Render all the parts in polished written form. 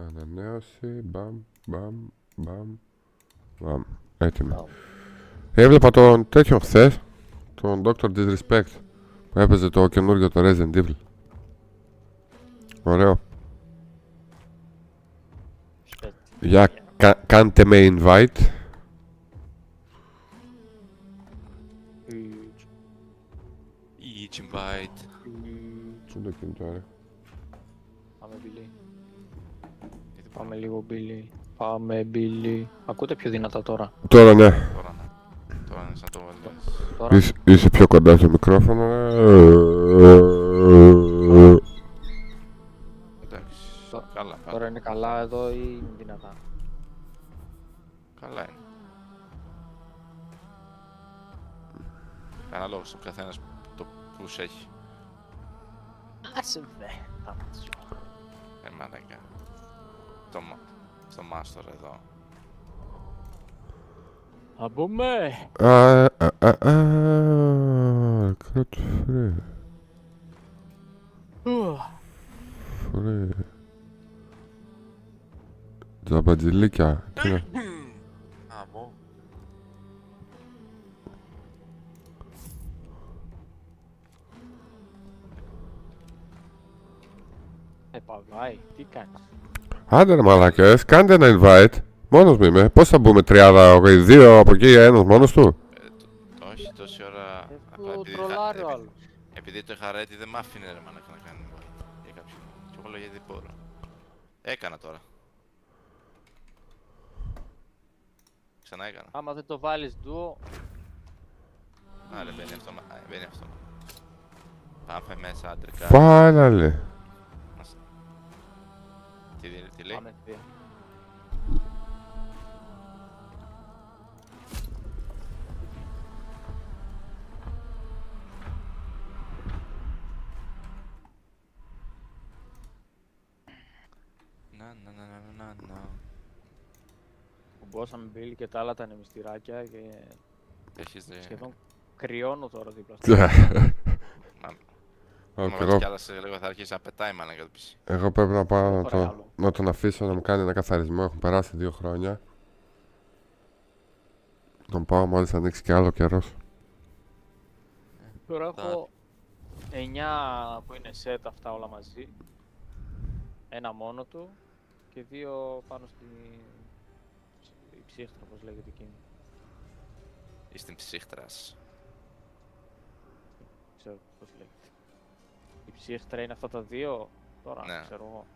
Ανανέωση. Μπαμ, μπαμ, μπαμ, μπαμ. Έτοιμο. Έβλεπα τον τέτοιον χθες, τον Dr. Disrespect, που έπαιζε το καινούργιο το Resident Evil. Ωραίο. Για κάντε με invite. Each invite. Πού το κινητό, ρε. Πάμε Billy. Πάμε λίγο Billy. Πάμε Billy. Ακούτε πιο δυνατά τώρα? Τώρα ναι. Τώρα ναι. Τώρα είναι σαν το βάλεις. Τώρα. Είσαι πιο κοντά στο μικρόφωνο, ρε. Εντάξει. Καλά. Τώρα είναι καλά εδώ ή είναι δυνατά? Καλά είναι. Κανένα λόγο στον καθένας το πούς έχει. Άσε δε. Μαλάκα. Στο μάστορ εδώ. Θα μπούμε. Κράτ φρέ. Φρέ. Τζαμπατζιλίκια. Τι είναι? Αμώ. Παβάει, τι κάνεις? Άντε ρε μαλάκες, κάντε ένα invite. Μόνος μου είμαι. Πώς θα μπούμε 30, δύο από εκεί, ένας μόνος του? Όχι τόση ώρα. Τρολάρει ο άλλος. Επειδή το είχα ready δεν μ' άφηνε ρε μαλάκα να κάνει invite για κάποιον. Και εγώ λέω γιατί δεν μπορώ. Έκανα τώρα. Ξανά έκανα. Άμα δεν το βάλεις duo. Άρα μπαίνει αυτό. Μπαίνει αυτό. Πάμε μέσα αντρικά. Finally. Τι λέει? Πάμε δύο. Να. Κουμπώσαμε Billy και τα άλλα τα νεμιστηράκια και Έχεις δει. σχεδόν κρυώνω τώρα δίπλα. Μα κι άλλα σε λίγο θα αρχίσει να πετάει μάνα για το PC. Εγώ πρέπει να πάω να τον αφήσω να μου κάνει ένα καθαρισμό. Έχουν περάσει 2 χρόνια. Τον πάω μόλις ανοίξει και άλλο καιρός. Τώρα έχω 9 που είναι set αυτά όλα μαζί. Ένα μόνο του και 2 πάνω στη ψύχτρα, όπως λέγεται εκείνη. Ή στην ψύχτρας. Ξέρω πώς λέγεται. Η ψύχτρα είναι αυτά τα 2 τώρα, Ναι. ξέρω εγώ.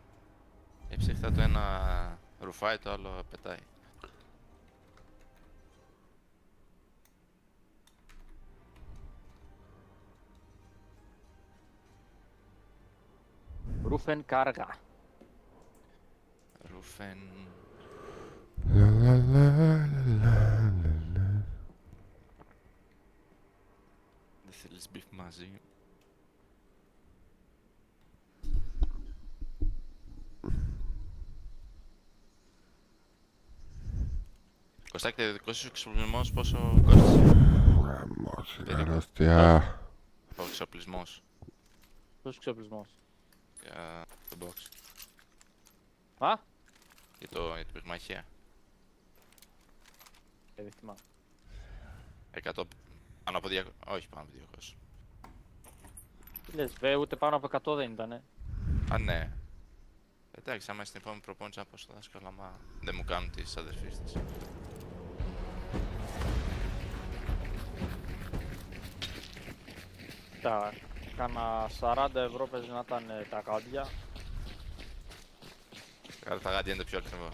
Η ψύχτρα το ένα ρουφάει, το άλλο πετάει. Ρούφεν κάργα. Ρουφεν. Δεν θέλεις μπιφ μαζί. Κωστάκη, ο δικός σου εξοπλισμός πόσο κόστησε? Γαμώς, η αρρώστια. Ο εξοπλισμός Ποιος εξοπλισμός? για το box. Α, Για την πυγμαχία. δεν θυμάμαι. 100. Πάνω από 200. Όχι πάνω από 200. Τι λες βέ, ούτε πάνω από 100 δεν ήτανε. Α, ναι. Εντάξει, άμα στην επόμενη προπόνηση να πω στο δάσκαλο, άμα δεν μου κάνουν τις αδερφίες της. Τα κάνα 40 ευρώ παίζει να ήταν τα κάντια. Καλά, τα γάντια είναι το πιο ακριβό.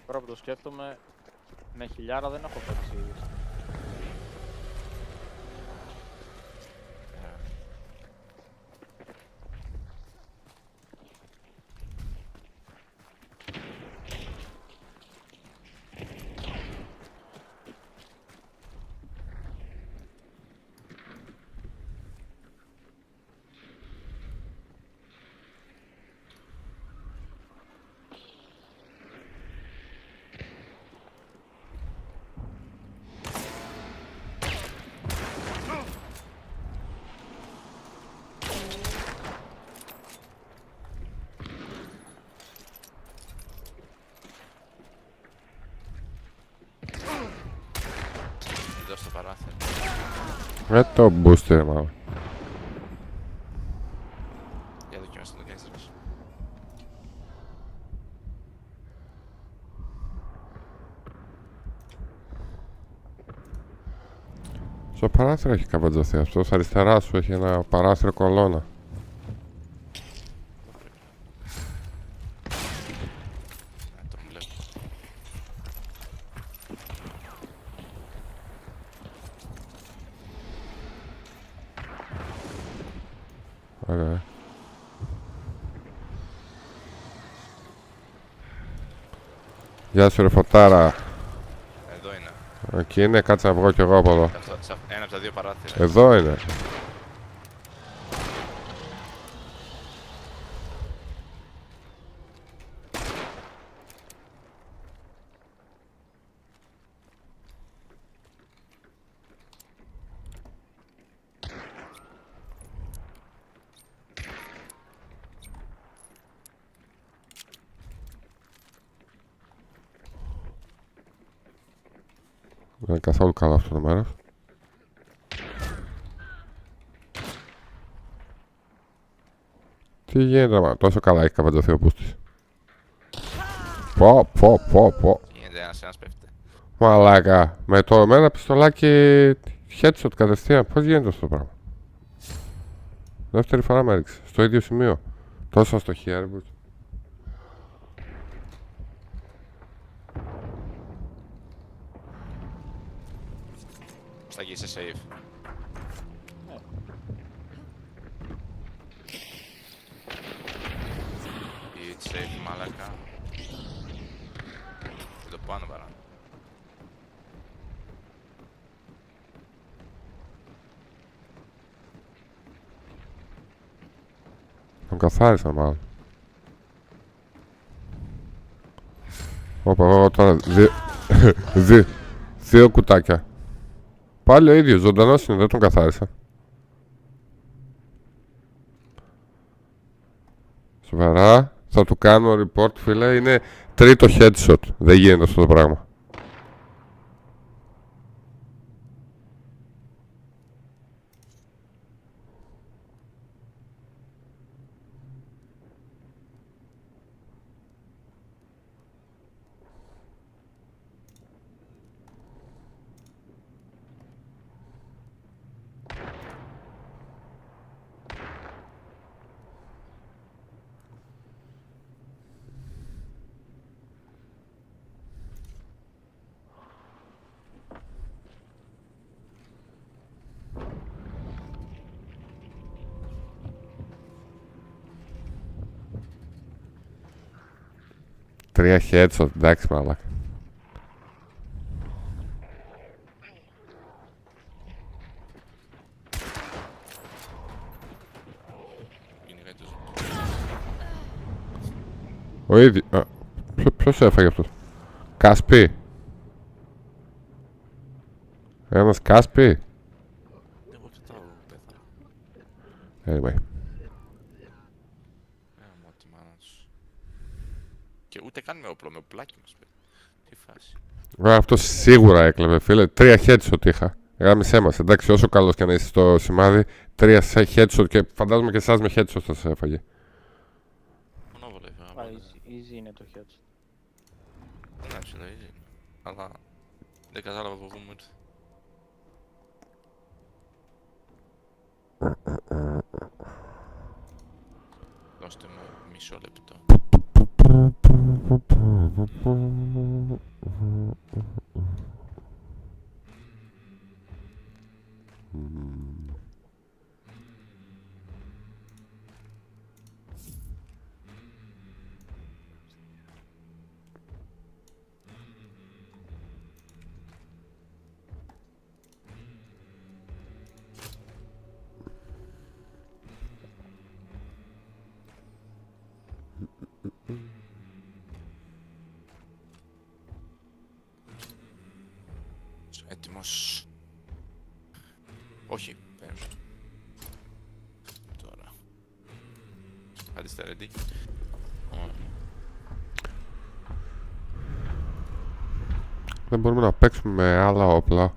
Τώρα που το σκέφτομαι, Με 1000 δεν έχω παίξει. Εδώ στο παράθυρο. Το booster μάλλον. Για δοκιμάστε το κάνεις τρεις. Στο παράθυρο έχει καβατζωθεί αυτός. Αριστερά σου έχει ένα παράθυρο κολόνα. Το βλέπω. Ωραία. Γεια σου ρε φωτάρα. Εδώ είναι. Εκεί είναι, κάτσε να βγω κι εγώ από εδώ. Ένα από τα δύο παράθυρα. Εδώ είναι. Δεν είναι καθόλου καλό αυτό το μέρος. Τι γίνεται, μα τόσο καλά έχει καβατζωθεί ο πούστης. Πω. Γίνεται ένας πέφτει. Μαλάκα, με ένα πιστολάκι headshot κατευθείαν. Πώς γίνεται αυτό το πράγμα. Δεύτερη φορά με έριξε, στο ίδιο σημείο. Τόσο αστοχία, ρε μπουρτ. Στα εκεί είσαι safe. It's safe, μάλακα. Το πάνω παρά. Τον καθάρισα μάλλον. Όπα, τώρα δύο κουτάκια. Πάλι ο ίδιος, ζωντανός είναι, δεν τον καθάρισα. Σοβαρά, θα του κάνω report φίλε, είναι τρίτο headshot. Δεν γίνεται αυτό το πράγμα. Τρία headshot, εντάξει μαλάκα. Ο ίδιος. Ποιος έφαγε αυτός. Κάσπι. Ένας Κάσπι. Εγώ κοιτάω, πέθανα. Anyway. Μου τη μάνα τους. Και ούτε καν με όπλο, με οπλάκι μας πει. Τι φάση. Αυτός σίγουρα έκλεβε φίλε. Τρία headshot είχα. Γάμισέ μας. Εντάξει, όσο καλός και να είσαι στο σημάδι, τρία headshot και φαντάζομαι και εσάς με headshot θα σε έφαγε. Μονόβολο έφαγα. Easy είναι το headshot. Εντάξει, το easy. Αλλά δεν κατάλαβα από πού μου ήρθε. Δώστε μου μισό λεπτό. Έτοιμος. Όχι, παίζω. Τώρα. Άντε είστε ready. Δεν μπορούμε να παίξουμε με άλλα όπλα.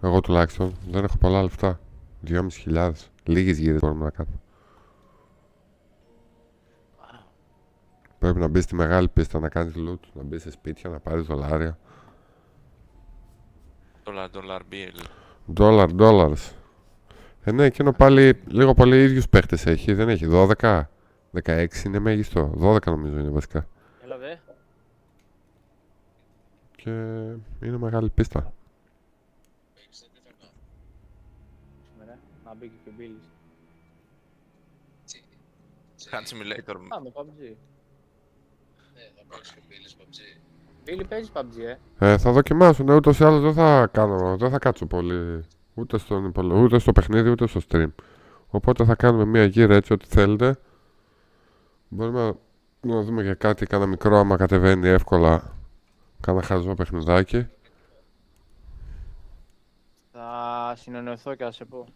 Εγώ τουλάχιστον δεν έχω πολλά λεφτά. 2.500. Λίγες γύρες μπορούμε να κάνουμε. Πρέπει να μπει στη μεγάλη πίστα να κάνεις loot, να μπει σε σπίτια, να πάρεις δολάρια. Dollar bill. Dollars. Ναι, εκείνο πάλι λίγο πολύ ίδιους παίχτες έχει, δεν έχει 12. 16 είναι μέγιστο. 12 νομίζω είναι βασικά. Έλα δε. Και είναι μεγάλη πίστα. Να μπήκε και ο Μπίλης. Hand simulator. Πάμε PUBG. Θα παίξει και ο Μπίλης PUBG. Μπίλη παίζεις PUBG, Θα δοκιμάσω, ναι, ούτως ή άλλως δεν θα κάτσω πολύ ούτε στο παιχνίδι ούτε στο stream. Οπότε θα κάνουμε μια γύρα έτσι ό,τι θέλετε. Μπορούμε να δούμε και κάτι, κάνα μικρό άμα κατεβαίνει εύκολα. Κάνα χαζό παιχνιδάκι. Θα συνεννοηθώ και θα σε πω.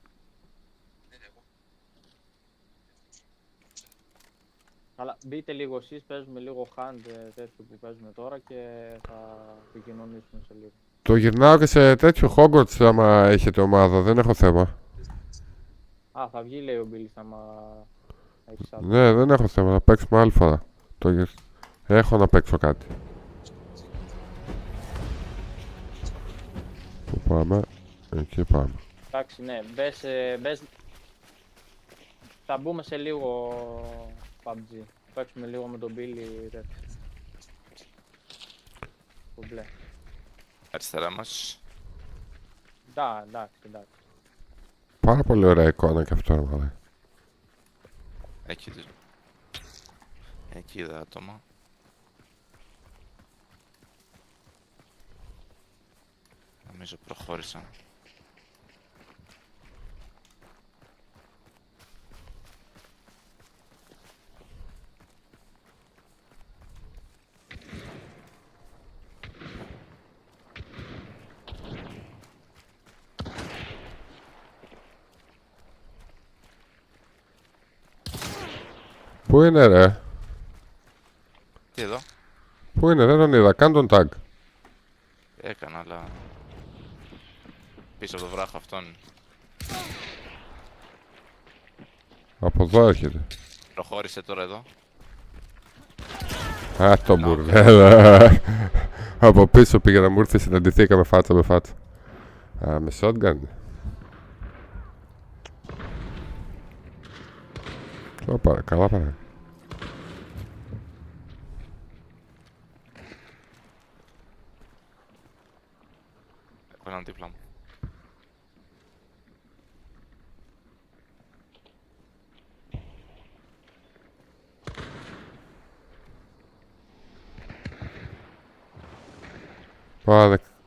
Αλλά μπείτε λίγο εσείς, παίζουμε λίγο hand τέτοιο που παίζουμε τώρα και θα επικοινωνήσουμε σε λίγο. Το γυρνάω και σε τέτοιο Hogwarts άμα έχετε ομάδα, δεν έχω θέμα. Α, θα βγει λέει ο Μπίλης άμα έχεις άδεια. Ναι, δεν έχω θέμα, να παίξουμε άλλη φορά. Έχω να παίξω κάτι. Πού πάμε, εκεί πάμε. Εντάξει, ναι, μπες. Θα μπούμε σε λίγο PUBG. Παίξουμε λίγο με τον Μπίλη τέτοιο. Το μπλε. Αριστερά μας. Εντάξει. Πάρα πολύ ωραία εικόνα και αυτό, μάλλον. Εκεί είδα άτομα. Νομίζω προχώρησαν. Πού είναι ρε? Τι εδώ? Πού είναι, δεν τον είδα, κάν τον tag. Έκανα, αλλά... Πίσω από το βράχο αυτόν. Από εδώ έρχεται. Προχώρησε τώρα εδώ. Α, το μπουρδέλα. Από πίσω πήγε να μου έρθει, συναντηθήκαμε φάτσα με φάτσα. Α, με shotgun. Καλά πάρε. Έχω έναν δίπλα μου.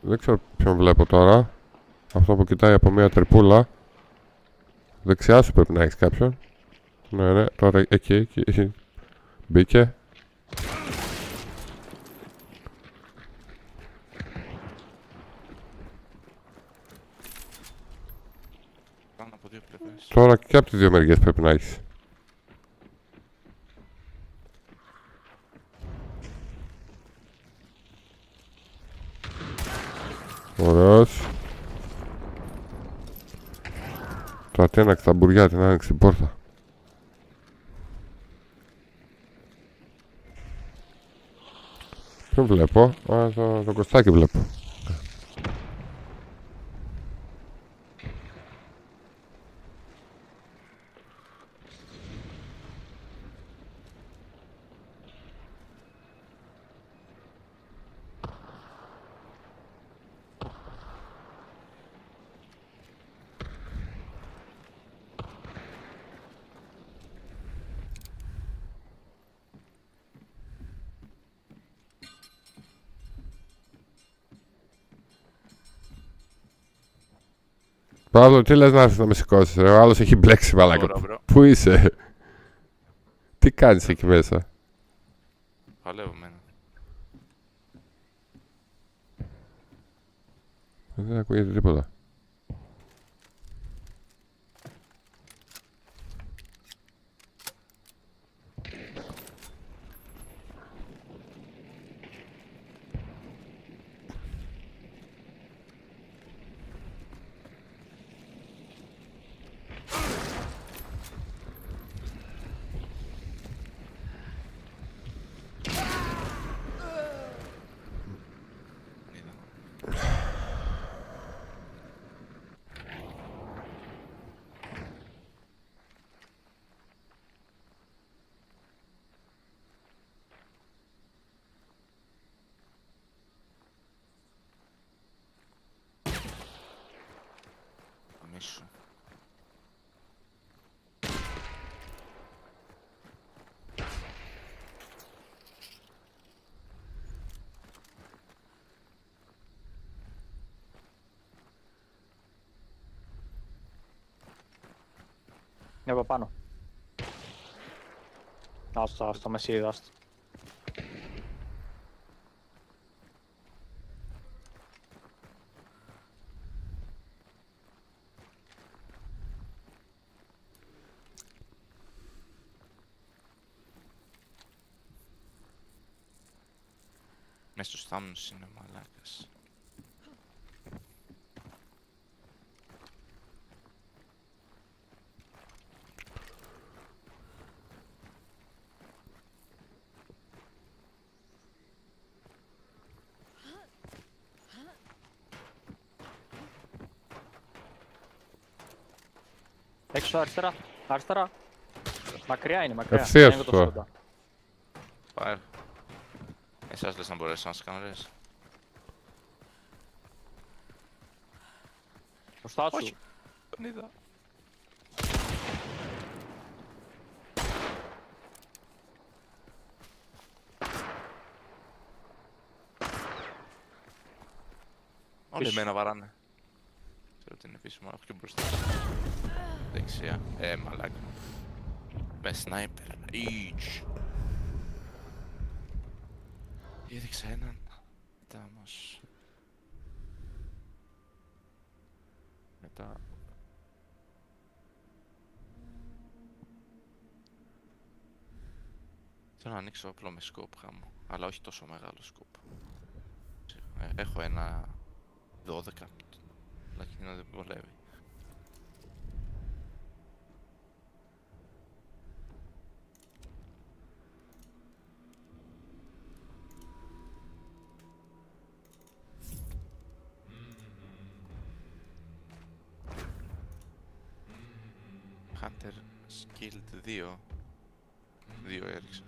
Δεν ξέρω ποιον βλέπω τώρα. Αυτό που κοιτάει από μια τρυπούλα. Δεξιά σου πρέπει να έχεις κάποιον. Ναι, τώρα εκεί. Μπήκε. Πάνω από δύο πλευρές. Τώρα και από τις δύο μεριές πρέπει να έχεις. Ωραίος. Τώρα τι άνοιξε τα μπουριά, την άνοιξε την πόρτα. Ποιον βλέπω? Α, το Κωστάκι βλέπω. Παύλο, τι λες να έρθεις να με σηκώσεις ρε, ο άλλος έχει μπλέξει μαλάκα. Πού είσαι? Τι κάνεις εκεί μέσα? Παλεύω μένα. Δεν ακούγεται τίποτα. Μίσου. Είναι από πάνω. Άστο, με σίδα, άστο. Μες στους θάμνους είναι ο μαλάκας. Έξω αριστερά, αριστερά. Μακριά είναι, μακριά. Ευθείας Είναι το τώρα. σόντα. Πάρε. Εσάς λες να μπορέσω να σας κάνω ρες. Μπροστά σου. Όχι. Τον είδα. Όλοι Πίσω. εμένα βαράνε. Ξέρω ότι είναι πίσω μου, έχω και μπροστά. Δεξιά. Μαλάκα. Με σνάιπερ. Each. Έδειξα έναν. Μετά όμως. Μετά. Θέλω να ανοίξω απλό με σκόπ χάμω. Αλλά όχι τόσο μεγάλο σκόπ. Έχω ένα 12. Αλλά εκείνο δεν βολεύει. Hunter Skilled 2. 2 έριξα.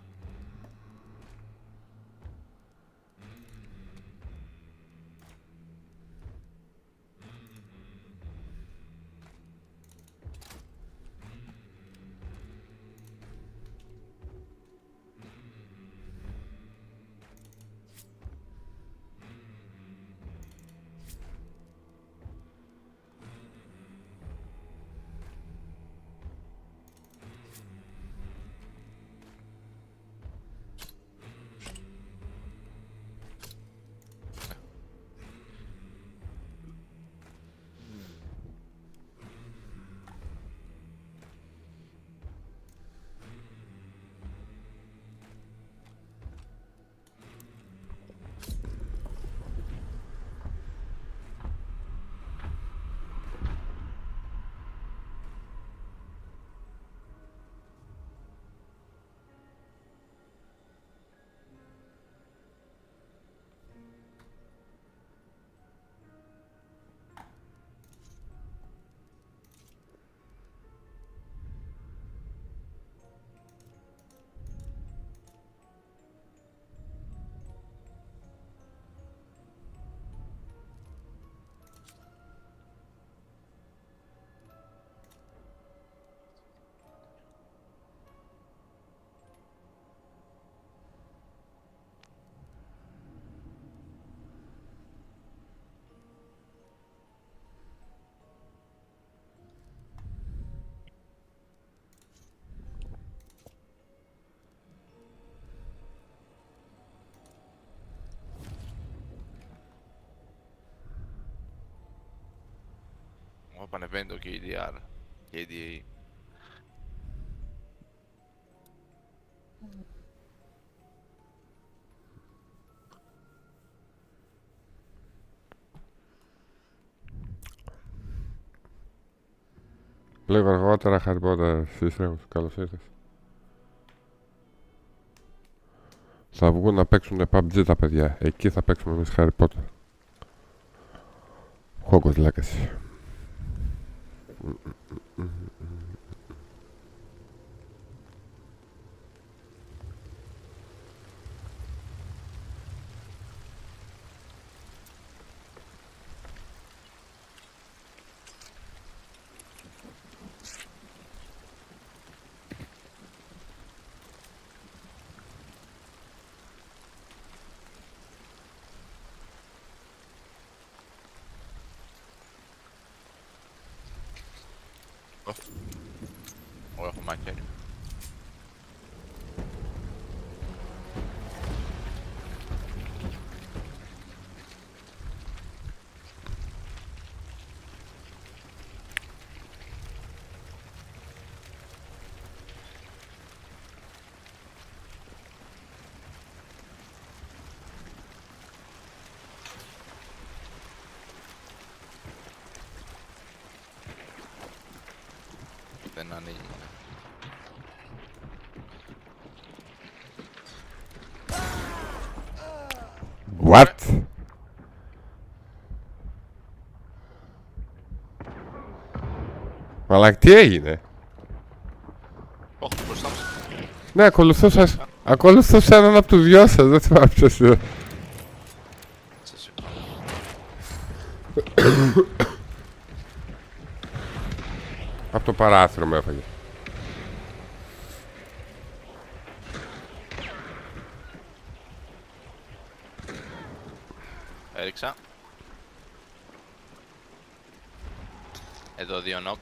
Όπου ανεβαίνει το KDR, KDA. Λίγο αργότερα, Harry Potter, Σύστρεγος, καλώς ήρθες. Θα βγουν να παίξουν PUBG τα παιδιά. Εκεί θα παίξουμε εμείς Harry Potter. Hogwarts Legacy. Εγώ έχω μαχαίρι. Δεν ανοίγει. What? Αλλά τι έγινε? Όχι, μπροστά μου. Ναι, ακολουθούσα έναν από τους δυο σας, δεν θυμάμαι ποιος είναι. Σε σηκώ. Από το παράθυρο με έφαγε. Έριξα. Εδώ 2 νοκ.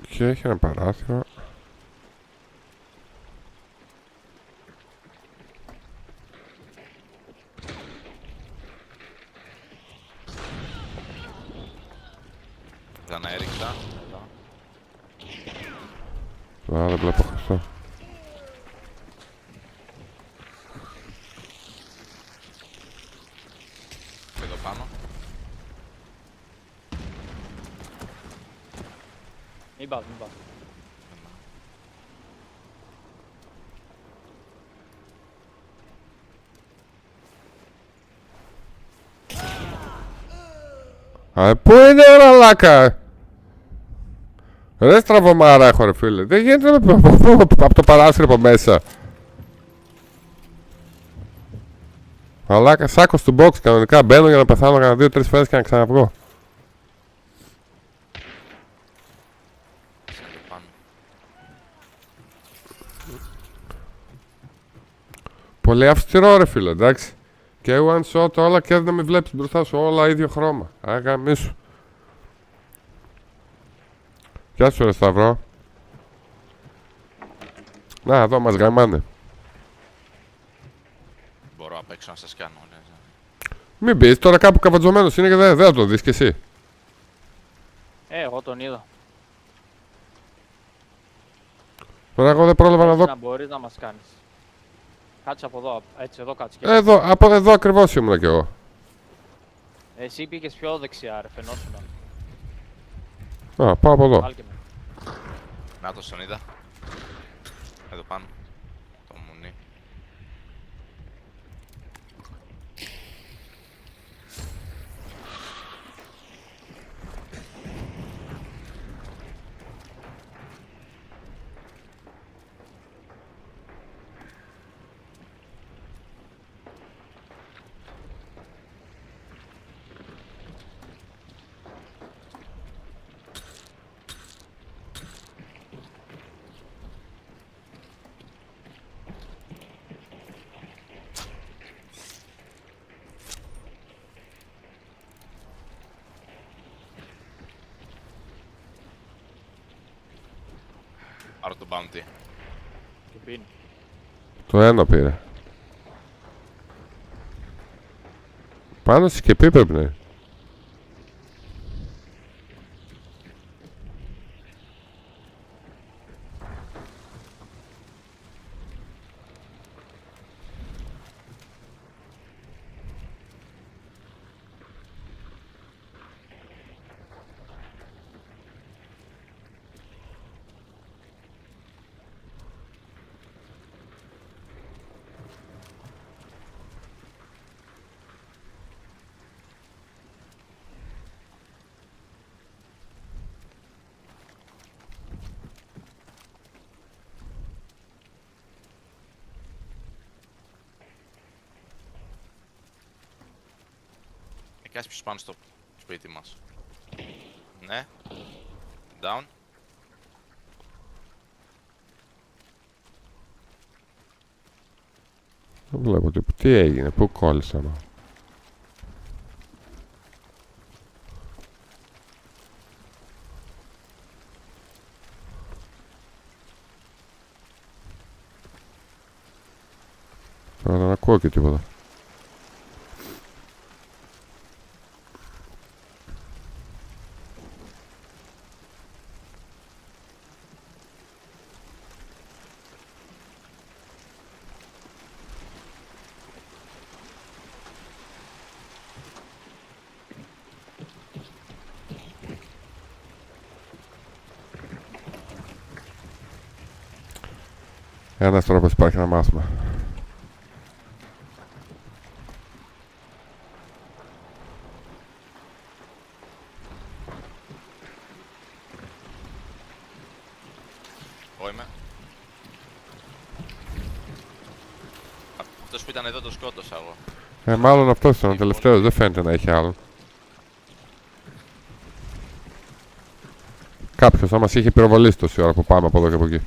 Και έχει ένα παράθυρο. Ξανά έριξα. Εδώ. Α, δεν βλέπω χρυσό. Εδώ πάνω. Μην πας, μην πας. Πού είναι η ραλάκα? Ρε στραβωμάρα έχω ρε φίλε. Δεν γίνεται από το παράθυρο από μέσα. Ραλάκα, σάκος του box κανονικά. Μπαίνω για να πεθάνω κανένα 2-3 φορές και να ξαναβγώ. Εδώ πάνω. Πολύ αυστηρό ρε φίλε, εντάξει. Και one shot όλα και δεν με βλέπεις μπροστά σου. Όλα ίδιο χρώμα. Αγαμίσου. Γεια σου ρε Σταυρό. Να εδώ μας γαμάνε. Μπορώ απ' έξω να σας κάνω, ναι. Μην πεις τώρα κάπου καβατζωμένος είναι και δεν θα το δεις κι εσύ. Εγώ τον είδα. Τώρα εγώ δεν πρόλαβα να δω. Να μπορείς να μας κάνεις. Κάτσε από εδώ, έτσι εδώ κάτσε. Εδώ, από εδώ ακριβώς ήμουν κι εγώ. Εσύ πήγες πιο δεξιά ρε, φαινόσουν. Α, πάω από εδώ. Βάλ και με. Να το στον είδα. Εδώ πάνω. Το μουνί. Πάρω το bounty. Και πίνει. Το ένα πήρε. Πάνω στη σκεπή πρέπει να είναι. Κάτσε ποιος πάνω στο σπίτι μας. Ναι. Down. Δεν βλέπω τίποτα. Τι έγινε, πού κόλλησα μα. Τώρα δεν ακούω και τίποτα. Ένας τρόπος υπάρχει να μάθουμε. Εγώ είμαι. Αυτός που ήταν εδώ το σκότωσα εγώ. Μάλλον αυτός ήταν ο τελευταίος, δεν φαίνεται να έχει άλλον. Κάποιος θα μας είχε πυροβολήσει τόση ώρα που πάμε από εδώ και από εκεί.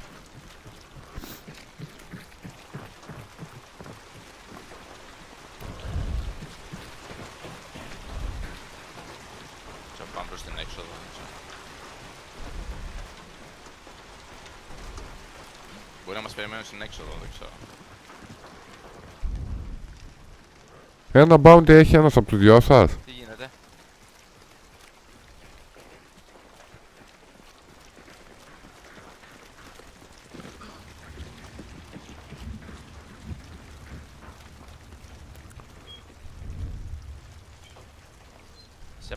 Πάμε προς την έξοδο. Μπορεί να μας περιμένουν στην έξοδο, δεν ξέρω. Ένα bounty έχει ένας από τους δυο σας. Τι γίνεται? Σε...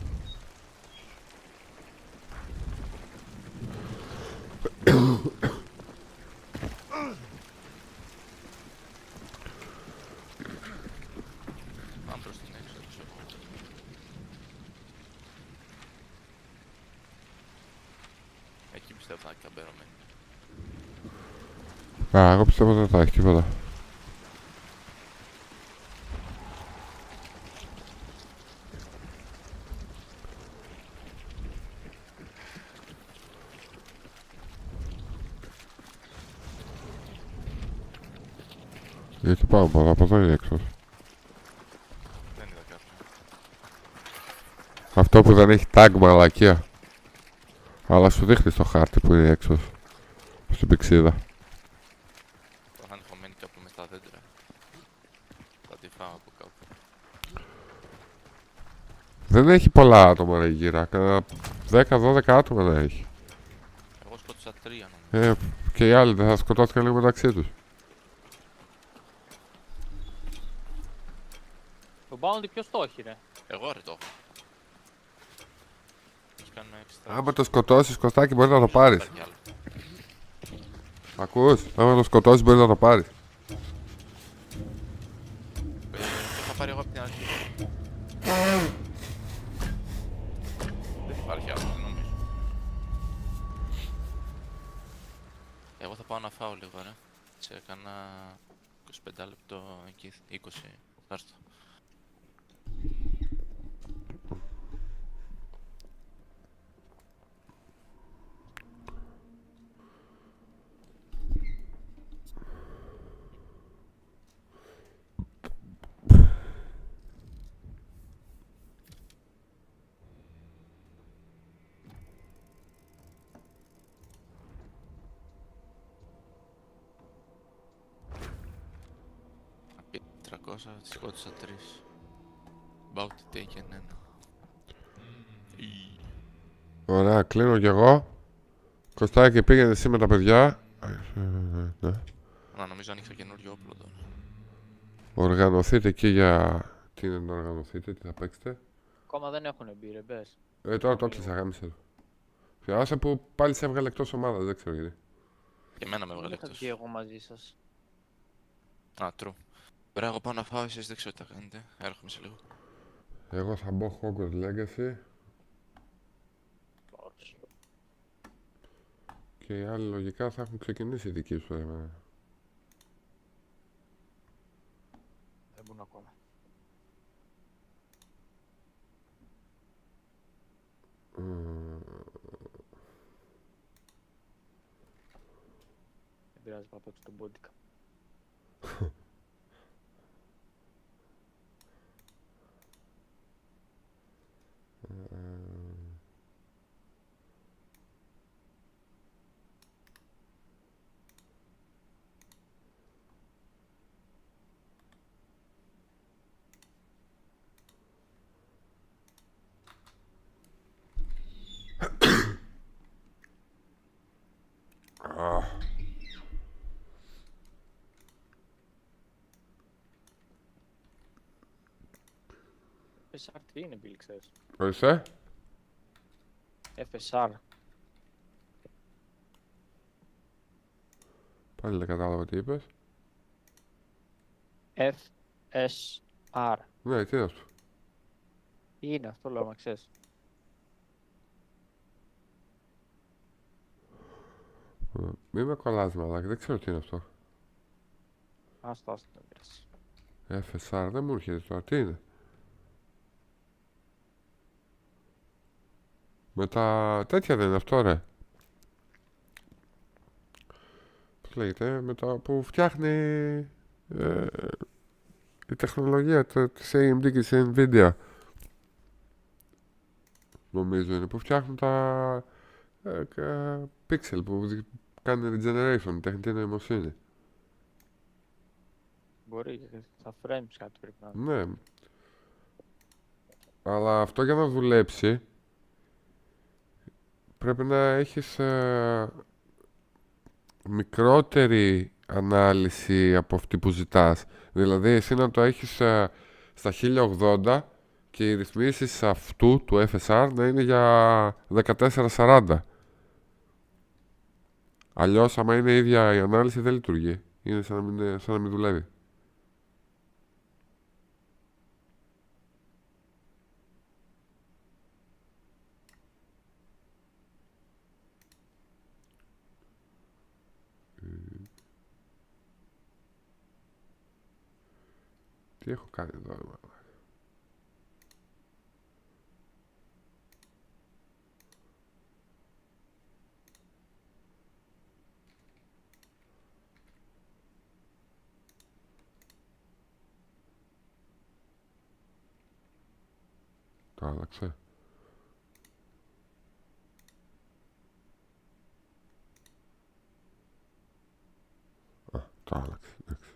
Πάμε προς την έξοδο, ξέρω. Εκεί πιστεύω θα είναι καμπέρωμενοι. Α, εγώ πιστεύω δεν θα έχει τίποτα. Γιατί πάμε από εδώ ή έξω. Δεν είδα κάποιον. Αυτό που δεν έχει tag μαλακία. Αλλά σου δείχνει στο χάρτη που είναι έξω. Στην πηξίδα. Θα είναι χωμένοι κάπου μες στα δέντρα. Θα τη φάω από κάπου. Δεν έχει πολλά άτομα ρε γύρω. Κανένα 10-12 άτομα δεν έχει. Εγώ σκότωσα 3 νομίζω. Και οι άλλοι δεν θα σκοτώθηκαν λίγο μεταξύ τους. Το bounty ποιος το έχει ρε? Εγώ ρε το έχω. Έχει κάνει ένα έξτρα. Άμα το σκοτώσεις Κωστάκι μπορείς να το πάρεις. Υπάρχει άλλο. Ακούς, άμα το σκοτώσεις μπορείς να το πάρεις. Το είχα πάρει εγώ από την αρχή. Δεν υπάρχει άλλο, δεν νομίζω. Εγώ θα πάω να φάω λίγο ρε. Σε κάνα 25 λεπτό εκεί, 20. Θα έρθω. Σκότωσα 3. About to take ένα. Ωραία, κλείνω κι εγώ. Κωστάκι, πήγαινε εσύ με τα παιδιά. Ναι. Να νομίζω ανοίξα καινούριο όπλο τώρα. Οργανωθείτε εκεί για... Τι είναι να οργανωθείτε, τι θα παίξετε. Ακόμα δεν έχουν μπει, ρε, μπες. Τώρα το έκλεισα, γάμισε το. Άσε που πάλι σε έβγαλε εκτός ομάδας, δεν ξέρω γιατί. Και εμένα με έβγαλε Δεν θα εκτός. βγει εγώ μαζί σας. Α, true. Ωραία, εγώ πάω να φάω, εσείς δεν ξέρω τι θα κάνετε. Έρχομαι σε λίγο. Εγώ θα μπω Hogwarts Legacy. Και οι άλλοι λογικά θα έχουν ξεκινήσει οι δικοί σου. Δεν μπουν ακόμα. Δεν πειράζει, πάω παίξω τον Bodica. FSR τι είναι, Bill, ξέρεις? Ορίστε. FSR. Πάλι δεν κατάλαβα τι είπες. FSR. Ναι, τι είναι αυτό. Τι είναι αυτό, λέω, μα ξέρεις. Μη με κολλάς μαλάκα, δεν ξέρω τι είναι αυτό. Άστο, δεν πειράζει. FSR, δεν μου έρχεται τώρα, τι είναι. Με τα τέτοια δεν είναι αυτό, ρε. Πώς λέγεται, με τα που φτιάχνει η τεχνολογία της AMD και της NVIDIA. Νομίζω είναι που φτιάχνουν τα pixel που κάνει regeneration, τεχνητή νοημοσύνη. Μπορεί, στα frames κάτι πρέπει να είναι. Ναι. Αλλά αυτό για να δουλέψει πρέπει να έχεις μικρότερη ανάλυση από αυτή που ζητάς. Δηλαδή εσύ να το έχεις στα 1080 και οι ρυθμίσεις αυτού του FSR να είναι για 1440. Αλλιώς άμα είναι ίδια η ανάλυση δεν λειτουργεί. Είναι σαν να μην δουλεύει. Τι έχω κάνει εδώ, ρε μαλάκα. Το άλλαξε. Το άλλαξε, εντάξει.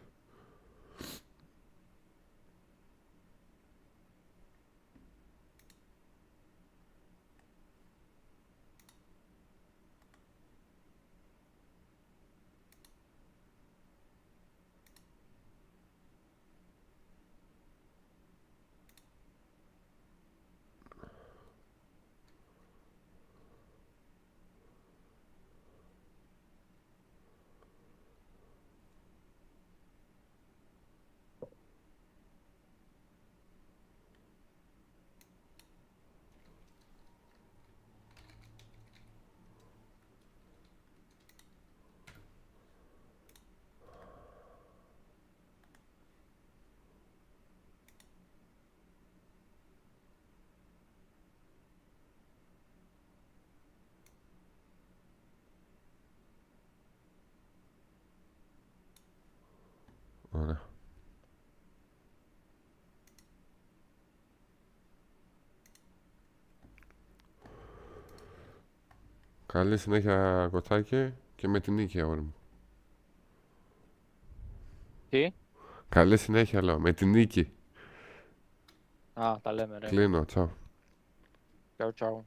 Ωραία. Καλή συνέχεια, κοτσάκι, και με την νίκη, αγόρι μου. Τι? Καλή συνέχεια, λέω, με την νίκη. Α, τα λέμε ρε. Κλείνω, τσάου. Τσάου τσάου.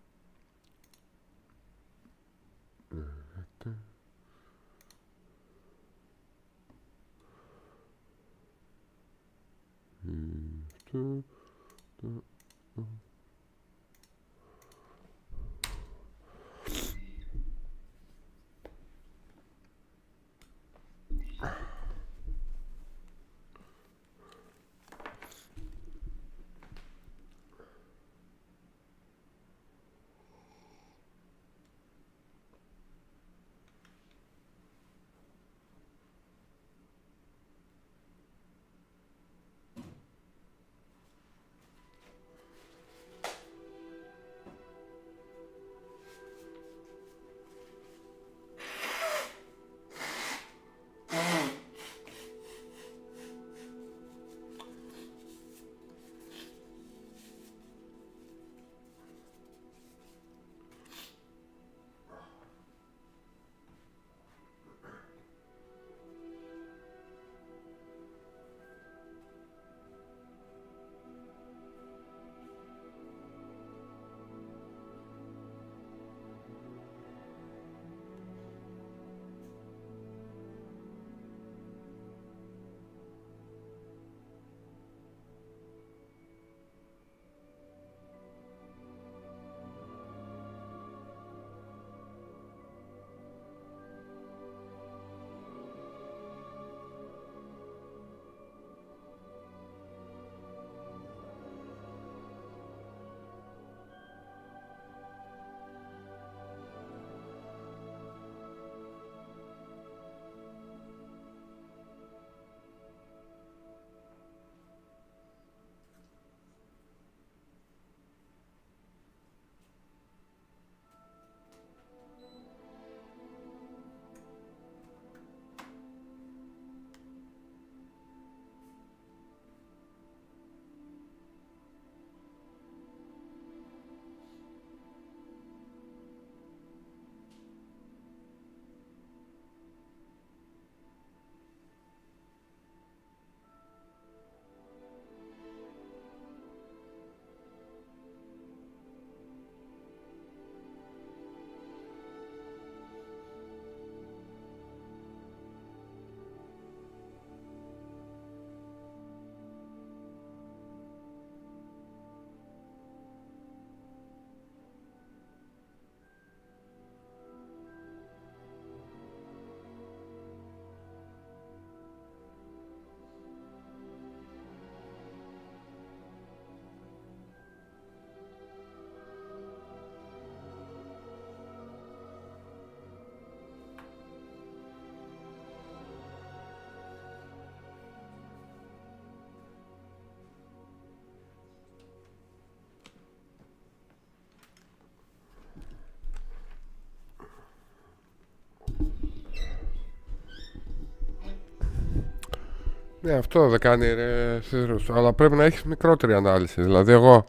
Ναι, αυτό δεν κάνει ρε σύρρους, αλλά πρέπει να έχεις μικρότερη ανάλυση. Δηλαδή εγώ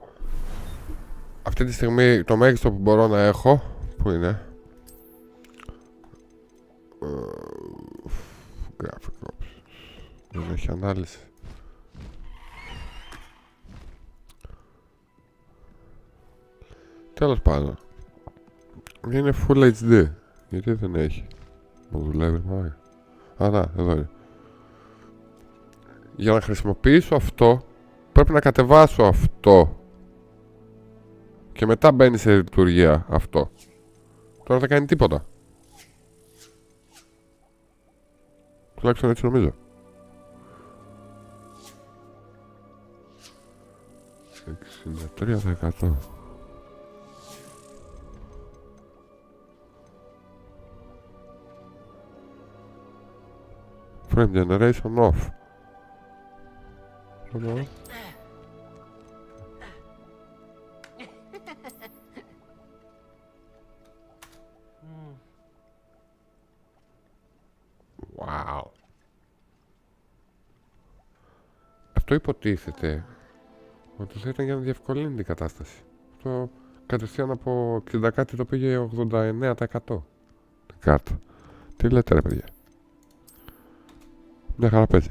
αυτή τη στιγμή το μέγιστο που μπορώ να έχω, που είναι graphic options, δεν έχει ανάλυση. Τέλος πάντων, είναι Full HD. Γιατί δεν έχει? Μου δουλεύει μάγια. Α, να, εδώ είναι. Για να χρησιμοποιήσω αυτό πρέπει να κατεβάσω αυτό και μετά μπαίνει σε λειτουργία αυτό. Τώρα δεν κάνει τίποτα. Τουλάχιστον έτσι νομίζω. 63%. Frame generation off. Wow. Αυτό υποτίθεται ότι θα ήταν για να διευκολύνει την κατάσταση. Αυτό κατευθείαν από 60 κάτι το πήγε 89% την κάρτα. Τι λέτε ρε παιδιά? Μια χαρά παίζει.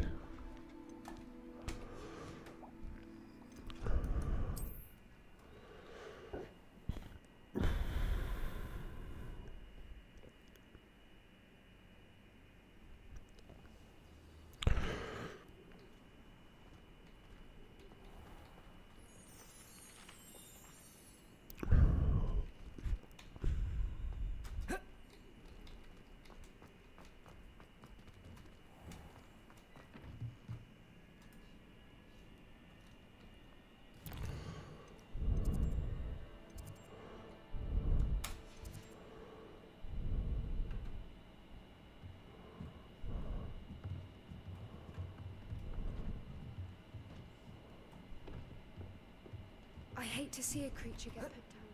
hate to see a creature get put down.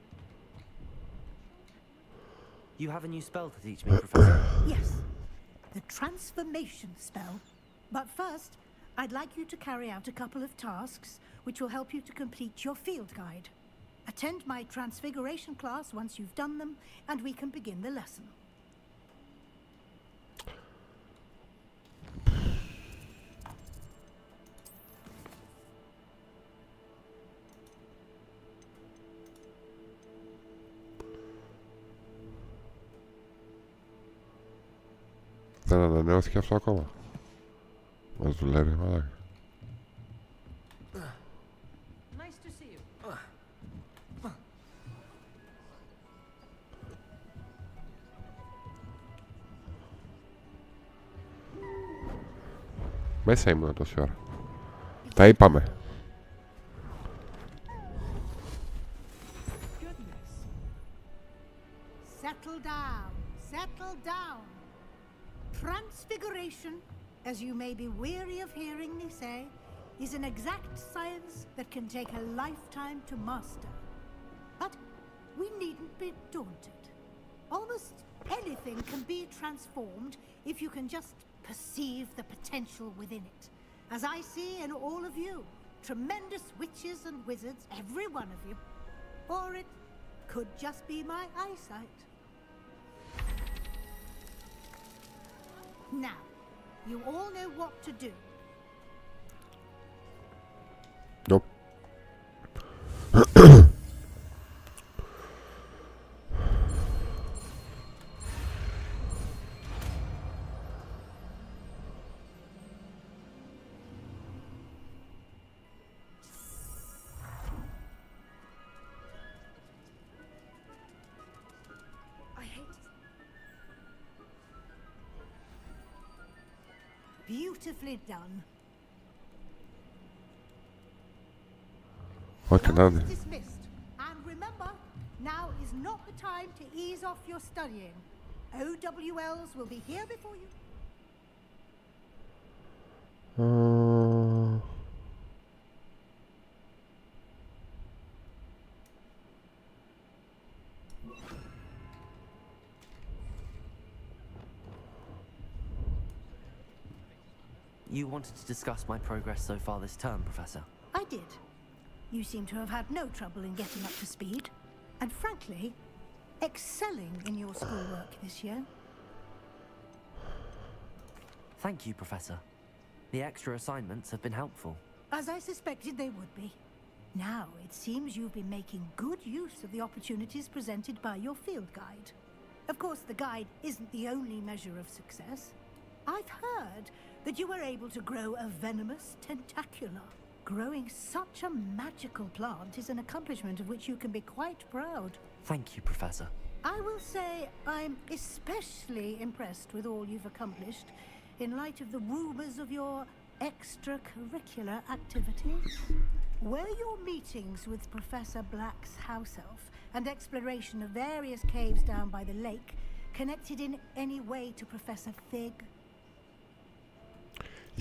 You have a new spell to teach me, Professor? Yes, the transformation spell. But first, I'd like you to carry out a couple of tasks which will help you to complete your field guide. Attend my transfiguration class once you've done them, and we can begin the lesson. Δεν ανανεώθηκε αυτό ακόμα. Μας δουλεύει, μαλάκα. Nice to see you. Μέσα ήμουν τόση ώρα. Τα είπαμε. Settle down. Settle down. Transfiguration, as you may be weary of hearing me say, is an exact science that can take a lifetime to master. But we needn't be daunted. Almost anything can be transformed if you can just perceive the potential within it. As I see in all of you, tremendous witches and wizards, every one of you. Or it could just be my eyesight. Now, you all know what to do. Nope. I hate to... Beautifully done. Ό,τι να είναι. Dismissed. And remember, now is not the time to ease off your studying. OWLs will be here before you. You wanted to discuss my progress so far this term, Professor? I did. You seem to have had no trouble in getting up to speed. And frankly, excelling in your schoolwork this year. Thank you, Professor. The extra assignments have been helpful. As I suspected they would be. Now, it seems you've been making good use of the opportunities presented by your field guide. Of course, the guide isn't the only measure of success. I've heard that you were able to grow a venomous tentacular. Growing such a magical plant is an accomplishment of which you can be quite proud. Thank you, Professor. I will say I'm especially impressed with all you've accomplished in light of the rumors of your extracurricular activities. Were your meetings with Professor Black's house elf and exploration of various caves down by the lake connected in any way to Professor Fig?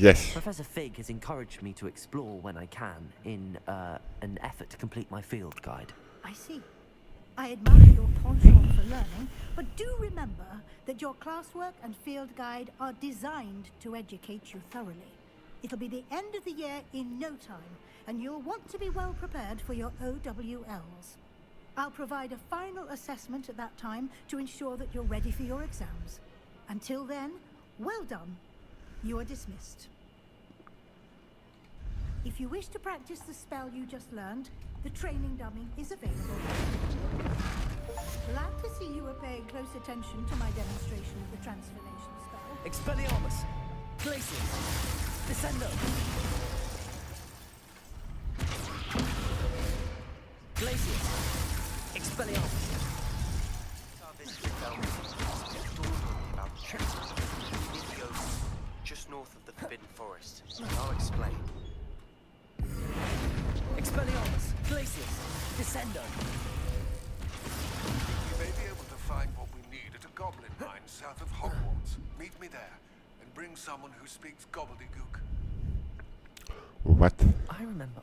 Yes. Professor Fig has encouraged me to explore when I can in an effort to complete my field guide. I see. I admire your penchant for learning, but do remember that your classwork and field guide are designed to educate you thoroughly. It'll be the end of the year in no time, and you'll want to be well prepared for your OWLs. I'll provide a final assessment at that time to ensure that you're ready for your exams. Until then, well done. You are dismissed. If you wish to practice the spell you just learned, the training dummy is available. Glad to see you are paying close attention to my demonstration of the transformation spell. Expelliarmus! Glacius! Descendo! Glacius! Expelliarmus! Just north of the Forbidden Forest. I'll explain. Expelliarmus! Glacius! Descendo! You may be able to find what we need at a goblin mine south of Hogwarts. Meet me there, and bring someone who speaks gobbledygook. What? I remember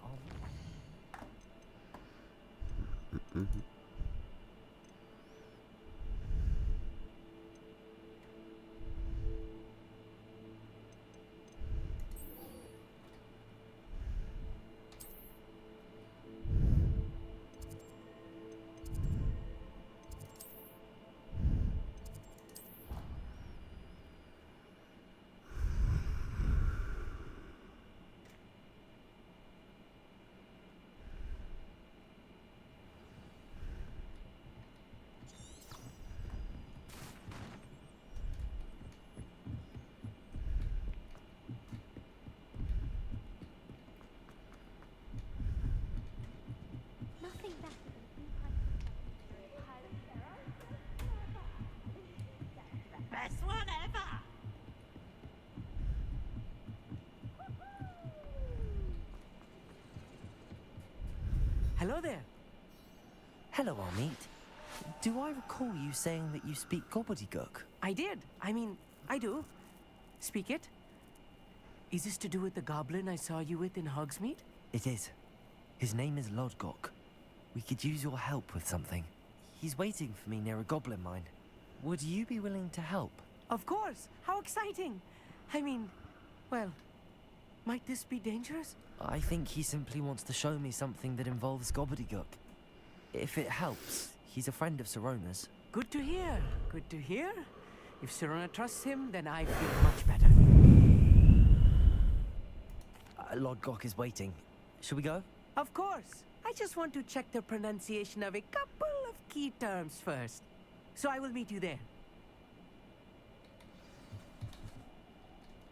Hello there. Hello, Amit. Do I recall you saying that you speak gobbledygook? I did. I mean, I do. Speak it. Is this to do with the goblin I saw you with in Hogsmeade? It is. His name is Lodgok. We could use your help with something. He's waiting for me near a goblin mine. Would you be willing to help? Of course. How exciting. I mean, well, might this be dangerous? I think he simply wants to show me something that involves gobbledygook. If it helps, he's a friend of Sirona's. Good to hear. Good to hear. If Sirona trusts him, then I feel much better. Lodgok is waiting. Shall we go? Of course. I just want to check the pronunciation of a couple of key terms first. So I will meet you there.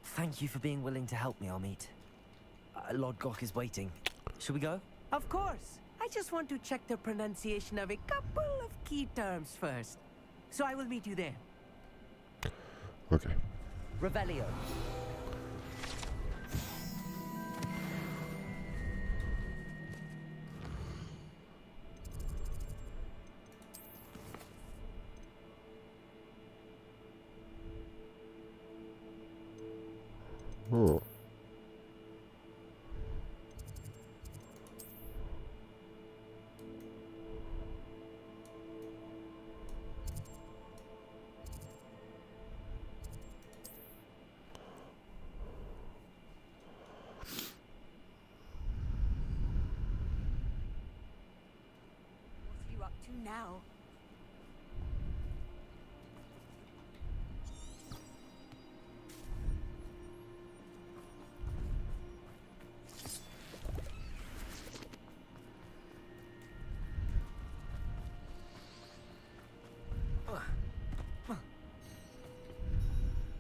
Thank you for being willing to help me, Amit. Lodgok is waiting. Shall we go? Of course. I just want to check the pronunciation of a couple of key terms first. So I will meet you there. Okay. Revelio. Oh. What are you up to now?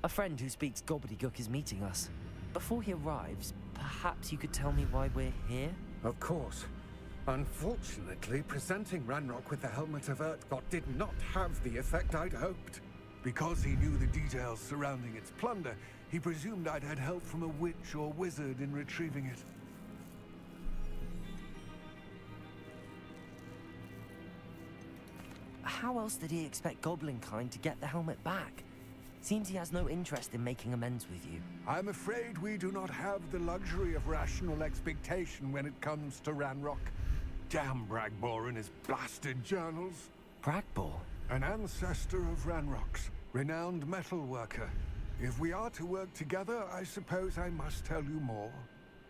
A friend who speaks gobbledygook is meeting us. Before he arrives, perhaps you could tell me why we're here? Of course. Unfortunately, presenting Ranrock with the helmet of Urtkot did not have the effect I'd hoped. Because he knew the details surrounding its plunder, he presumed I'd had help from a witch or wizard in retrieving it. How else did he expect Goblinkind to get the helmet back? Seems he has no interest in making amends with you. I'm afraid we do not have the luxury of rational expectation when it comes to Ranrock. Damn Bragbor and his blasted journals. Bragbor? An ancestor of Ranrock's, renowned metal worker. If we are to work together, I suppose I must tell you more.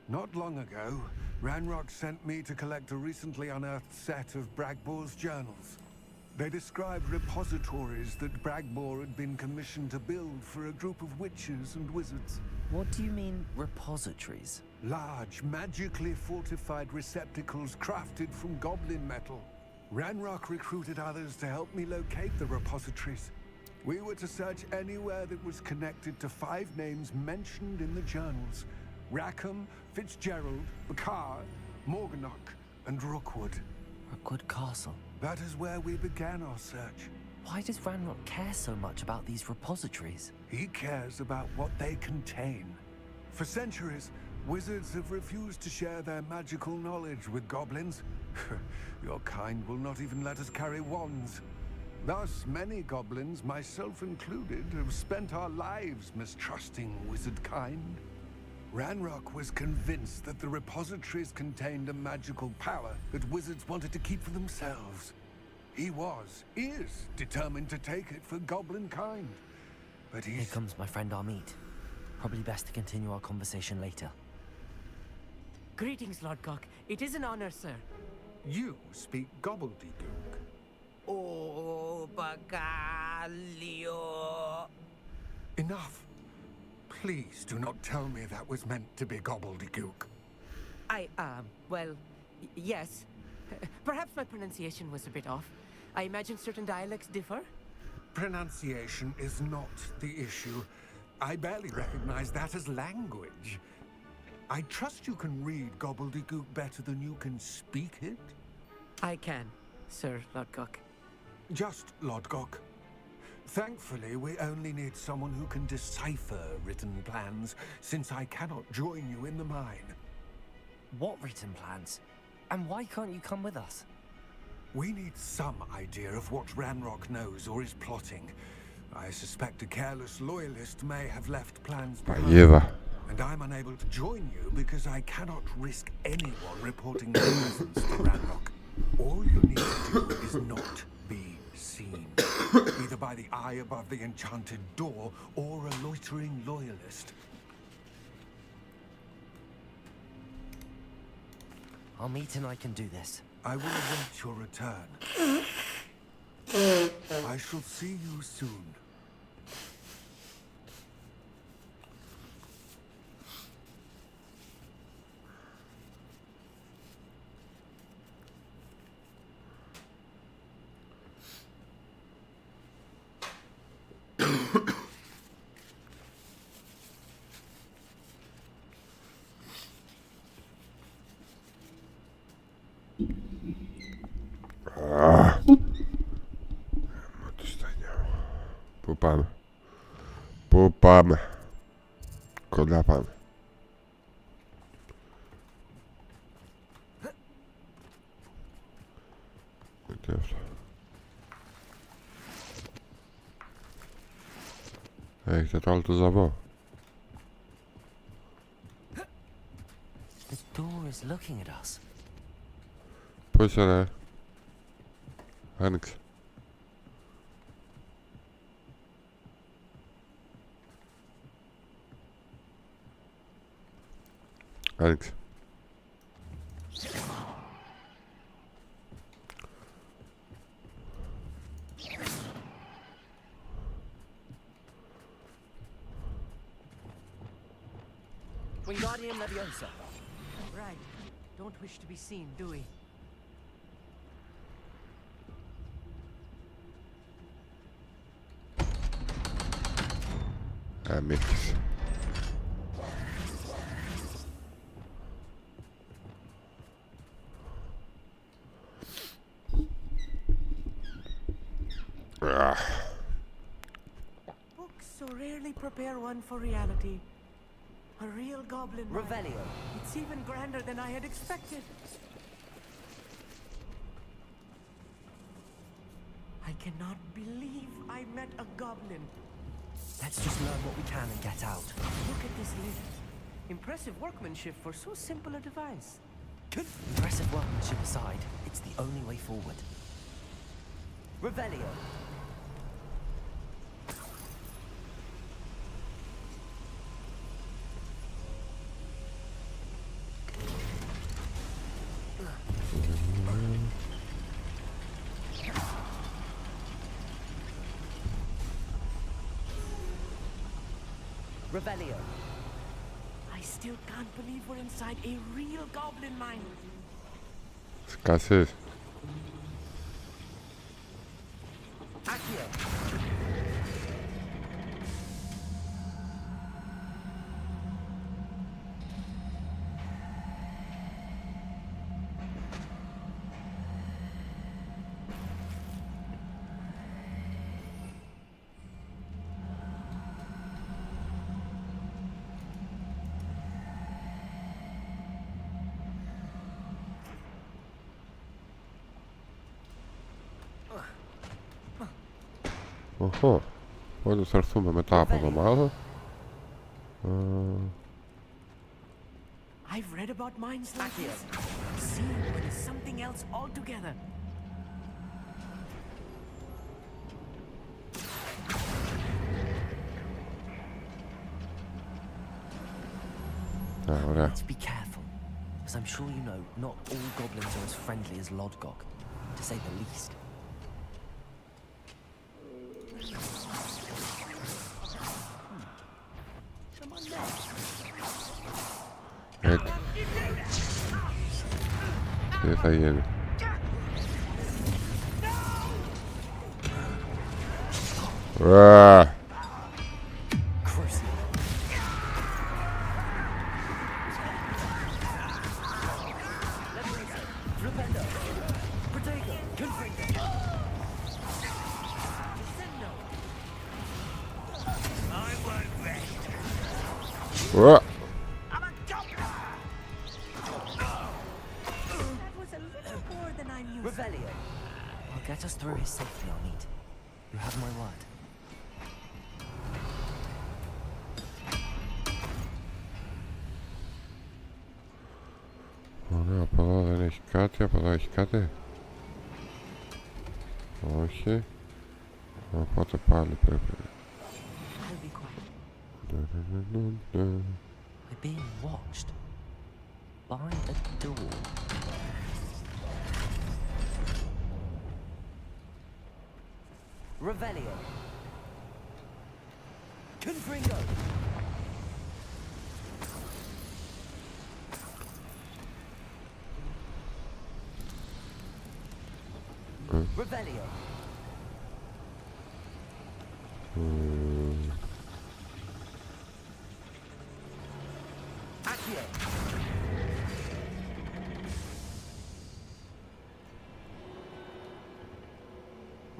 Not long ago, Ranrock sent me to collect a recently unearthed set of Bragbor's journals. They described repositories that Bragbor had been commissioned to build for a group of witches and wizards. What do you mean, repositories? Large, magically fortified receptacles crafted from goblin metal. Ranrock recruited others to help me locate the repositories. We were to search anywhere that was connected to 5 names mentioned in the journals: Rackham, Fitzgerald, Bakar, Morganach, and Rookwood. Rookwood Castle. That is where we began our search. Why does Ranrock care so much about these repositories? He cares about what they contain. For centuries, wizards have refused to share their magical knowledge with goblins. Your kind will not even let us carry wands. Thus, many goblins, myself included, have spent our lives mistrusting wizard kind. Ranrock was convinced that the repositories contained a magical power that wizards wanted to keep for themselves. He is determined to take it for goblin kind. But Here he's... comes my friend Amit. Probably best to continue our conversation later. Greetings, Lodgok. It is an honor, sir. You speak gobbledygook. Oh, Bagalio. Enough. Please do not tell me that was meant to be gobbledygook. Well, yes. Perhaps my pronunciation was a bit off. I imagine certain dialects differ. Pronunciation is not the issue. I barely recognize that as language. I trust you can read gobbledygook better than you can speak it. I can, Sir Lodgok. Just Lodgok. Thankfully, we only need someone who can decipher written plans, since I cannot join you in the mine. What written plans? And why can't you come with us? We need some idea of what Ranrock knows or is plotting. I suspect a careless loyalist may have left plans behind. Παγίδα. And I'm unable to join you because I cannot risk anyone reporting their presence to Ranrock. All you need to do is not be seen, either by the eye above the enchanted door or a loitering loyalist. I'll meet and I can do this. I will await your return. I shall see you soon. Πού πάμε? Πού πάμε? Κοντά πάμε. Τι αυτό? Έχετε το άλλο το ζαβό. The door is looking at us. Πού είσαι ρε? Άνοιξε. Άνοιξε. Wingardium Leviosa. Right. Don't wish to be seen, do we? Αμίχτησε. Books so rarely prepare one for reality. A real goblin mind. Revelio. It's even grander than I had expected. I cannot believe I met a goblin. Let's just learn what we can and get out. Look at this lift. Impressive workmanship for so simple a device. Impressive workmanship aside, it's the only way forward. Revelio. Revelio. I still can't believe we're inside a real goblin mine. Σκάσεις. Accio. Οχο. Οπότε θα έρθουμε μετά από εβδομάδα. I've read about mines like this. Seeing one is something else altogether. Ωραία. Let's be careful, as I'm sure you know, not all goblins are as friendly as Lodgok, to say the least. Έτσι. Τι θα γίνει? Revelio. I'll get us through his safety, I'll need. You have my word. Ωραία, από εδώ δεν έχει κάτι, από εδώ έχει κάτι. Όχι. Οπότε πάλι πρέπει. We're being watched by a door. Revelio. Confringo. Revelio. Accio.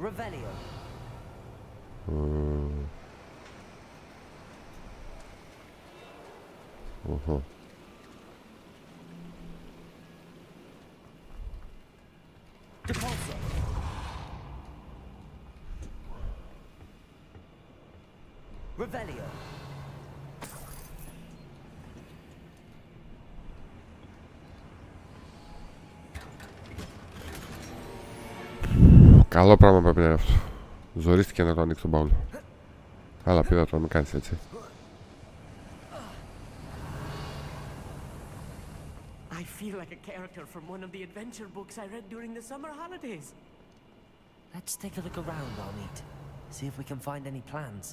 Revelio. Depulso. Revelio. Καλό πράγμα πρέπει να είναι αυτό. Ζορίστηκε να το ανοίξει τον Παύλο. Αλλά πήρα το να μην κάνεις έτσι. I feel like a character from one of the adventure books I read during the summer holidays. Let's take a look around, Arneet. See if we can find any plans.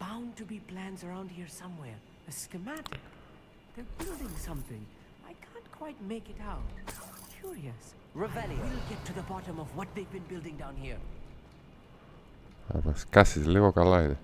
Bound to be plans around here somewhere. A schematic. They're building something. I can't quite make it out. Curious. Revelio. We'll get to the bottom of what they've been building down here. Θα μας σκάσεις λίγο, καλά είναι.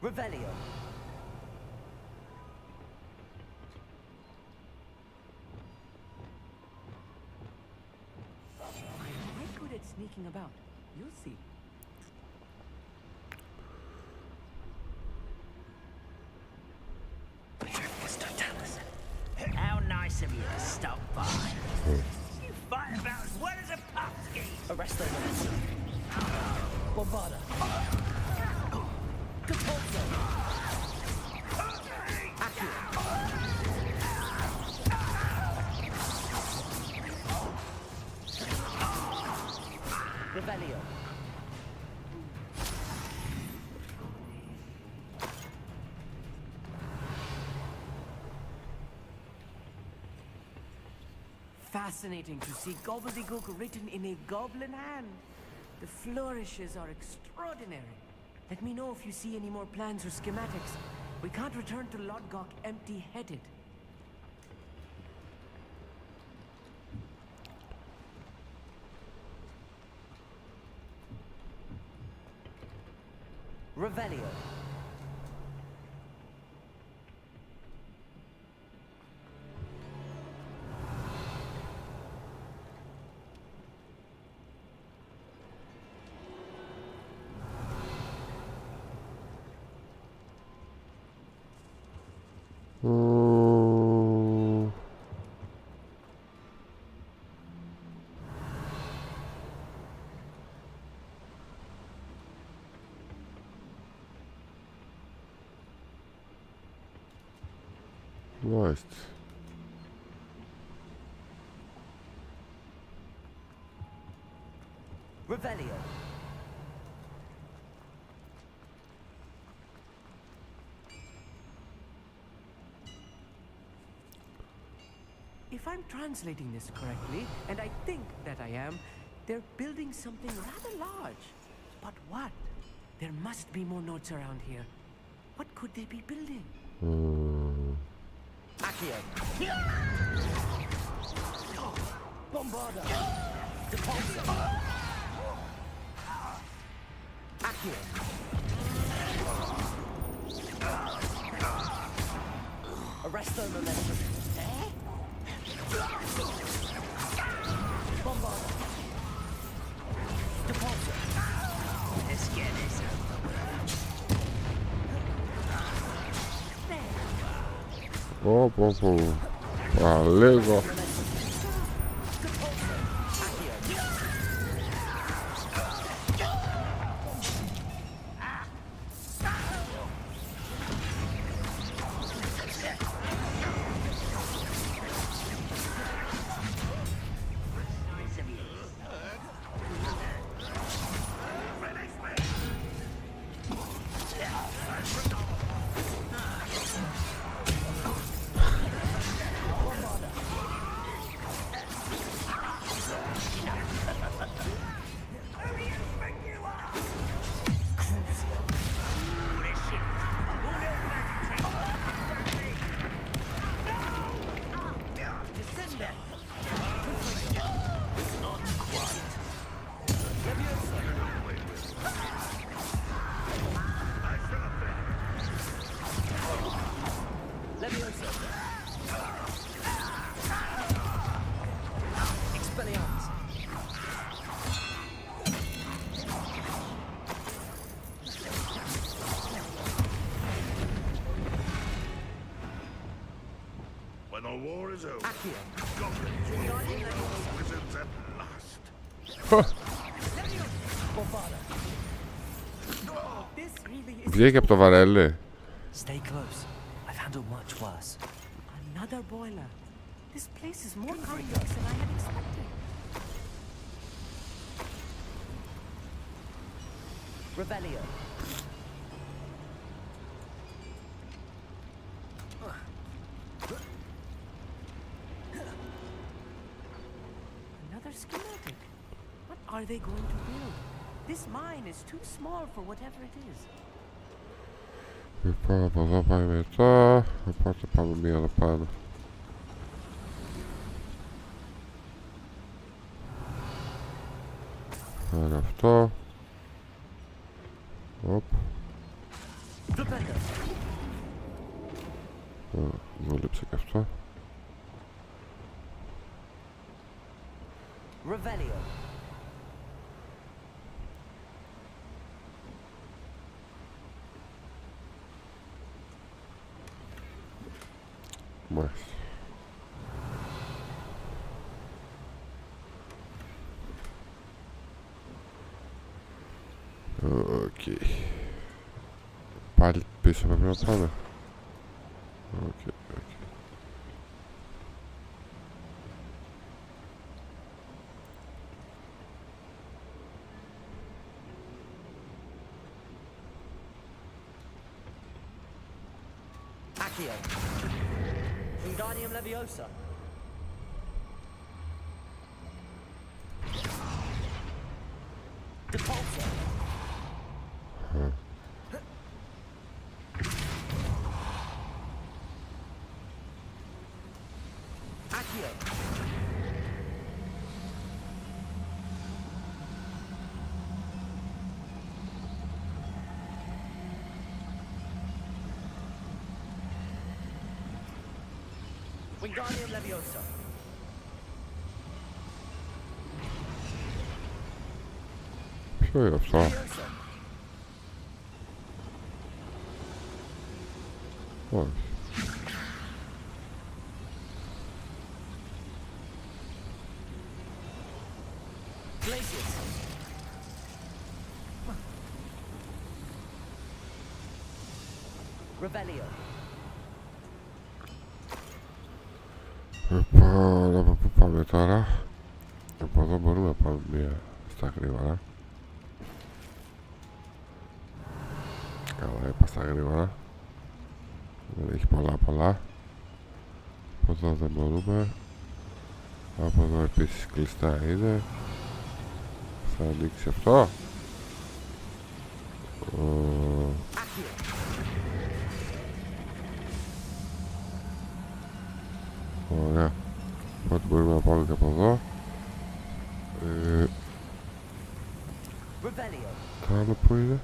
Revelio. I'm quite good at sneaking about. You'll see. Mr. Tallison, how nice of you to stop by. You fight about as well as a pumpkin. Arrest them. Bombarda. Depulso. Accio. Revelio. Fascinating to see gobbledygook written in a goblin hand. The flourishes are extraordinary. Let me know if you see any more plans or schematics. We can't return to Lodgok empty-headed. Revelio. Nice. Revelio. If I'm translating this correctly, and I think that I am, they're building something rather large. But what? There must be more notes around here. What could they be building? Accio. Bombarder. Depulsor. Accio. Arresto momentum. Bombarder. Depulsor. Let's get this over with. Πω. Παλίγο. When the war is over, goblins will rule wizards at last. Βγήκε από το βαρέλι. Stay close. I've handled much worse. Another boiler. This place is more complex than I had expected. Revelio. Another schematic. What are they going to build? This mine is too small for whatever it is. Λοιπόν, από εδώ πάει μετά, οπότε πάμε μία εδώ πάνω. Άρα αυτό. Οπ. Δούλεψε και αυτό. Revelio. Μάλιστα. Οκ. Πάλι πίσω πρέπει να πάμε. Οκ. Accio. Wingardium Leviosa. Depulsor. Accio. Wingardium Leviosa. Ποιο είναι αυτό? Leviosa. Όχι. Glacius. Revelio. Λοιπόν, από πού πάμε τώρα? Από εδώ μπορούμε να πάμε μία στα γρήγορα. Καλά, είπα στα γρήγορα. Δεν έχει πολλά. Από εδώ δεν μπορούμε. Από εδώ επίσης κλειστά είναι. Θα ανοίξει αυτό. Ωραία. Οπότε μπορούμε να πάμε και από εδώ. Revelio. Το άλλο που είναι.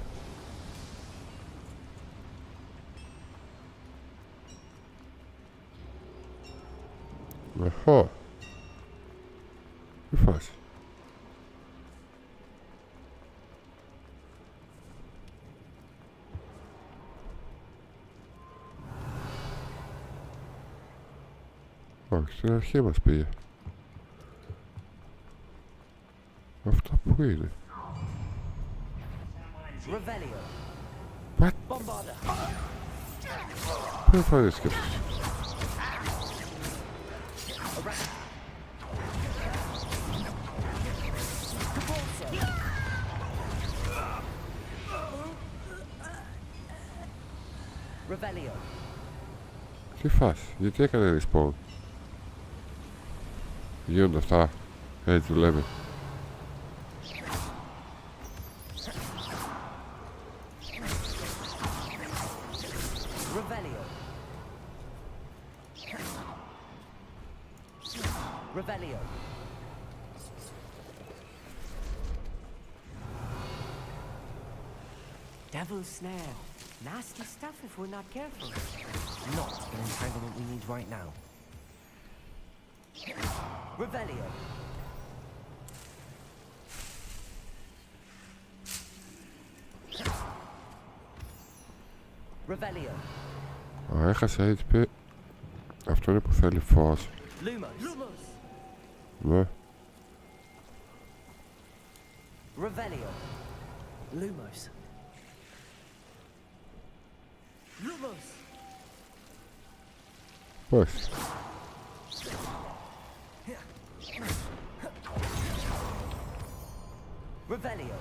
Αχα. Τι φάση. Όχι, στην αρχή μας πήγε. Αυτό που είναι. Revelio. What? Bombarda. Πού εμφανίστηκε αυτός. Revelio. Τι φάση, γιατί έκανε respawn. Γίνονται αυτά. Έτσι δουλεύει. Revelio. Revelio. Devil's snare. Nasty stuff if we're not careful. Not an entanglement we need right now. Revelio. Revelio. Α, έχασε HP. Αυτό είναι που θέλει φως. Lumos. Lumos. Ναι. Revelio. Lumos. Lumos. Πώς. Revelio.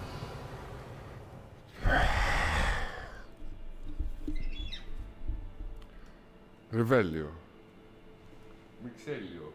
Ρεβέλιο. Μιξέλιο.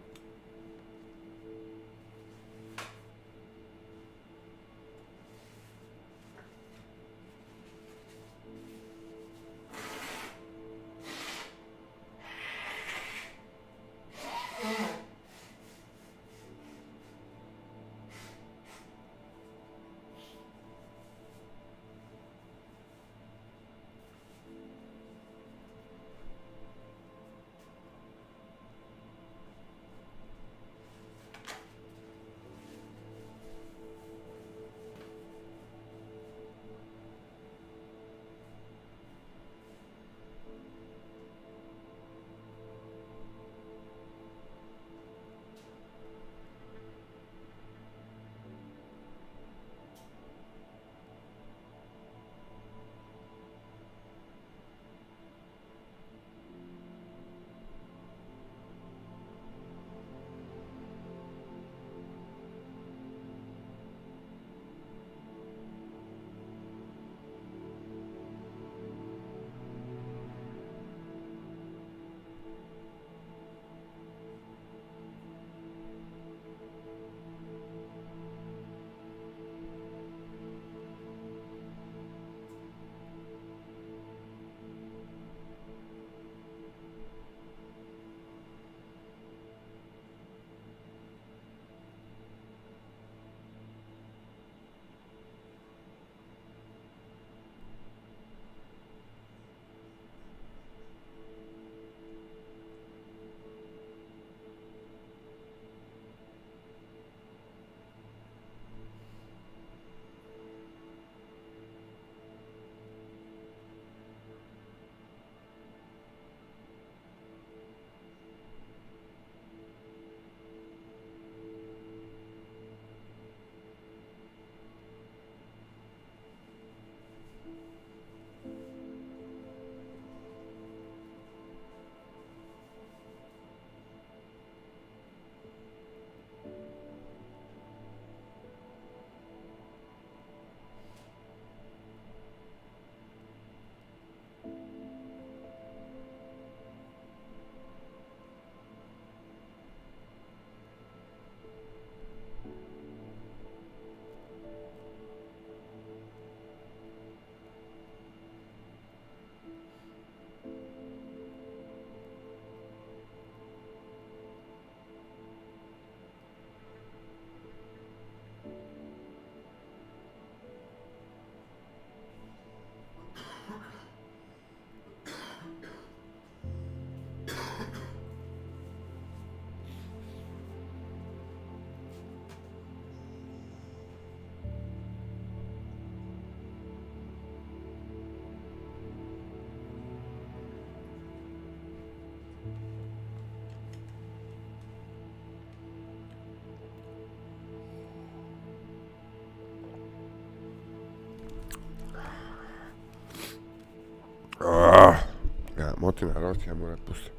την αρρώστια μου, ρε πούστη.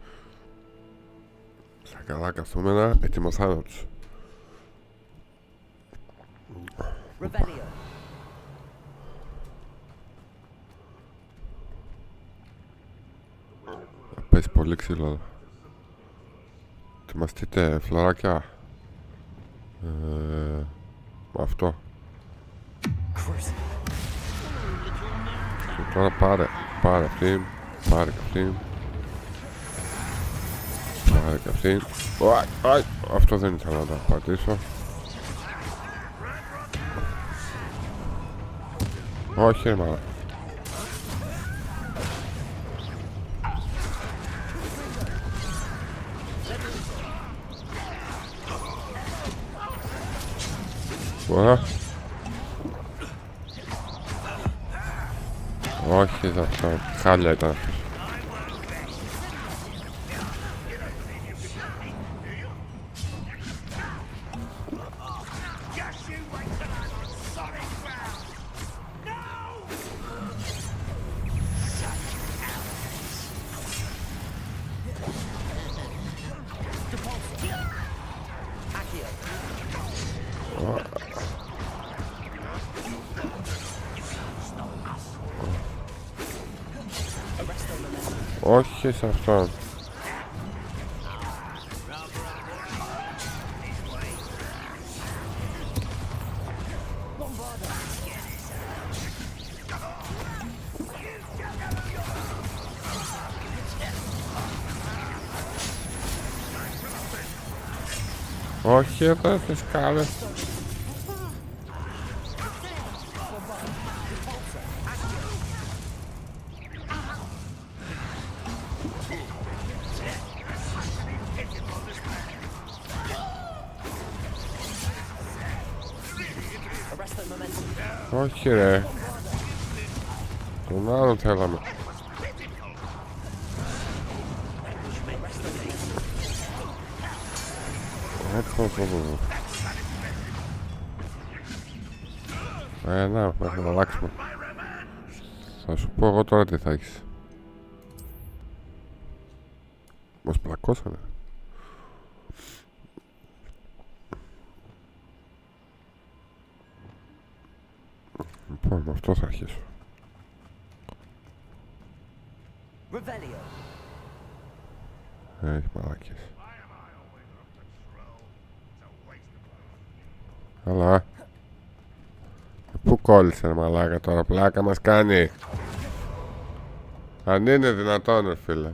Στα καλά καθούμενα, έτοιμος θάνατος. Revelio. Πέσει πολύ ξύλο εδώ. Ετοιμαστείτε φλωράκια. Αυτό. Και τώρα πάρε αυτήν. Πάρε και αυτήν. Πάρε και αυτήν. Αυτό δεν ήθελα να το πατήσω. Όχι ρε μάνα. Ωραία. Όχι, δεν αυτό. Χάλια ήταν αυτός. Όχι σε αυτόν. Όχι εδώ τις κάλες. Όχι ρε. Τον άλλον θέλαμε. Να, μέχρι να αλλάξουμε. Θα σου πω εγώ τώρα τι θα έχεις. Μας πλακώσανε. Λοιπόν, με αυτό θα αρχίσω. Έχει μαλάκες. Αλλά πού κόλλησε ρε μαλάκα τώρα, πλάκα μας κάνει. Αν είναι δυνατόν ρε φίλε.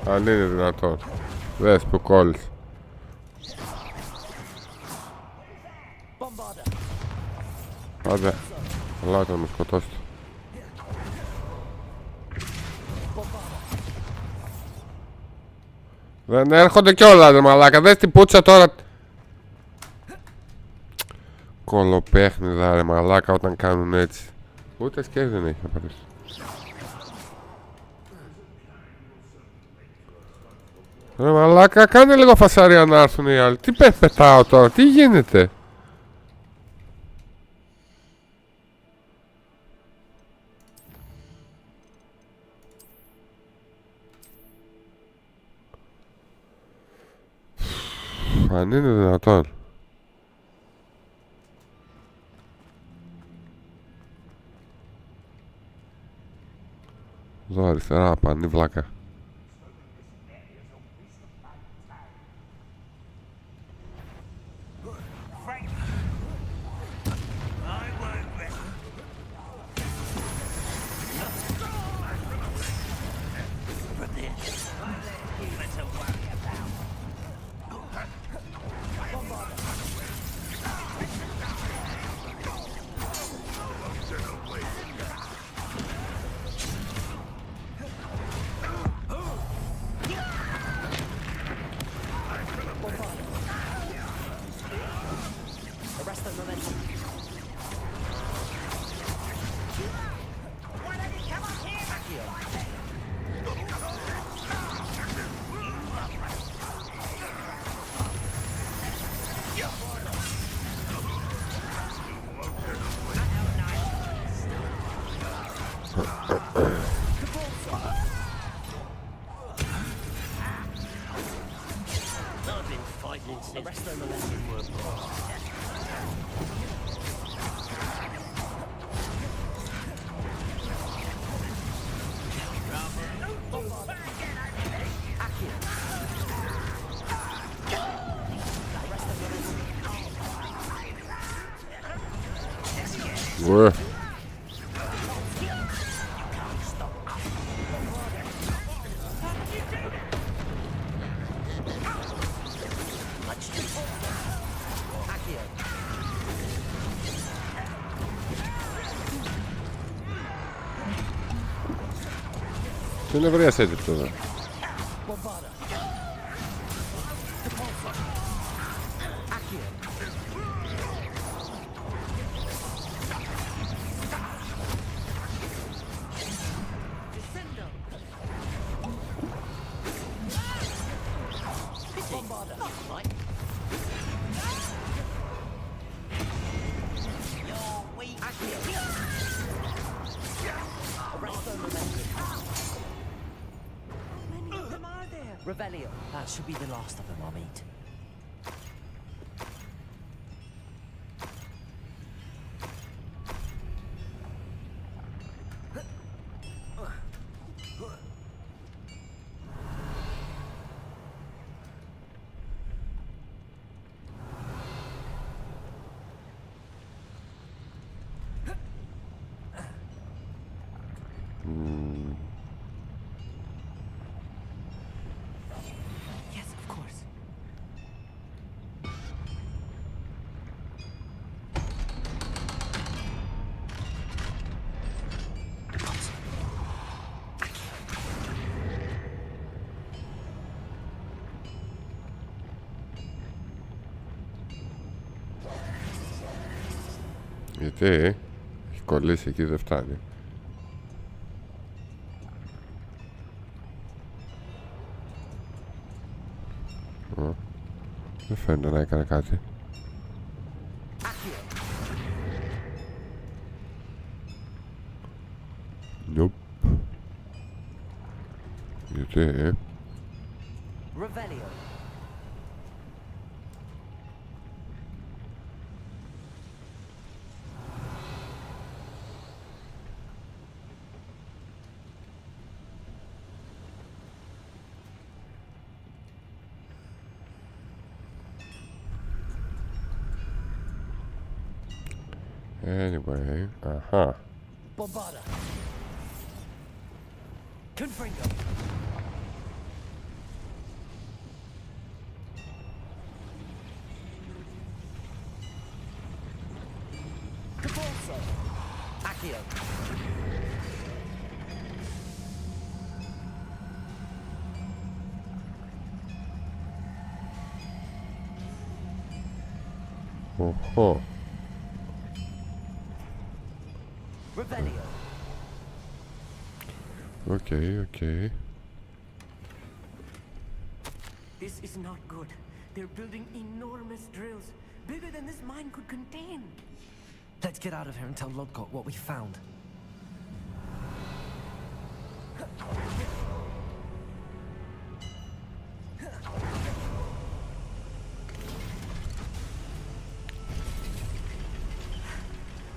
Αν είναι δυνατόν. Δες που κόλλησε. Άντε, αλλά να με σκοτώσει. Δεν έρχονται κιόλας ρε μαλάκα, δες την πουτσα τώρα. Κολοπέχνιδα ρε μαλάκα όταν κάνουν έτσι. Ούτε σκέφτη δεν έχει να πατήσει. Ρε μαλάκα, κάνε λίγο φασαρία να έρθουν οι άλλοι. Τι πετάω τώρα, τι γίνεται. Αν είναι δυνατόν. Εδώ αριστερά πανί βλάκα. Ue. Τι είναι βρέας έτσι τώρα. Revelio. That should be the last of them, I'll meet. Yes, of course. Γιατί έχει κολλήσει εκεί, δεν φτάνει. Δεν φαίνεται να έκανε κάτι. Nope. Γιατί Revelio. Anyway, aha. Bombarda. Confringo. Capolso. Accio. Οχο. Revelio. Okay, okay. This is not good. They're building enormous drills, bigger than this mine could contain. Let's get out of here and tell Lodgok what we found.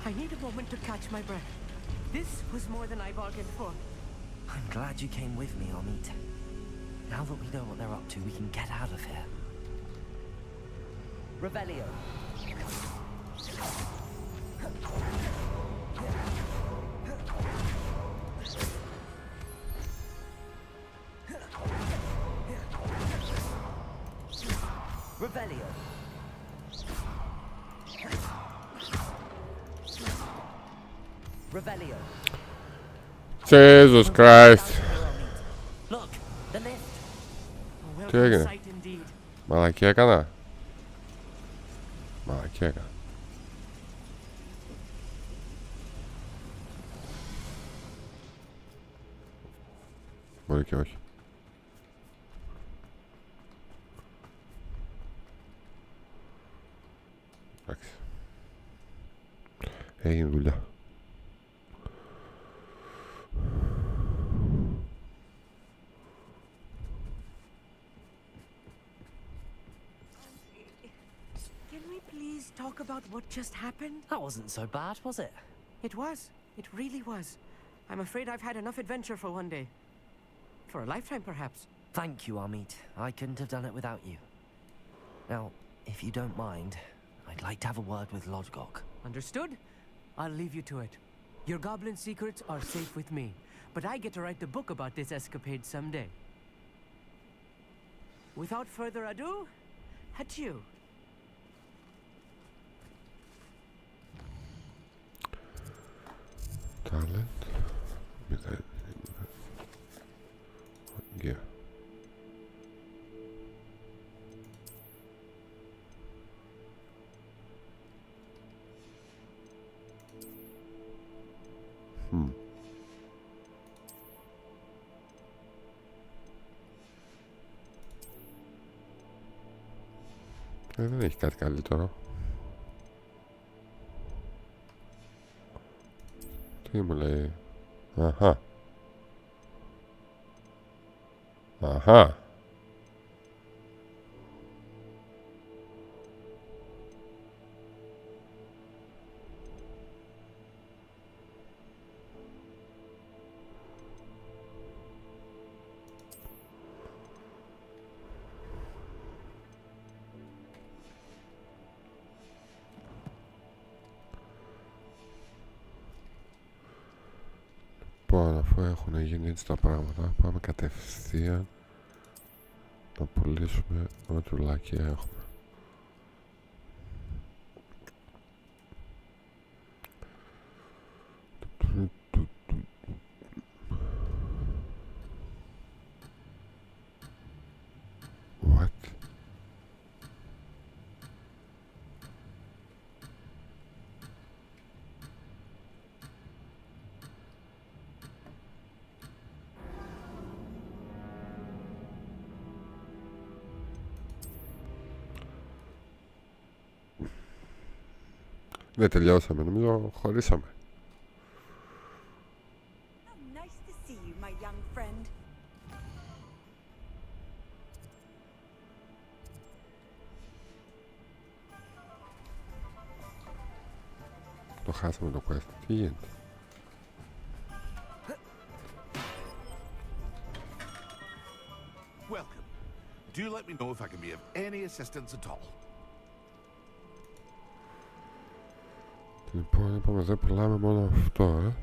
I need a moment to catch my breath. This was more than I bargained for. I'm glad you came with me, Amit. Now that we know what they're up to, we can get out of here. Revelio. Revelio. Revelio. Jesus Christ. Look, the lift. A Τι έγινε? welcome sight indeed. Μαλακία έκανα. Μαλακία έκανα. Μπορεί και όχι. Εντάξει. Έγινε δουλειά. talk about what just happened? That wasn't so bad, was it? It was. It really was. I'm afraid I've had enough adventure for one day. For a lifetime, perhaps. Thank you, Amit. I couldn't have done it without you. Now, if you don't mind, I'd like to have a word with Lodgok. Understood? I'll leave you to it. Your goblin secrets are safe with me, but I get to write the book about this escapade someday. Without further ado, adieu. Talent. Gear. Δεν έχει κάτι καλύτερο. Τι μου λέει? Αχα. Αχα. Λοιπόν, αφού έχουν γίνει έτσι τα πράγματα, πάμε κατευθείαν να πουλήσουμε ό,τι ουλάκι έχουμε. What? Δεν τελειώσαμε, νομίζω χωρίσαμε. How nice to see you, my young friend. Το χάσαμε το quest. Τι γίνεται? Welcome. Do let me know if I can be of any assistance at all. Λοιπόν, είπαμε δεν πουλάμε μόνο αυτό,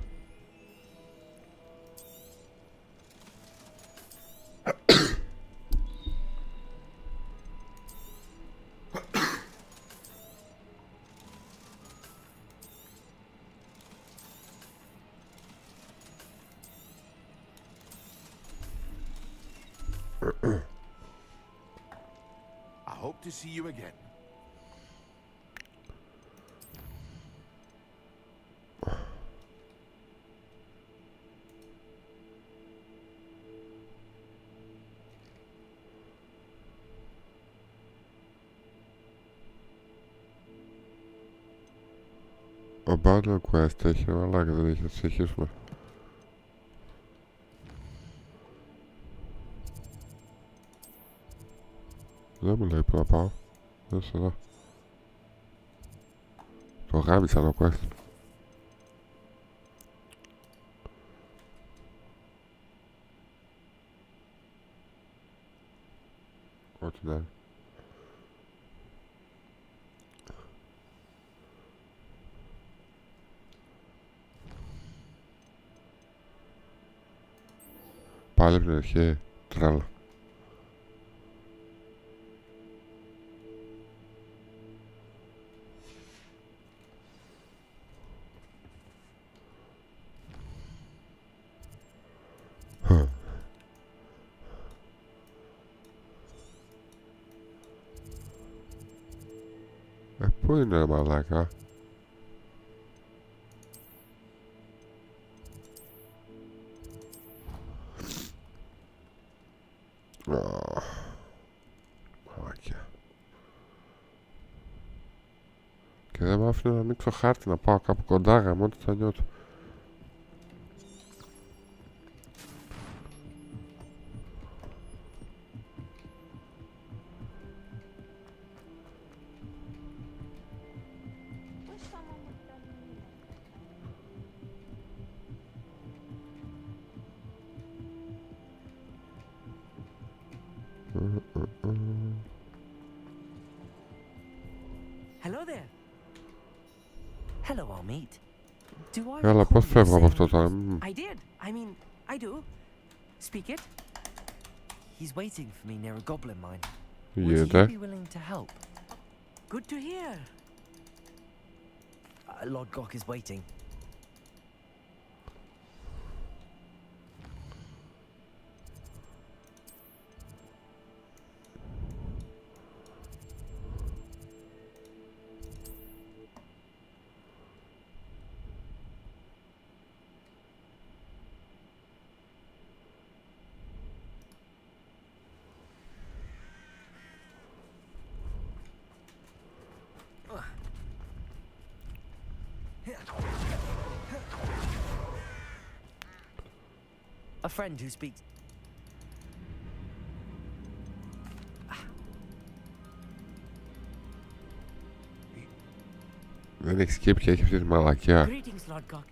I hope to see you again. Ο Battle Quest έχει αλλά και δεν έχει, θα συνεχίσουμε. Δεν μου λέει που να πάω. Δες εδώ. Το γάμισα το quest. Ό,τι να είναι. Πάλι από την αρχή, τρέλα. Πού είναι ρε μαλάκα? Μαλάκια. Και δεν μ' άφηνε να ανοίξω χάρτη να πάω κάπου κοντά γαμώ ότι θα νιώθω. Hello there. Hello, Amit. Do I Έλα, recall πώς you φεύγω από saying αυτό τώρα. I did. I mean, I do. Speak it. he's waiting for me near a goblin mine? Τι Would you γίνεται? be willing to help? Good to hear. Lord Gok is waiting. A friend who speaks. Δεν έχει skip και έχει αυτή τη μαλακιά. Greetings, Lord Gok.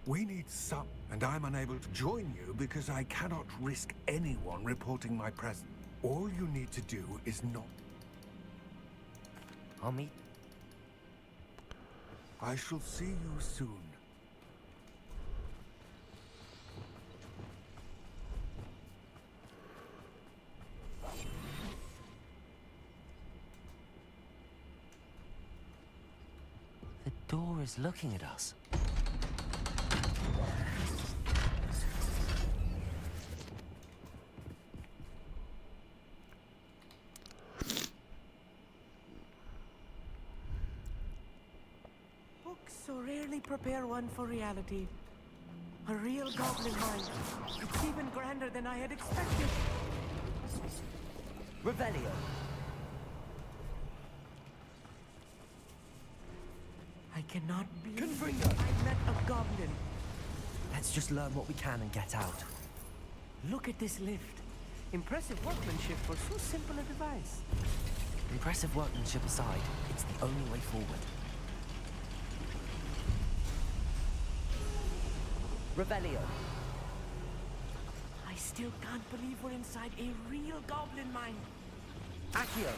We need some, and I'm unable to join you because I cannot risk anyone reporting my presence. All you need to do is not. Amit, I shall see you soon. the door is looking at us. Books so rarely prepare one for reality. A real goblin mind. It's even grander than I had expected. Revelio. I cannot believe I met a goblin. Let's just learn what we can and get out. Look at this lift. Impressive workmanship for so simple a device. Impressive workmanship aside, it's the only way forward. Revelio. I still can't believe we're inside a real goblin mine. Accio.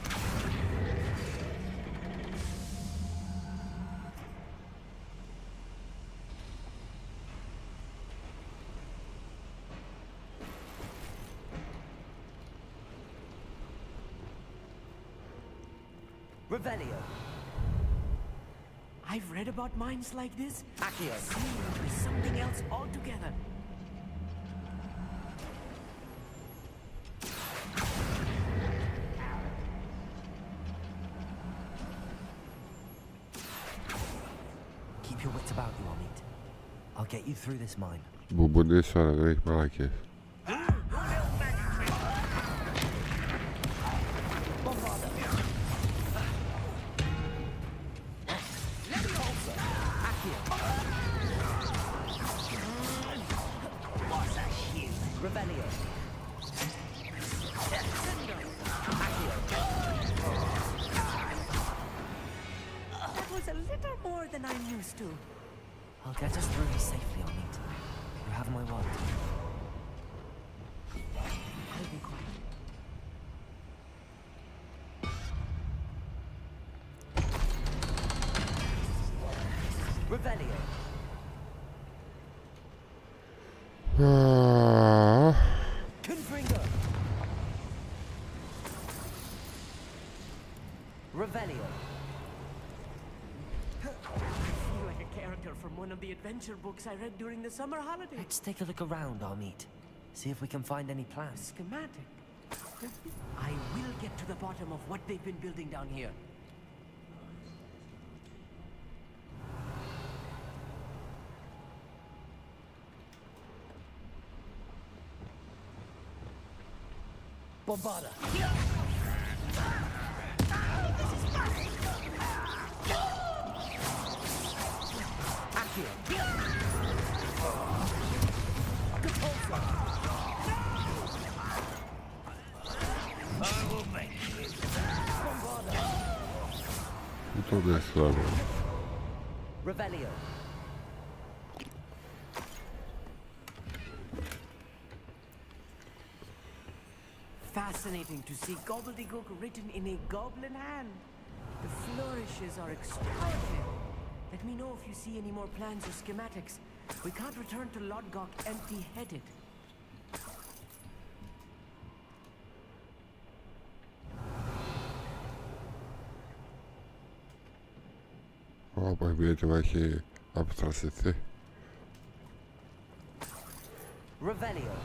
Revelio. I've read about mines like this. Accio. Seemingly something else altogether. Keep your wits about you, Amit. I'll get you through this mine. Μπουμπουντής τώρα, δεν έχει μαλακίες. Revelio. That was a little more than I'm used to. I'll get us through this safely, Amit. You have my word. I'll be quiet. Revelio. Confringo. Revelio. I feel like a character from one of the adventure books I read during the summer holidays. Let's take a look around, Amit. See if we can find any plans. Schematic. I will get to the bottom of what they've been building down here. Bombarda. Accio. Πού το δες τώρα. Revelio. Fascinating to see gobbledygook written in a goblin hand. The flourishes are extraordinary. Let me know if you see any more plans or schematics. We can't return to Lodgok empty-headed. Όπου η ποιότητα έχει αποστρασιθεί. Revelio.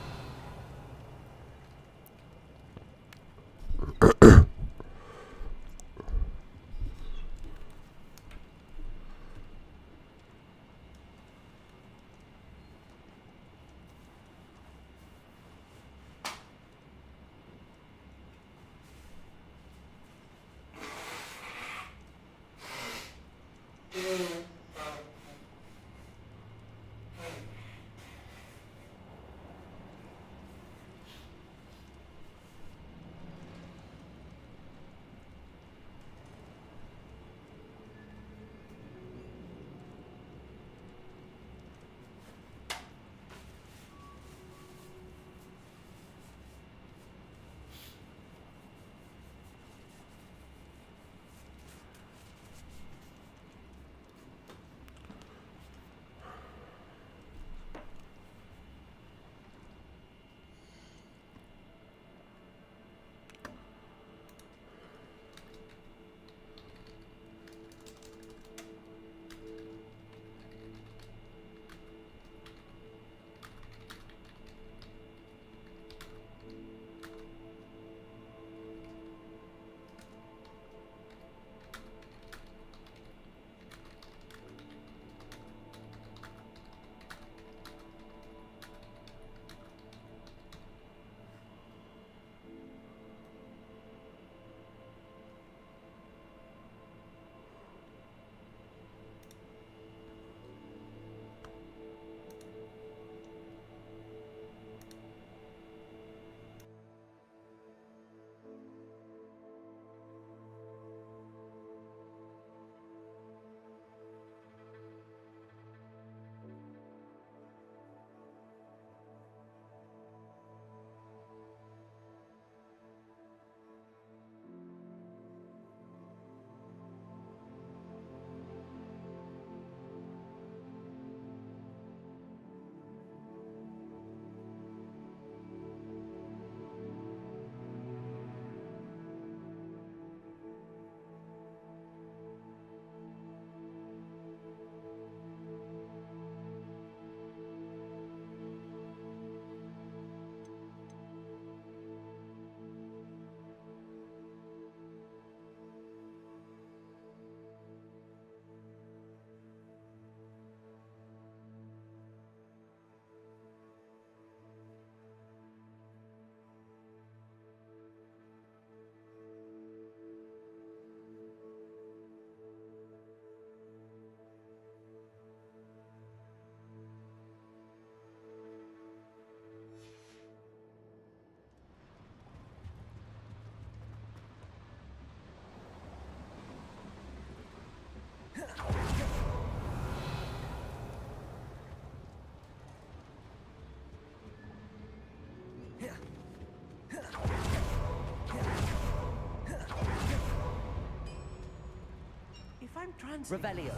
I'm translating, Revelio.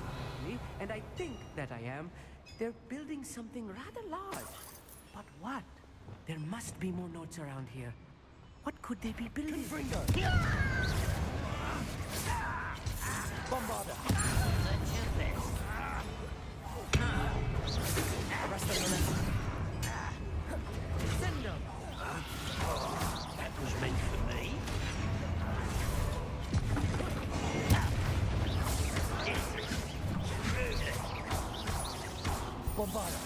and I think that I am. They're building something rather large. But what? There must be more notes around here. What could they be building? Bombarda. Arrest the momentum. Send them. That was meant for me. Bombarda.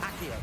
Accio.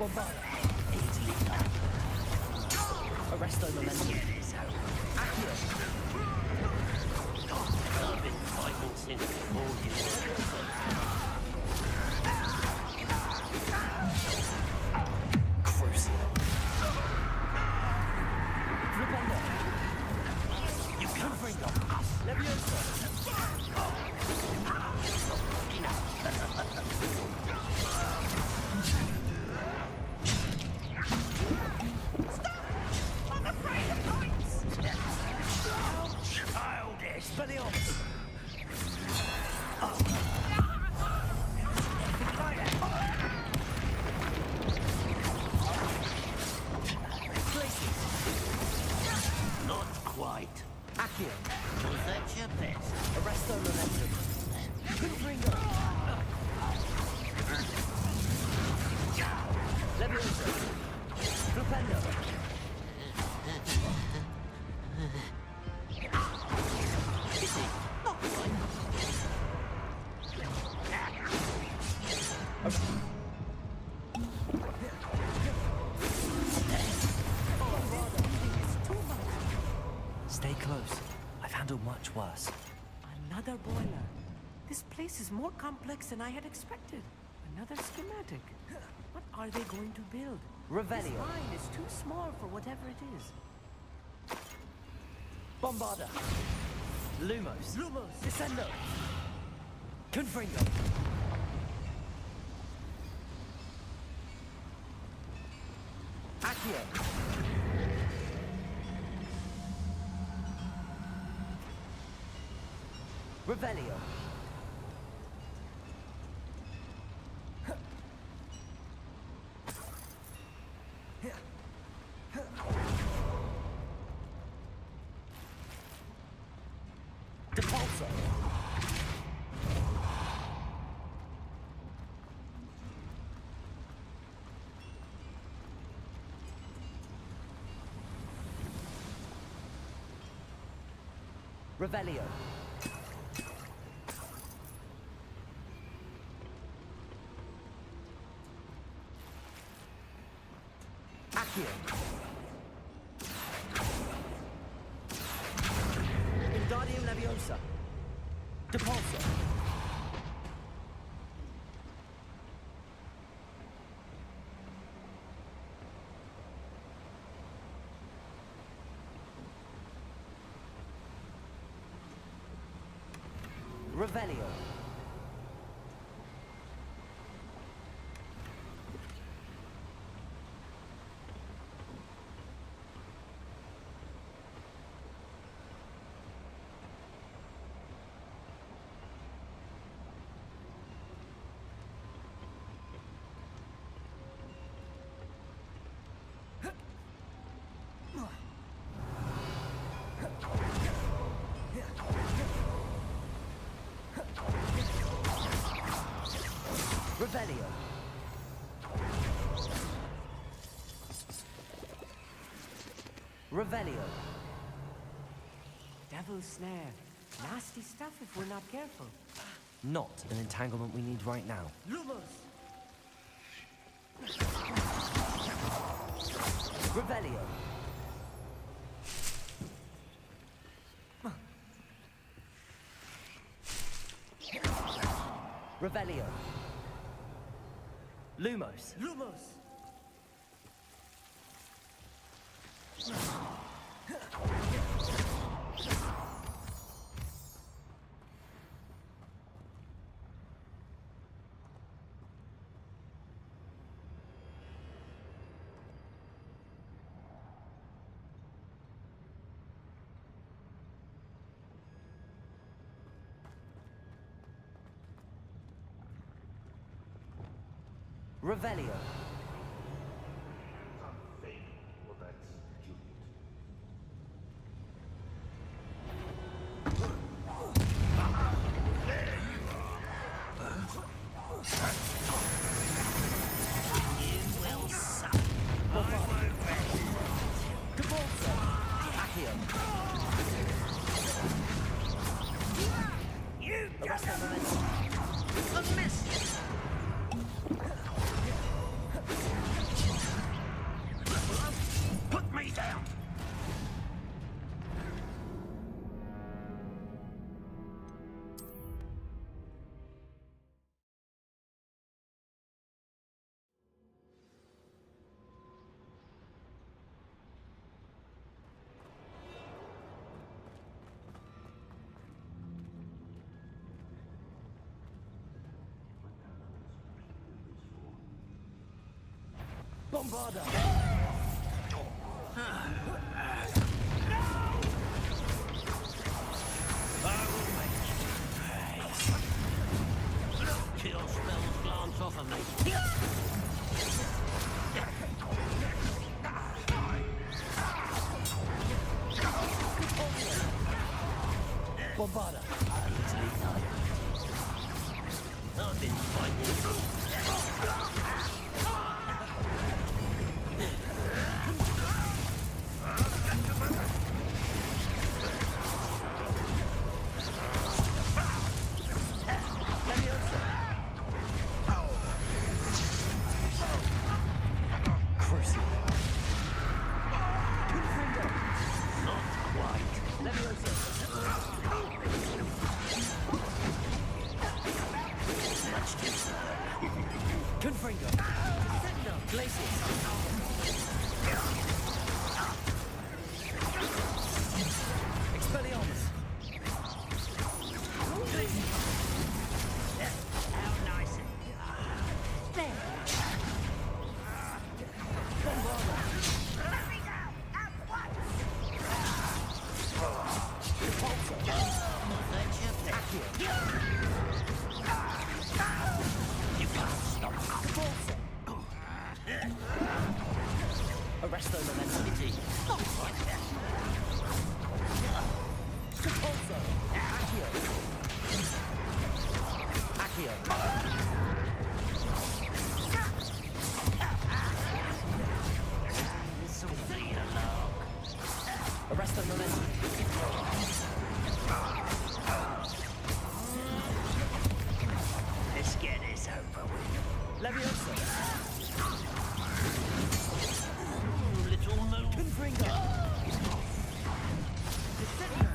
Bombarda. Easily done. Arresto momentum. Accio. I've been fighting since before you were. Crucial. Flipendo. You come bring up. Levioso. Childish. Spellios. Places. Not quite. Accio. Was that your best? Arresto momentum. Confringo. Levioso. Flipendo. Stay close. I've handled much worse. Another boiler. This place is more complex than I had expected. Another schematic. What are they going to build? This Revelio. mine is too small for whatever it is. Bombarda. Lumos. Lumos. Descendo. Confringo. Accio. Revelio. Depulso. Revelio. Accio. Wingardium Leviosa. Depulso. Revelio. Revelio. Revelio. Devil's snare. Nasty stuff if we're not careful. Not an entanglement we need right now. Lumos. Revelio. Revelio. Lumos. Lumos. Revelio. Bombarder! Kill spells glance off of me. Bombarder! I've been fighting. Confringo! Sentinel! Glacius! Expelliarmus! Glacius! How nice. There! Bombarder! Repulsor! That's your Accio! You can't stop. Repulsor! Arresto Memento! Repulsor! Accio! Accio! This'll be a lark. Arresto Memento! Let's get this over with. Leviosa! Little moon. Confringo! Descendo!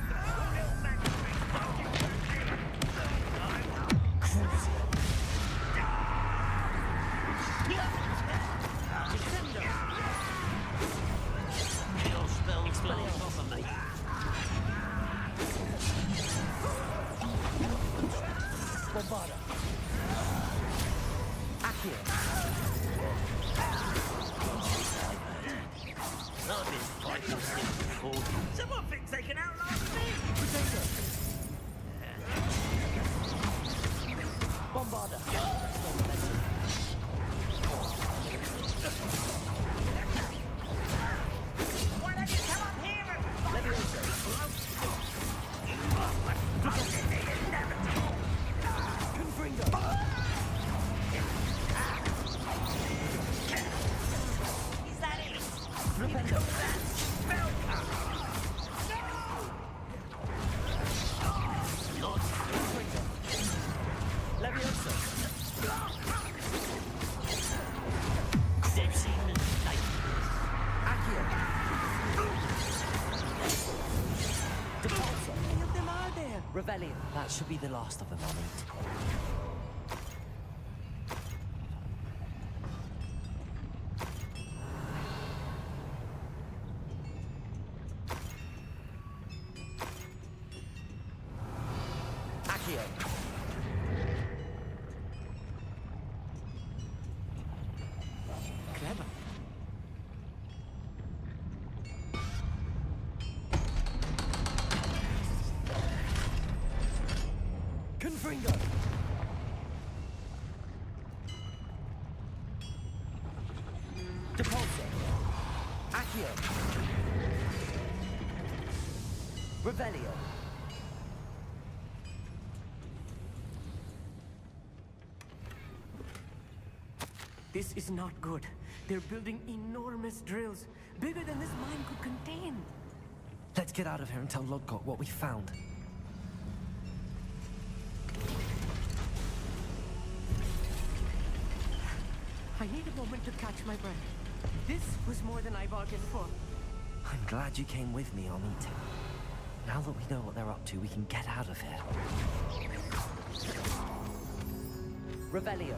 Crucial! Descendo! Kill spells glance off of me. Bombarda! Accio! I've been fighting since before. Someone thinks they can outlast me. Potato! Bombarda! Why don't you come up here and Leviosa! Confringo! Is that it? Rependo! Not Confringo! Leviosa! Dipsy mistake. Accio! Depulsor! How many of them are there? Revelio. That should be the last of them, I'll need. Accio! Clever. Confringo! Depulsor! Accio! Revelio! This is not good. They're building enormous drills, bigger than this mine could contain. Let's get out of here and tell Lodgok what we found. I need a moment to catch my breath. This was more than I bargained for. I'm glad you came with me, Amit. Now that we know what they're up to, we can get out of here. Revelio.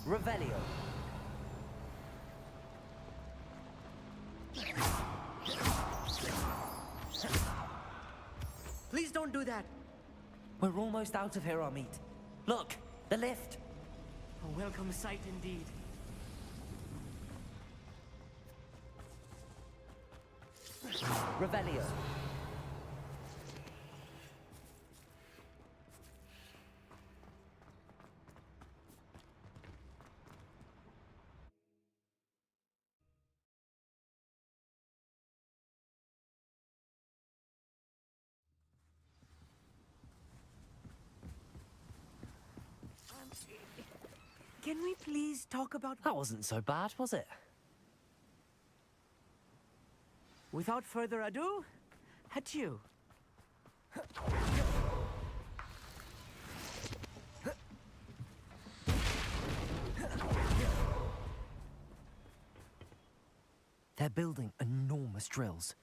Revelio. Please don't do that. We're almost out of here, Amit. Look, the lift. A welcome sight indeed. Revelio. Can we please talk about... That wasn't so bad, was it? Without further ado, adieu. They're building enormous drills.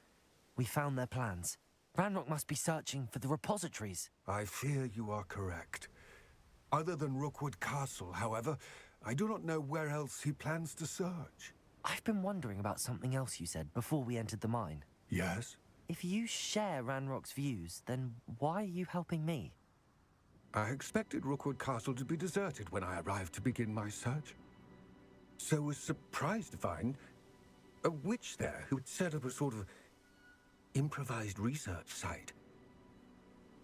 We found their plans. Ranrock must be searching for the repositories. I fear you are correct. Other than Rookwood Castle, however, I do not know where else he plans to search. I've been wondering about something else you said before we entered the mine. Yes? If you share Ranrock's views, then why are you helping me? I expected Rookwood Castle to be deserted when I arrived to begin my search. So was surprised to find a witch there who had set up a sort of improvised research site.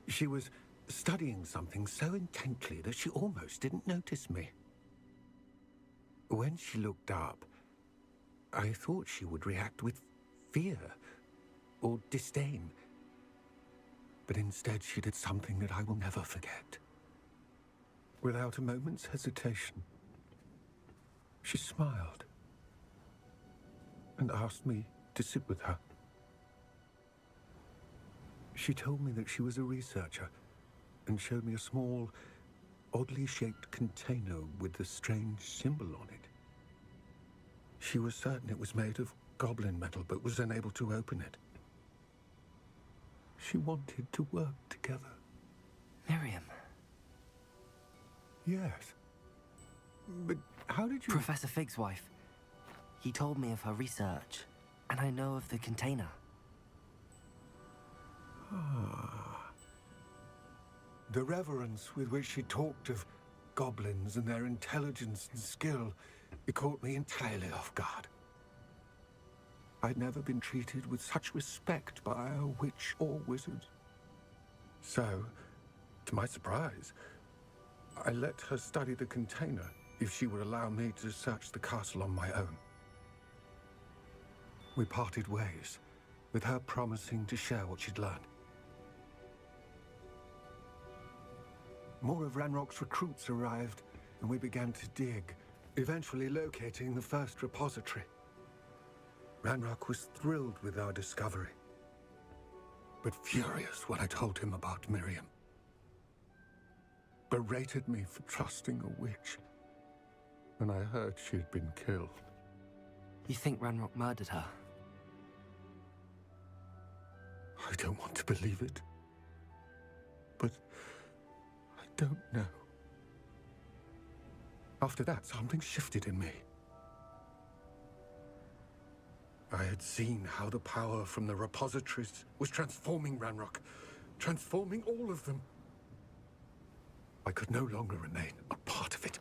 She was studying something so intently that she almost didn't notice me. When she looked up, I thought she would react with fear or disdain. But instead she did something that I will never forget. Without a moment's hesitation, she smiled and asked me to sit with her. She told me that she was a researcher and showed me a small, oddly shaped container with a strange symbol on it. She was certain it was made of goblin metal, but was unable to open it. She wanted to work together. Miriam. Yes. But how did you... Professor Fig's wife. He told me of her research, and I know of the container. Ah. The reverence with which she talked of goblins and their intelligence and skill, it caught me entirely off guard. I'd never been treated with such respect by a witch or wizard. So, to my surprise, I let her study the container if she would allow me to search the castle on my own. We parted ways, with her promising to share what she'd learned. More of Ranrock's recruits arrived, and we began to dig, eventually locating the first repository. Ranrock was thrilled with our discovery, but furious when I told him about Miriam. Berated me for trusting a witch, and I heard she had been killed. You think Ranrock murdered her? I don't want to believe it, but I don't know. After that, something shifted in me. I had seen how the power from the repositories was transforming Ranrock, transforming all of them. I could no longer remain a part of it.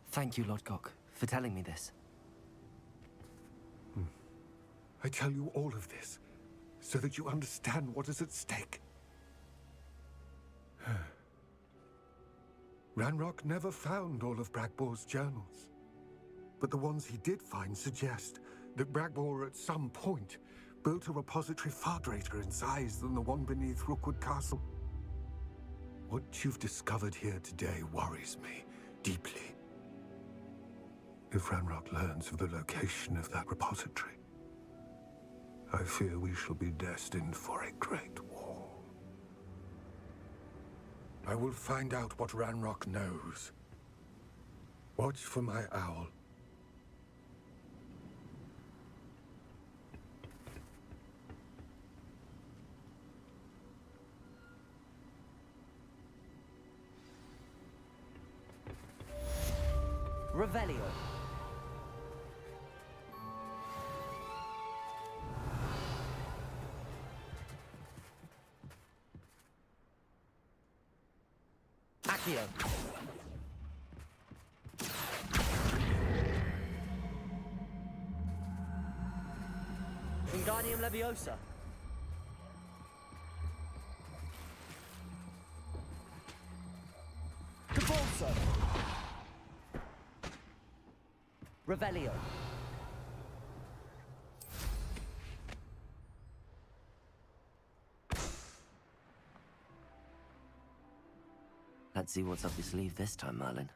Thank you, Lodgok, for telling me this. I tell you all of this so that you understand what is at stake. Ranrock never found all of Bragbor's journals, but the ones he did find suggest that Bragbor at some point built a repository far greater in size than the one beneath Rookwood Castle. What you've discovered here today worries me deeply. If Ranrock learns of the location of that repository, I fear we shall be destined for a great war. I will find out what Ranrock knows. Watch for my owl. Revelio. Accio. Wingardium Leviosa. Cabalso. Revelio. Let's see what's up your sleeve this time, Merlin.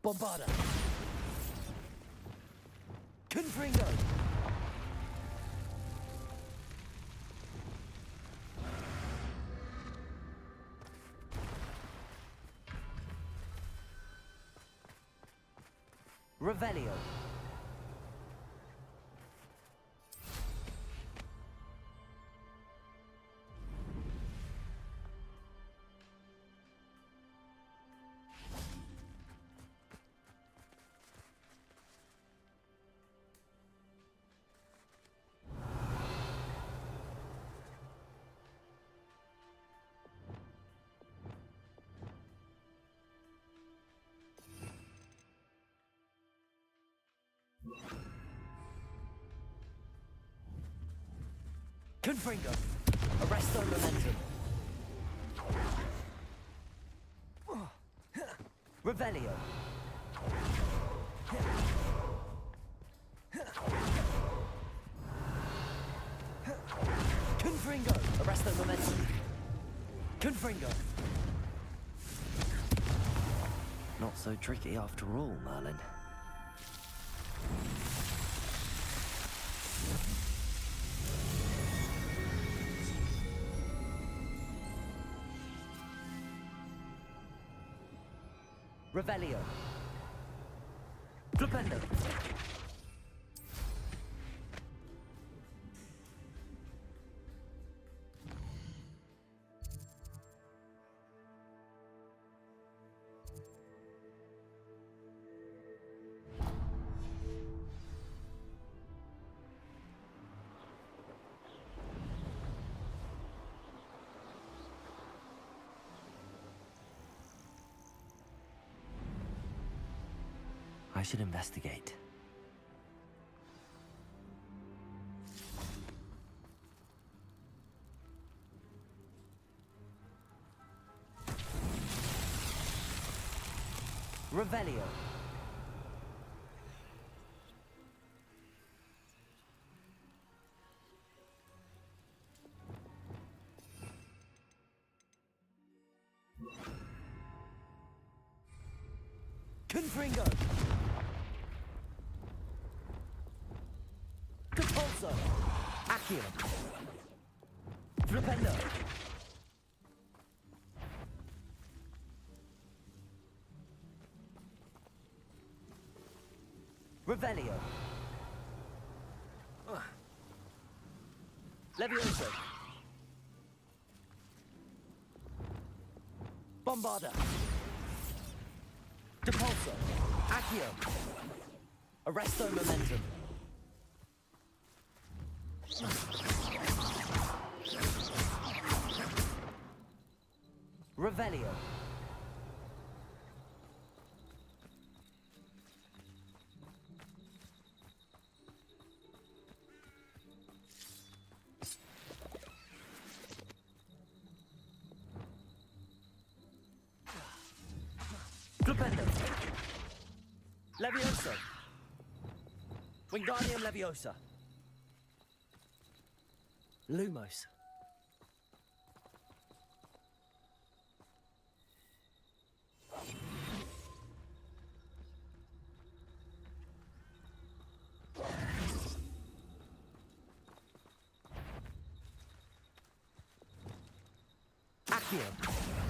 Bombarda. Confringo. Revelio. Confringo. Arresto momentum. Revelio. Confringo. Arresto momentum. Confringo. Not so tricky after all, Merlin. Revelio. Flipendo. I should investigate. Revelio. Confringo. Capulso. Accio. Flipendo. Revelio. Levioso. Bombarda. Depulso. Accio. Arresto momentum. Revelio. Flipendo. Levioso. Wingardium Leviosa. Lumos. Accio.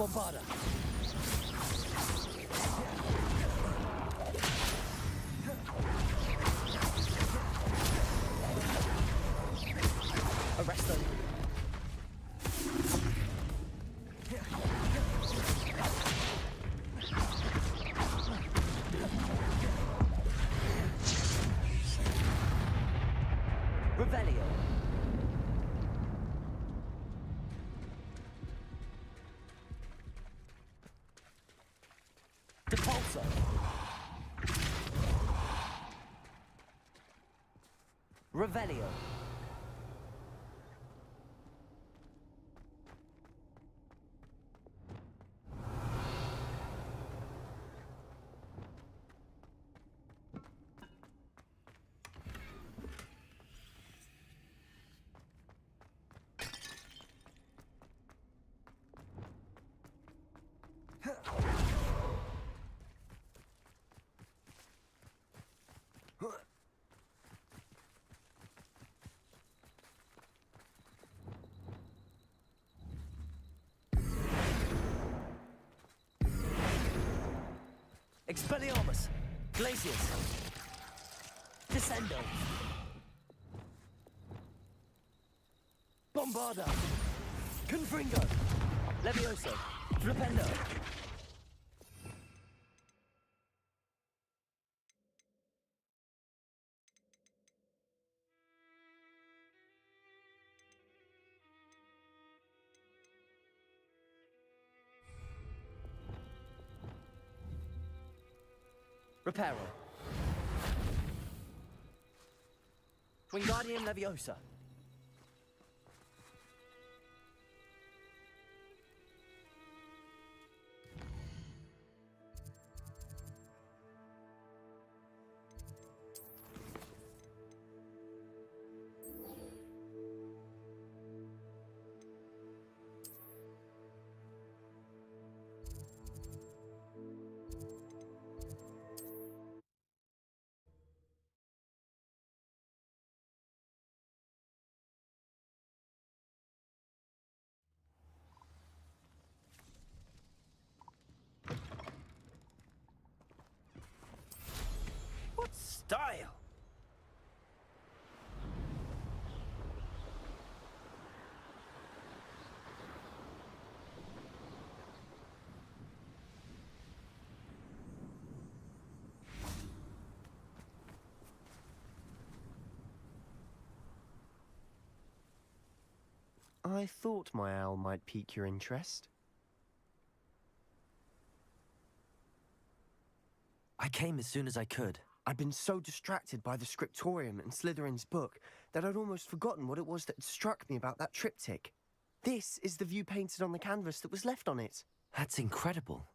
Bombarda. Arresto. Revelio. Depulso. Revelio. Expelliarmus. Glacius. Descendo. Bombarda. Confringo. Levioso. Flipendo. Reparo. Wingardium Leviosa. What style? I thought my owl might pique your interest. I came as soon as I could. I'd been so distracted by the scriptorium and Slytherin's book that I'd almost forgotten what it was that had struck me about that triptych. This is the view painted on the canvas that was left on it. That's incredible.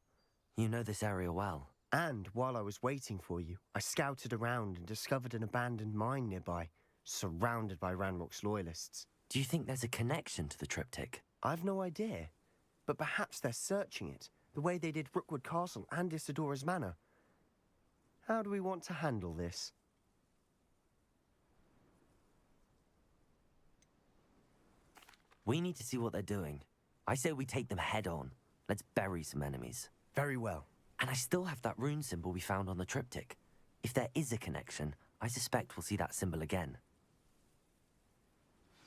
You know this area well. And while I was waiting for you, I scouted around and discovered an abandoned mine nearby, surrounded by Ranrock's loyalists. Do you think there's a connection to the triptych? I've no idea. But perhaps they're searching it, the way they did Rookwood Castle and Isidora's Manor. How do we want to handle this? We need to see what they're doing. I say we take them head on. Let's bury some enemies. Very well. And I still have that rune symbol we found on the triptych. If there is a connection, I suspect we'll see that symbol again.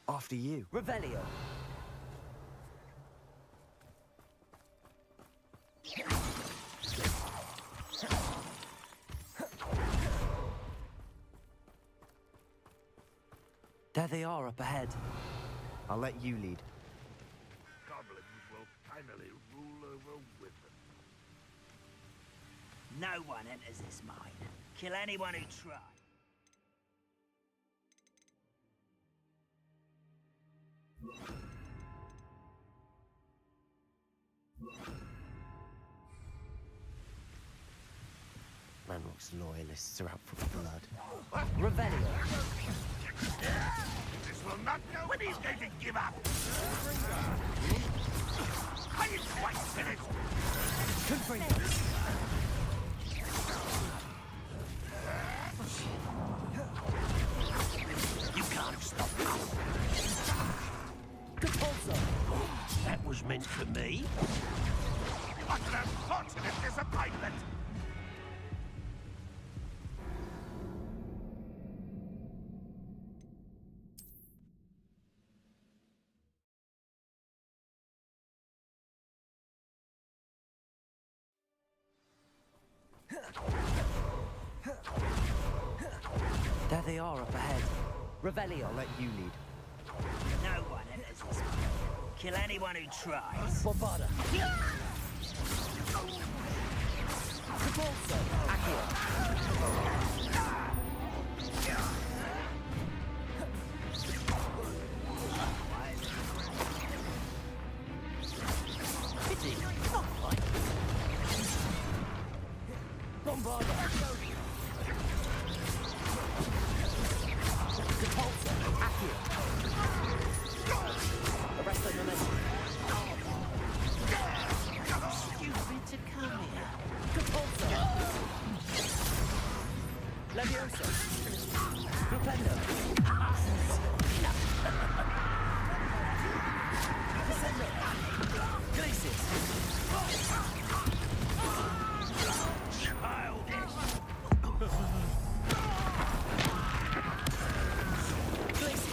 After you. Revelio. There they are up ahead. I'll let you lead. Goblins will finally rule over Wizards. No one enters this mine. Kill anyone who tries. Ranrock's loyalists are out for blood. Revelio. This will not know when he's going to give up. Are you quite finished? Confringo. You can't stop us. Depulso. That was meant for me. an unfortunate disappointment. There they are up ahead. Revelio, I'll let you lead. No one enters this one. Kill anyone who tries. Bombarda. Repulsor. Accio. Pity. Not quite. Bombarda. Repulsor. Accio. Arrest the momentum. Stupid to come here. Repulsor. Leviosa. Flipendo. Descendo. Glacis. Childish. Glacis.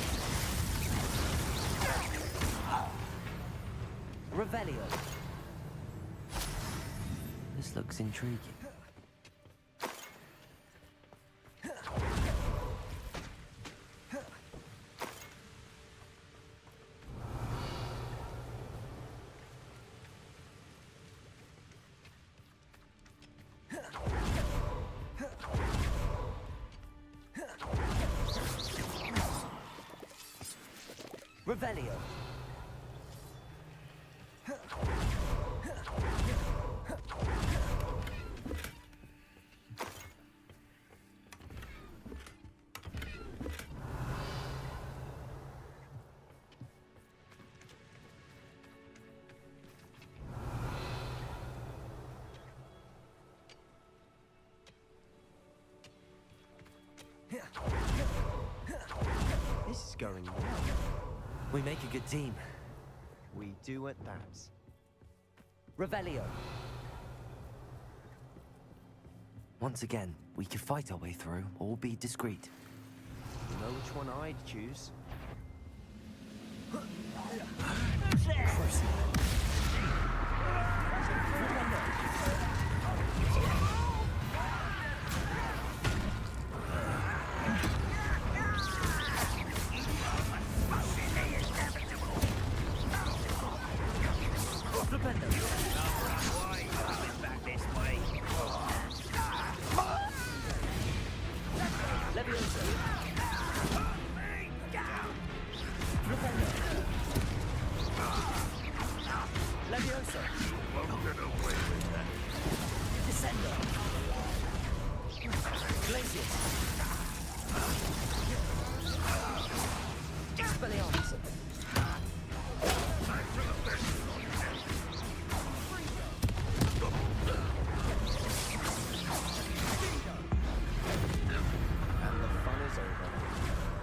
Revelio. This looks intriguing. Revelio. This is going well. We make a good team. We do at that. Revelio. Once again, we could fight our way through or be discreet. You know which one I'd choose?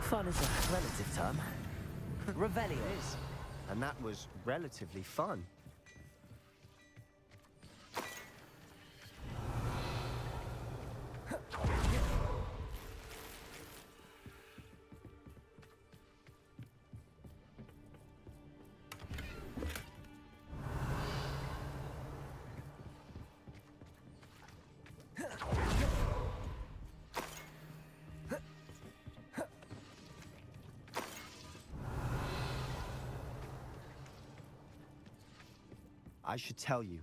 Fun is a relative term. Revelio is. And that was relatively fun. I should tell you,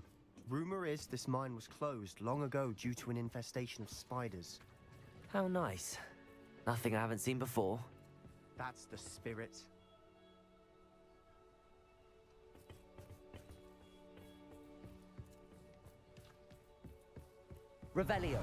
rumor is this mine was closed long ago due to an infestation of spiders. How nice. Nothing I haven't seen before. That's the spirit. Revelio.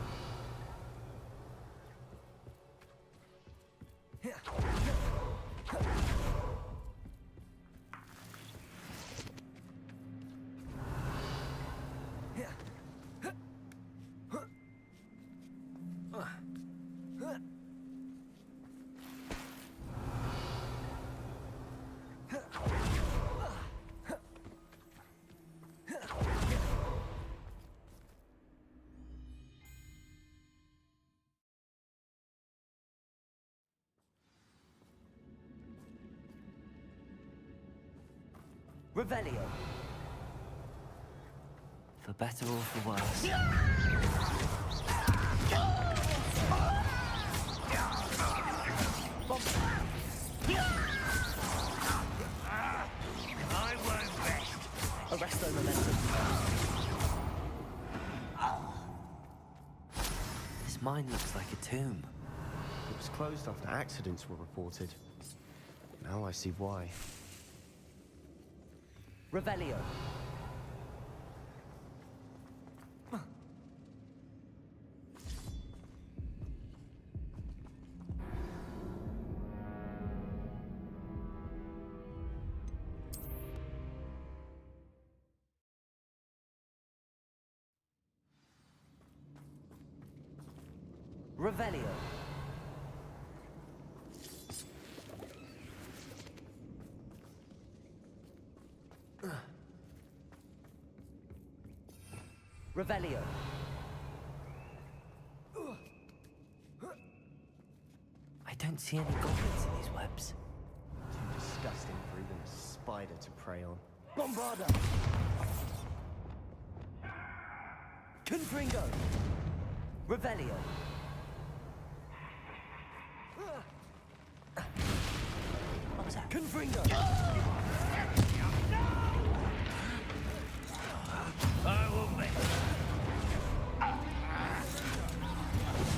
Revelio. For better or for worse. I won't rest. Arresto momentum. This mine looks like a tomb. It was closed after accidents were reported. Now I see why. Revelio. Revelio. Revelio. I don't see any goblins in these webs. Too disgusting for even a spider to prey on. Bombarda! Confringo! Revelio. What was that? Confringo! I will make it.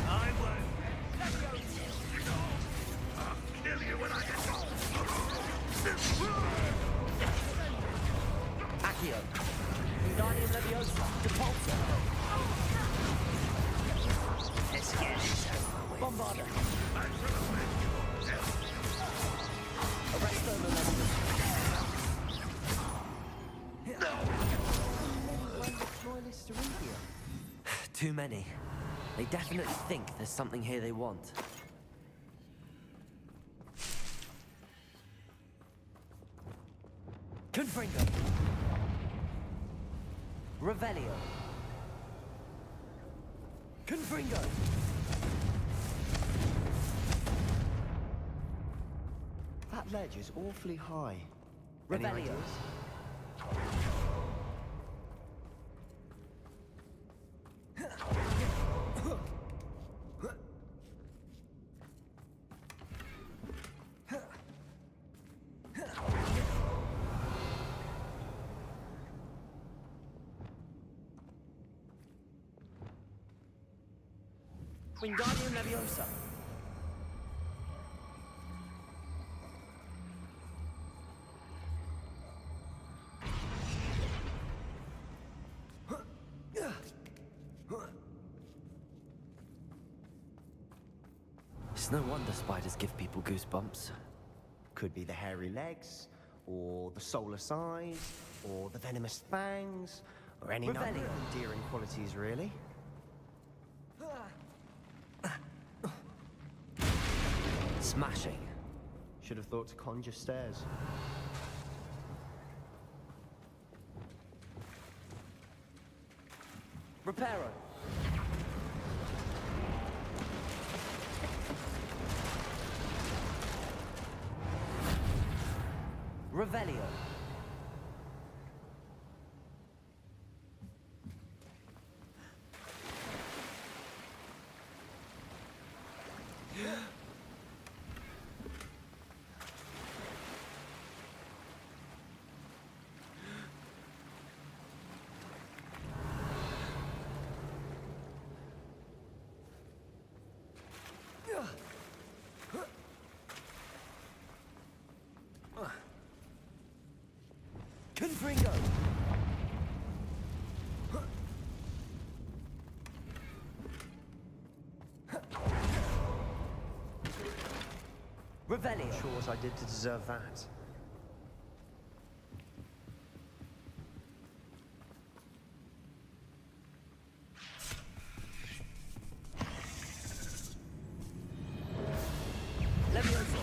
I won't. I'll kill you when I get home. Accio. Wingardium Leviosa. Depulso. Let's get this over with. Bombarda. Arresto momentum. Too many. They definitely think there's something here they want. Confringo. Revelio. Confringo. That ledge is awfully high. Revelio. Wingardium Leviosa. It's no wonder spiders give people goosebumps. Could be the hairy legs, or the soulless eyes, or the venomous fangs, or any number of endearing qualities, really. Smashing. Should have thought to conjure stairs. Reparo. Revelio. Confringo. Revelio. I'm sure what I did to deserve that. Leviosa.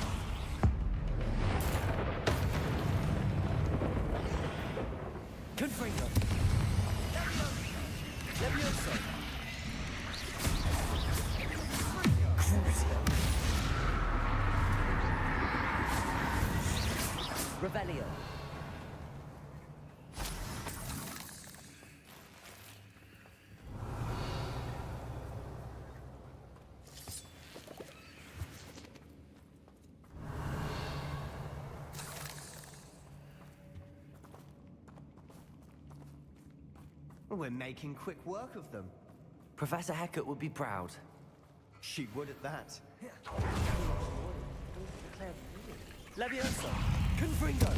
Confringo. Leviosa. Crucio. Revelio. we're making quick work of them. Professor Hecat would be proud. She would at that. Leviosa! Confringo!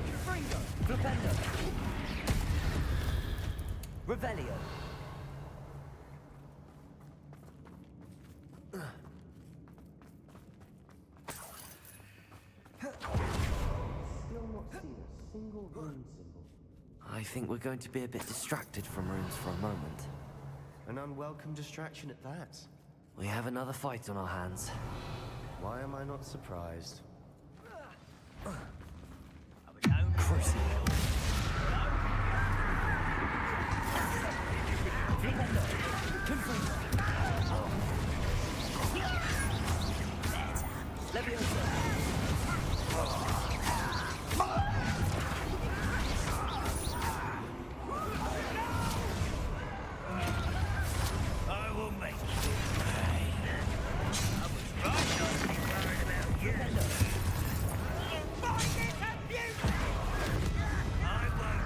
Confringo! Flipendo! Revelio! Still not seen a single rune symbol. I think we're going to be a bit distracted from runes for a moment. An unwelcome distraction at that. We have another fight on our hands. Why am I not surprised? Crucible. Confringo! Leviosa! I will make you pay. I was right not to be worried about you. You find it abuse! I won't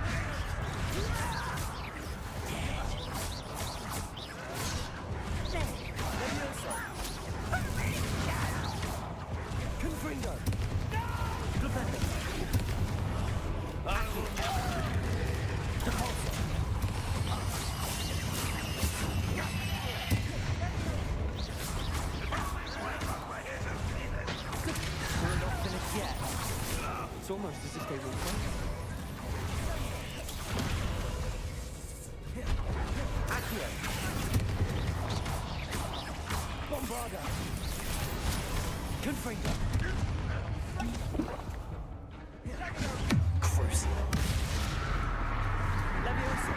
Confringo! Flipendo! I will Depulso! We're not finished yet. It's almost as if they were waiting. Accio! Bombarda! Confringo! Crucible! Leviosa!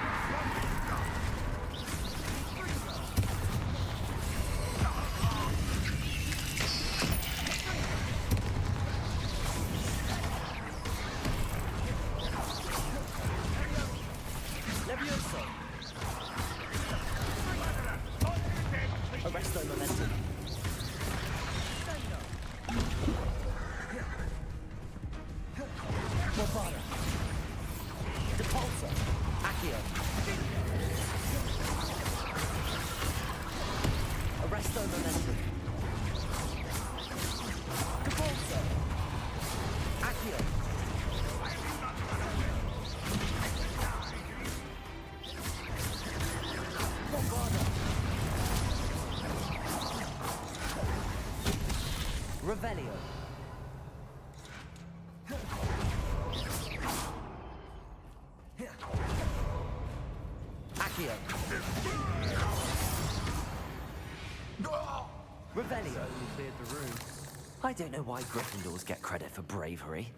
Leviosa! Arresto momentum! Bombarda! Depulso! Accio! Arresto momentum! Depulso! Accio! Bombarda! Revelio! Accio! Revelio! Cleared the room. I don't know why Gryffindors get credit for bravery.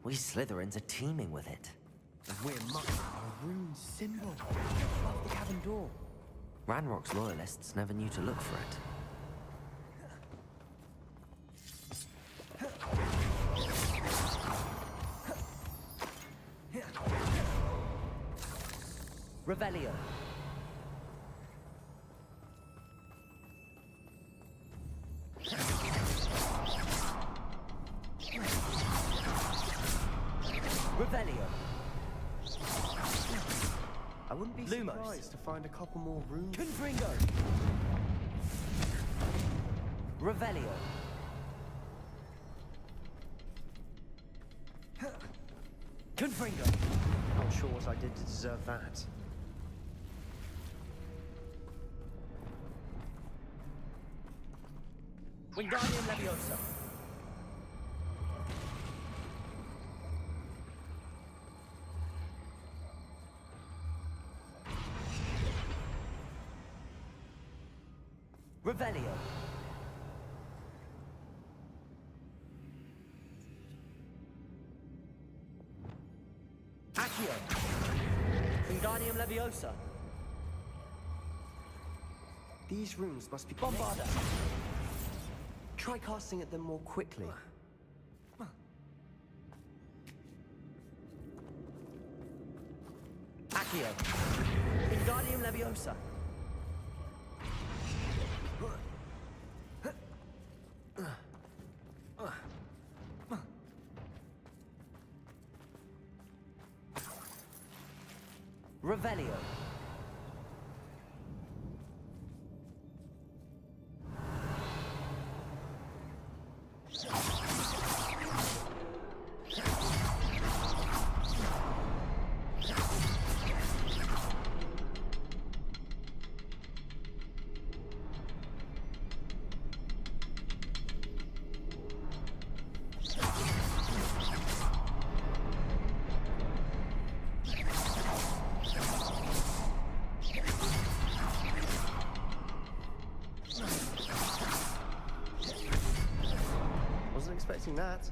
We Slytherins are teeming with it. And we're much a rune symbol above the cabin door. Ranrock's loyalists never knew to look for it. Revelio. Revelio. I wouldn't be Lumos. surprised to find a couple more runes. Confringo. Revelio. Confringo. Not sure what I did to deserve that. Wingardium Leviosa. Revelio. Accio. Wingardium Leviosa. These runes must be Bombarda. Try casting at them more quickly. Accio. Wingardium Leviosa. Revelio. expecting that.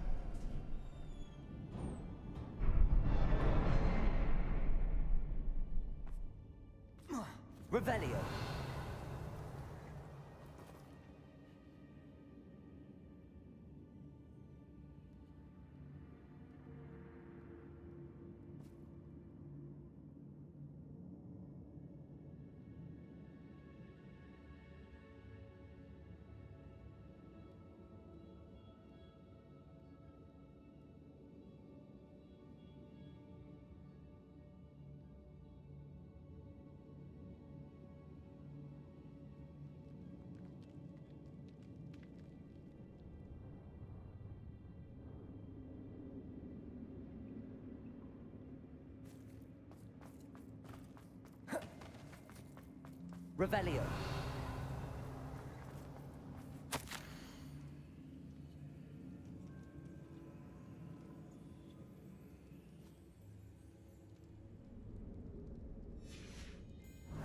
Revelio. Revelio.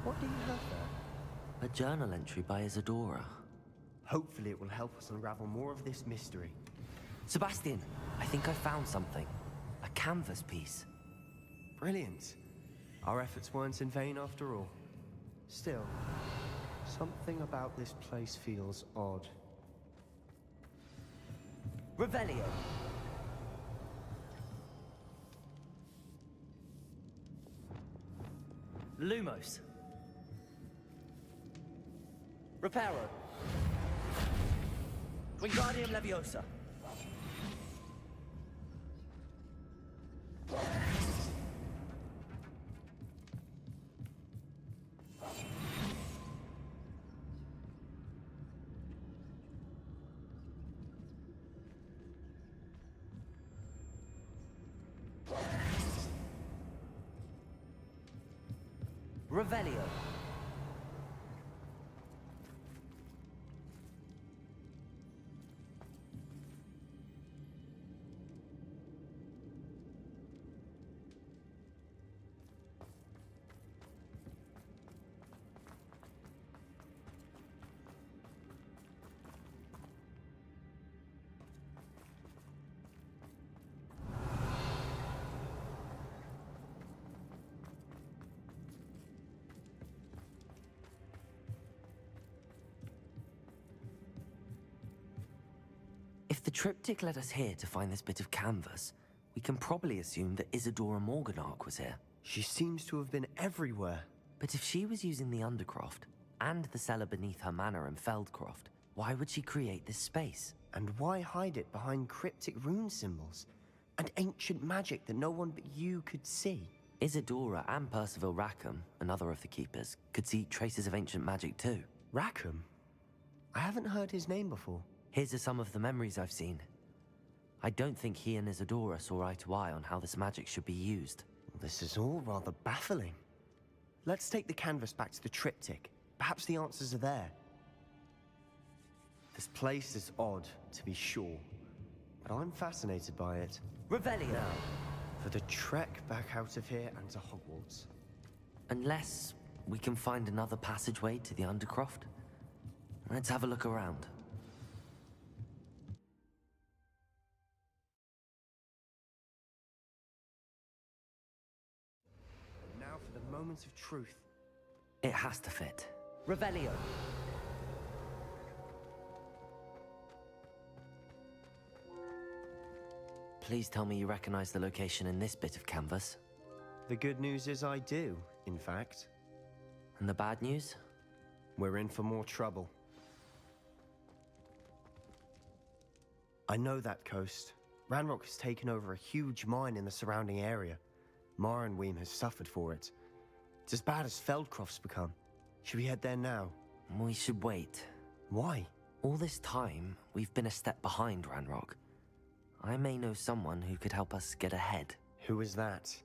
What do you have there? A journal entry by Isadora. Hopefully it will help us unravel more of this mystery. Sebastian, I think I found something. A canvas piece. Brilliant. Our efforts weren't in vain after all. Still, something about this place feels odd. Revelio. Lumos. Reparo. Wingardium Leviosa. Revelio. If the triptych led us here to find this bit of canvas, we can probably assume that Isadora Morganark was here. She seems to have been everywhere. But if she was using the Undercroft, and the cellar beneath her manor in Feldcroft, why would she create this space? And why hide it behind cryptic rune symbols? And ancient magic that no one but you could see? Isadora and Percival Rackham, another of the Keepers, could see traces of ancient magic too. Rackham? I haven't heard his name before. His are some of the memories I've seen. I don't think he and Isadora saw eye to eye on how this magic should be used. This is all rather baffling. Let's take the canvas back to the triptych. Perhaps the answers are there. This place is odd, to be sure, but I'm fascinated by it. Revelio! Now, for the trek back out of here and to Hogwarts. Unless we can find another passageway to the Undercroft. Let's have a look around. Now for the moment of truth. It has to fit. Revelio! Please tell me you recognize the location in this bit of canvas. The good news is I do, in fact. And the bad news? We're in for more trouble. I know that coast. Ranrock has taken over a huge mine in the surrounding area. Marenweem has suffered for it. It's as bad as Feldcroft's become. Should we head there now? We should wait. Why? All this time, we've been a step behind Ranrock. I may know someone who could help us get ahead. Who is that?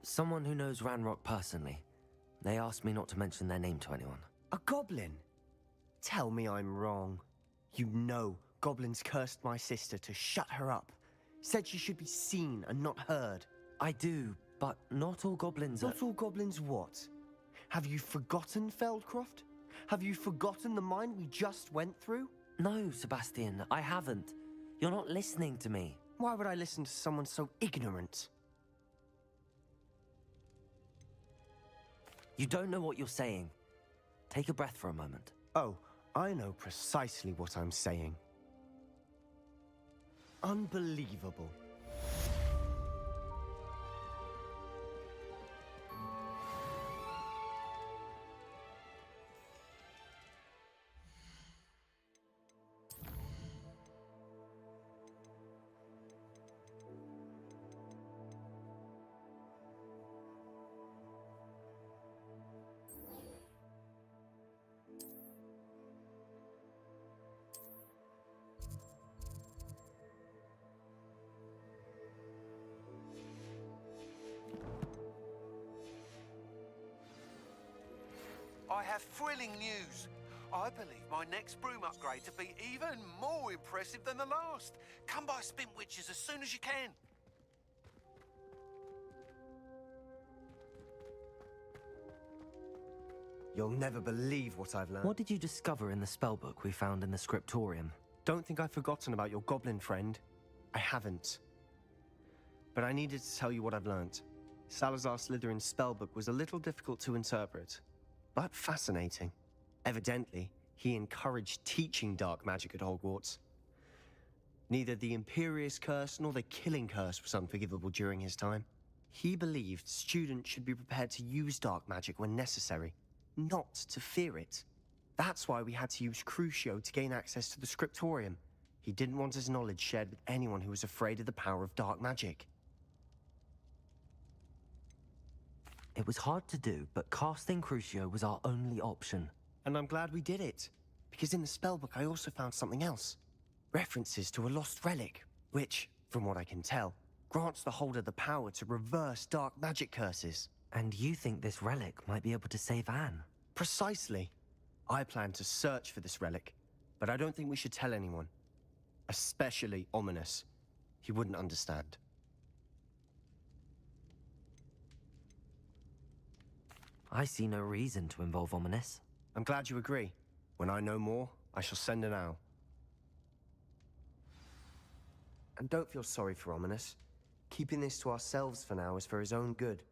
Someone who knows Ranrock personally. They asked me not to mention their name to anyone. A goblin? Tell me I'm wrong. You know goblins cursed my sister to shut her up. Said she should be seen and not heard. I do, but not all goblins are... Not all goblins what? Have you forgotten Feldcroft? Have you forgotten the mine we just went through? No, Sebastian, I haven't. You're not listening to me. Why would I listen to someone so ignorant? You don't know what you're saying. Take a breath for a moment. Oh, I know precisely what I'm saying. Unbelievable. I have thrilling news. I believe my next broom upgrade to be even more impressive than the last. Come by Spin Witches as soon as you can. You'll never believe what I've learned. What did you discover in the spellbook we found in the scriptorium? Don't think I've forgotten about your goblin friend. I haven't. But I needed to tell you what I've learnt. Salazar Slytherin's spellbook was a little difficult to interpret, but fascinating. Evidently, he encouraged teaching dark magic at Hogwarts. Neither the Imperious Curse nor the Killing Curse was unforgivable during his time. He believed students should be prepared to use dark magic when necessary, not to fear it. That's why we had to use Crucio to gain access to the scriptorium. He didn't want his knowledge shared with anyone who was afraid of the power of dark magic. It was hard to do, but casting Crucio was our only option. And I'm glad we did it, because in the spellbook I also found something else. References to a lost relic, which, from what I can tell, grants the holder the power to reverse dark magic curses. And you think this relic might be able to save Anne? Precisely. I plan to search for this relic, but I don't think we should tell anyone. Especially Ominous. He wouldn't understand. I see no reason to involve Ominous. I'm glad you agree. When I know more, I shall send an owl. And don't feel sorry for Ominous. Keeping this to ourselves for now is for his own good.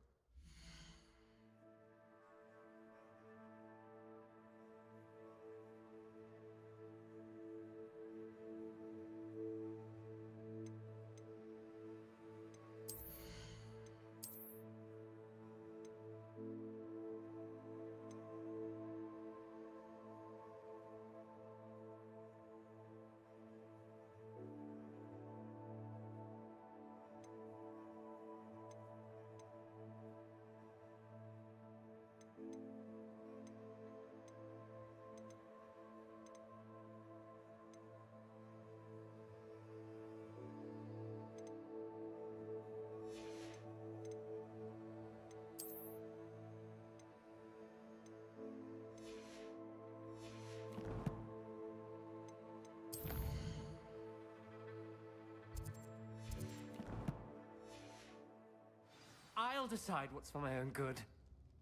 I'll decide what's for my own good.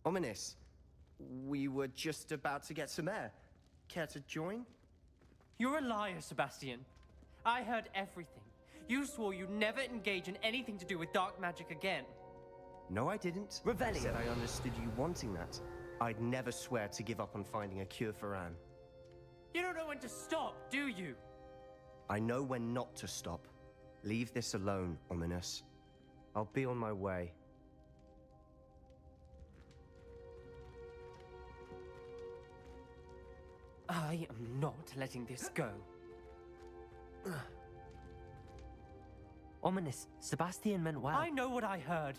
Ominous, we were just about to get some air. Care to join? You're a liar, Sebastian. I heard everything. You swore you'd never engage in anything to do with dark magic again. No, I didn't. Revelio. I said I understood you wanting that. I'd never swear to give up on finding a cure for Anne. You don't know when to stop, do you? I know when not to stop. Leave this alone, Ominous. I'll be on my way. I am not letting this go. Ominous, Sebastian meant well. I know what I heard.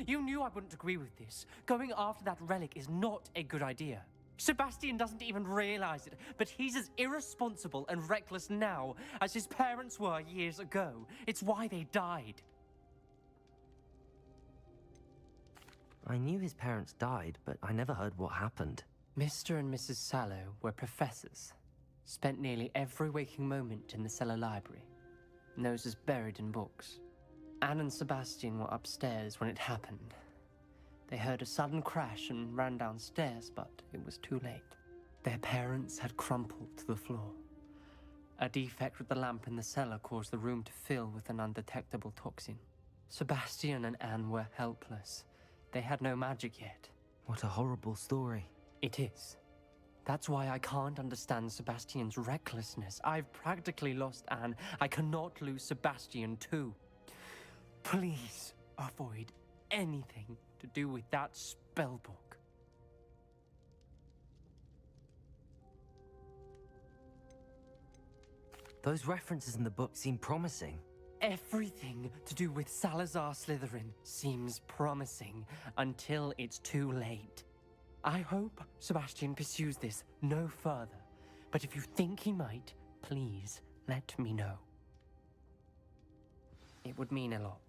You knew I wouldn't agree with this. Going after that relic is not a good idea. Sebastian doesn't even realize it, but he's as irresponsible and reckless now as his parents were years ago. It's why they died. I knew his parents died, but I never heard what happened. Mr. and Mrs. Sallow were professors. Spent nearly every waking moment in the cellar library. Noses buried in books. Anne and Sebastian were upstairs when it happened. They heard a sudden crash and ran downstairs, but it was too late. Their parents had crumpled to the floor. A defect with the lamp in the cellar caused the room to fill with an undetectable toxin. Sebastian and Anne were helpless. They had no magic yet. What a horrible story. It is. That's why I can't understand Sebastian's recklessness. I've practically lost Anne. I cannot lose Sebastian too. Please avoid anything to do with that spell book. Those references in the book seem promising. Everything to do with Salazar Slytherin seems promising until it's too late. I hope Sebastian pursues this no further, but if you think he might, please let me know. It would mean a lot.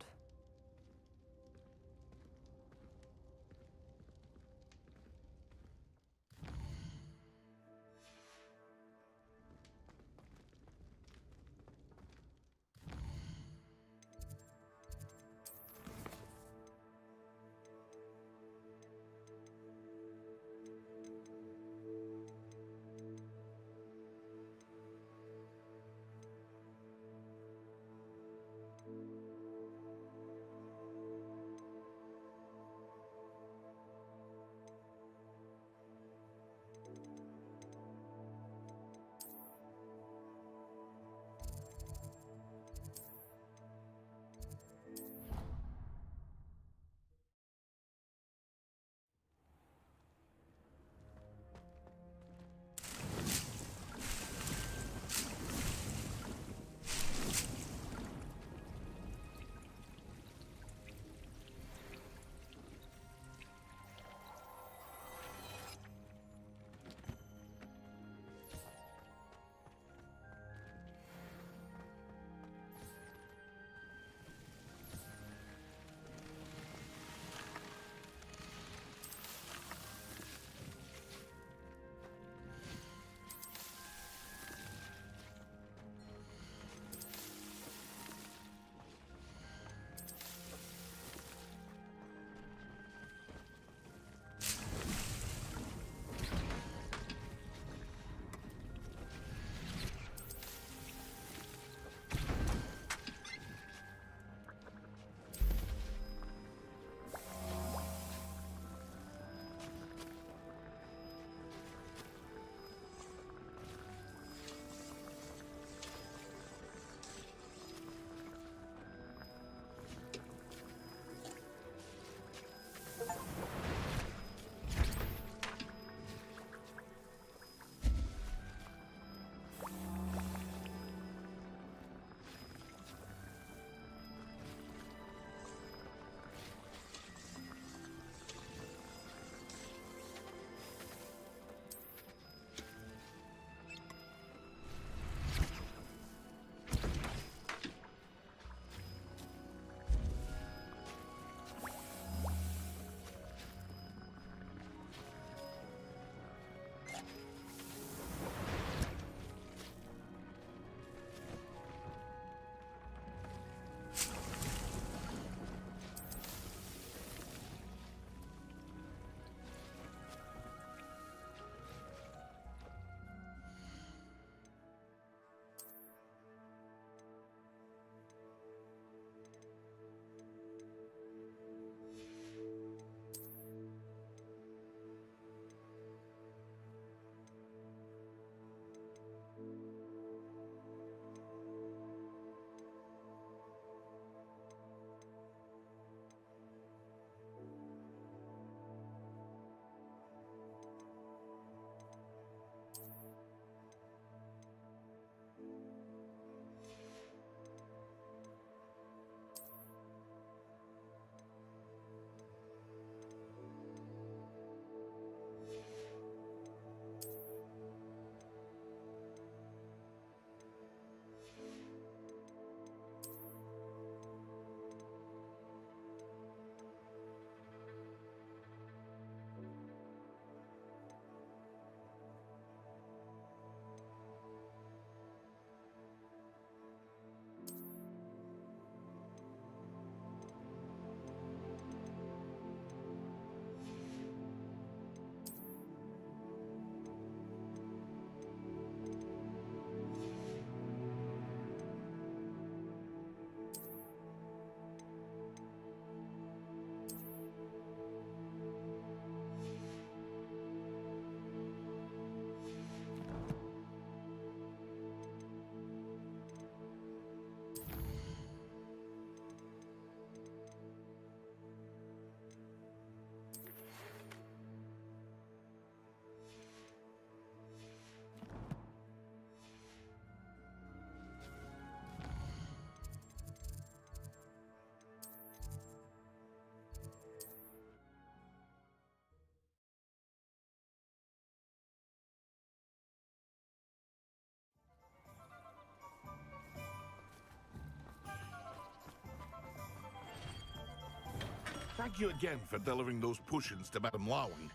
thank you again for delivering those potions to Madame Lawing.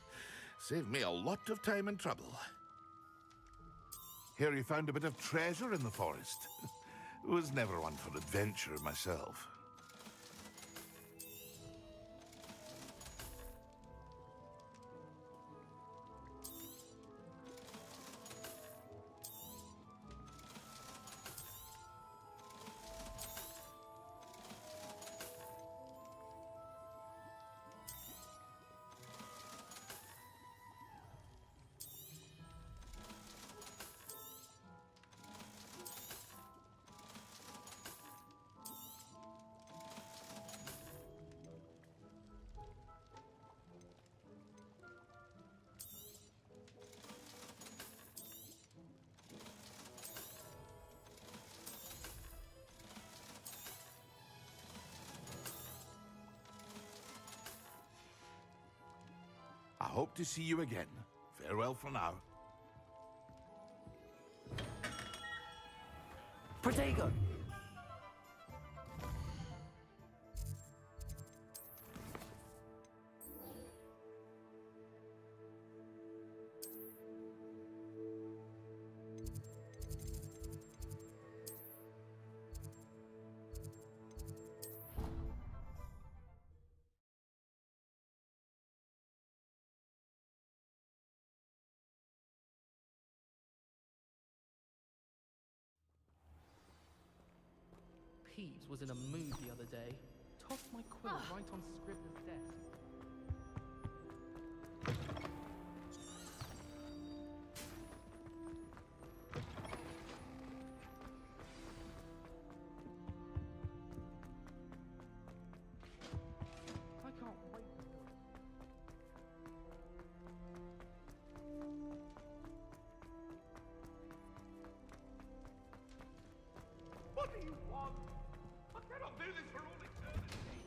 Saved me a lot of time and trouble. Hear you found a bit of treasure in the forest. Was never one for adventure myself. I hope to see you again. Farewell for now. Protego! Peeves was in a mood the other day. Tossed my quill right on Scrivener's desk. I can't wait. What do you want? I cannot do this for all eternity.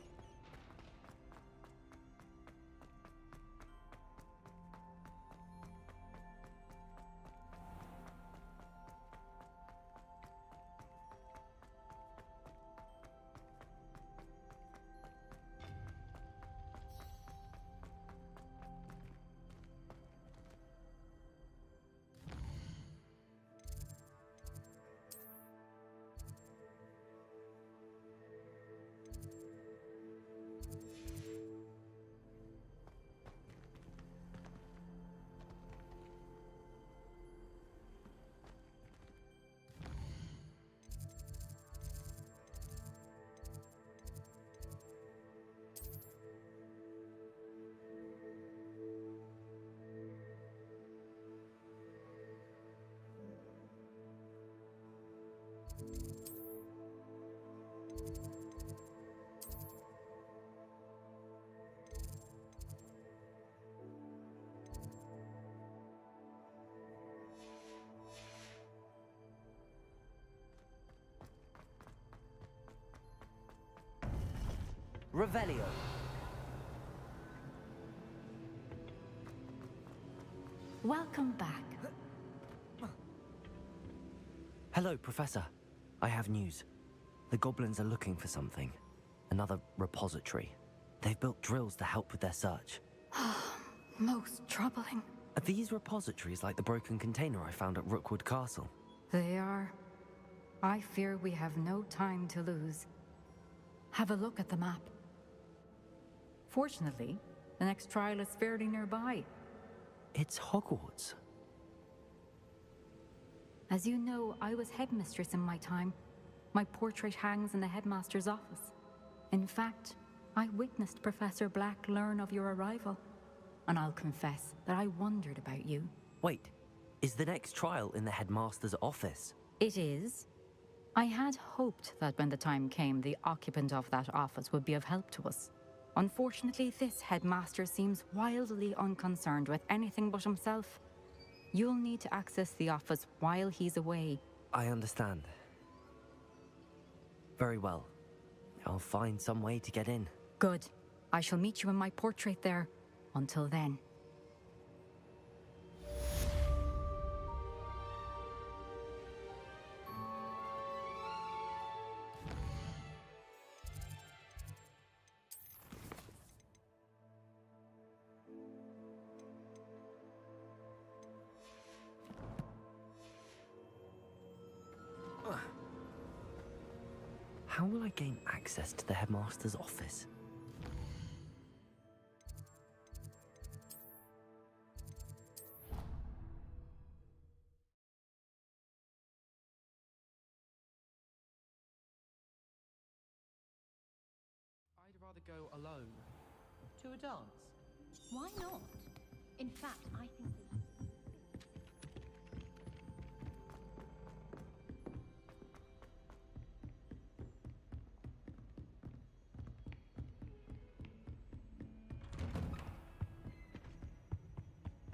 Revelio. Welcome back. Hello, Professor. I have news. The goblins are looking for something. Another repository. They've built drills to help with their search. Most troubling. Are these repositories like the broken container I found at Rookwood Castle? They are. I fear we have no time to lose. Have a look at the map. Fortunately, the next trial is fairly nearby. It's Hogwarts. As you know, I was headmistress in my time. My portrait hangs in the headmaster's office. In fact, I witnessed Professor Black learn of your arrival. And I'll confess that I wondered about you. Wait, is the next trial in the headmaster's office? It is. I had hoped that when the time came, the occupant of that office would be of help to us. Unfortunately, this headmaster seems wildly unconcerned with anything but himself. You'll need to access the office while he's away. I understand. Very well. I'll find some way to get in. Good. I shall meet you in my portrait there. Until then. How will I gain access to the headmaster's office? I'd rather go alone. To a dance. Why not? In fact, I think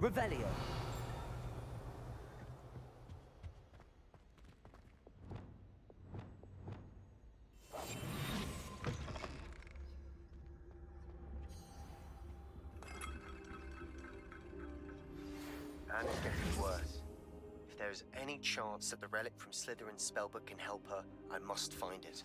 Revelio. And it's getting worse. If there is any chance that the relic from Slytherin's spellbook can help her, I must find it.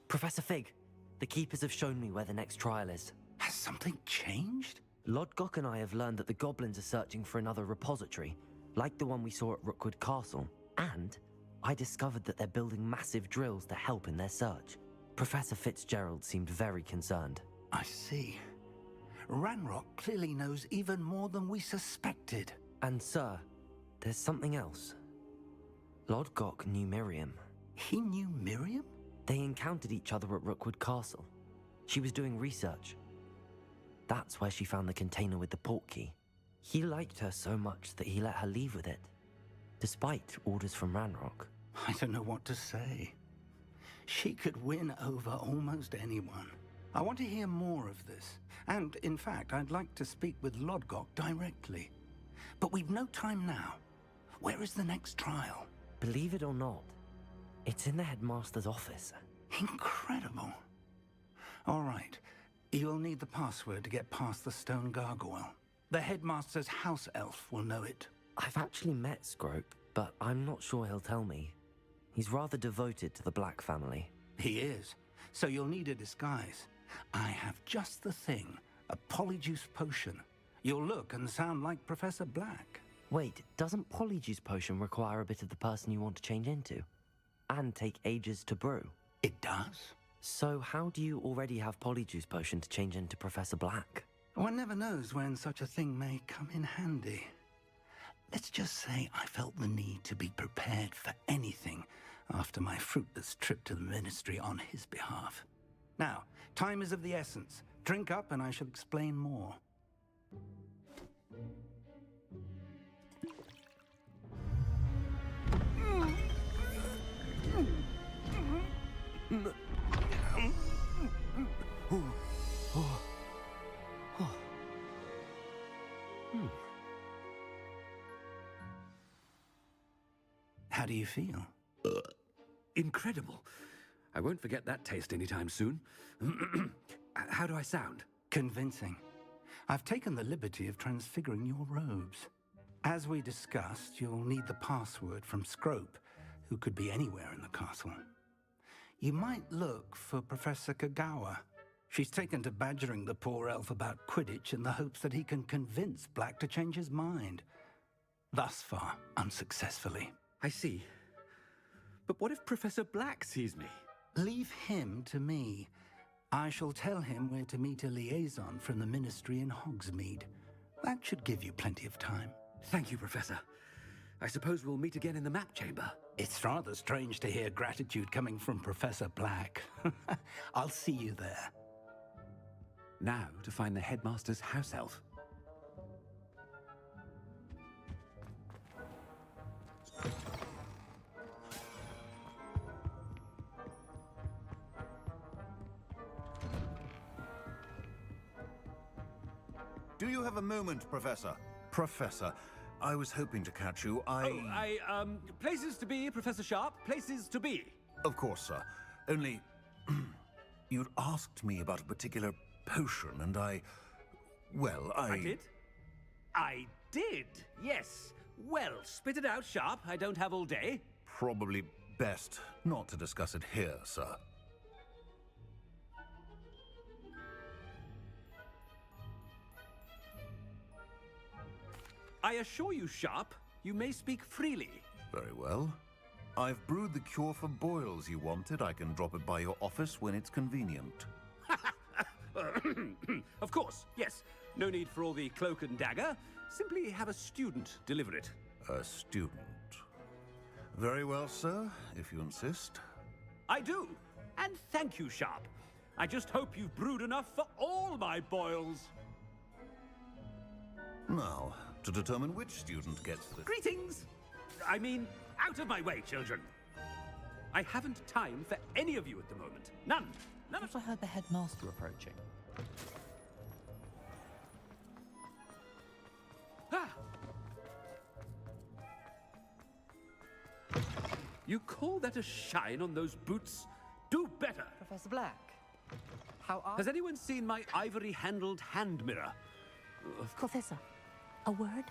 Professor Fig, the Keepers have shown me where the next trial is. Has something changed? Lodgok and I have learned that the goblins are searching for another repository, like the one we saw at Rookwood Castle. And I discovered that they're building massive drills to help in their search. Professor Fitzgerald seemed very concerned. I see. Ranrock clearly knows even more than we suspected. And sir, there's something else. Lodgok knew Miriam. He knew Miriam? They encountered each other at Rookwood Castle. She was doing research. That's where she found the container with the port key. He liked her so much that he let her leave with it, despite orders from Ranrock. I don't know what to say. She could win over almost anyone. I want to hear more of this. And, in fact, I'd like to speak with Lodgok directly. But we've no time now. Where is the next trial? Believe it or not, it's in the headmaster's office. Incredible. All right. You'll need the password to get past the stone gargoyle. The headmaster's house elf will know it. I've actually met Scrope, but I'm not sure he'll tell me. He's rather devoted to the Black family. He is. So you'll need a disguise. I have just the thing. A polyjuice potion. You'll look and sound like Professor Black. Wait, doesn't Polyjuice Potion require a bit of the person you want to change into? And take ages to brew? It does. So how do you already have Polyjuice Potion to change into Professor Black? One never knows when such a thing may come in handy. Let's just say I felt the need to be prepared for anything after my fruitless trip to the Ministry on his behalf. Now, time is of the essence. Drink up and I shall explain more. How do you feel? Incredible. I won't forget that taste anytime soon. How do I sound? Convincing. I've taken the liberty of transfiguring your robes. As we discussed, you'll need the password from Scrope, who could be anywhere in the castle. You might look for Professor Kagawa. She's taken to badgering the poor elf about Quidditch in the hopes that he can convince Black to change his mind. Thus far, unsuccessfully. I see. But what if Professor Black sees me? Leave him to me. I shall tell him where to meet a liaison from the Ministry in Hogsmeade. That should give you plenty of time. Thank you, Professor. I suppose we'll meet again in the map chamber. It's rather strange to hear gratitude coming from Professor Black. I'll see you there. Now to find the headmaster's house elf. Do you have a moment, Professor? Professor, I was hoping to catch you. Places to be, Professor Sharp. Places to be. Of course, sir. Only, you'd asked me about a particular potion, and I did? I did, yes. Well, spit it out, Sharp. I don't have all day. Probably best not to discuss it here, sir. I assure you, Sharp, you may speak freely. Very well. I've brewed the cure for boils you wanted. I can drop it by your office when it's convenient. Of course, yes. No need for all the cloak and dagger. Simply have a student deliver it. A student. Very well, sir, if you insist. I do. And thank you, Sharp. I just hope you've brewed enough for all my boils. Now, to determine which student gets the... Greetings! I mean, out of my way, children. I haven't time for any of you at the moment. None. None of... I heard the headmaster approaching. Ah! You call that a shine on those boots? Do better! Professor Black, how are... Has anyone seen my ivory-handled hand mirror? Professor, a word?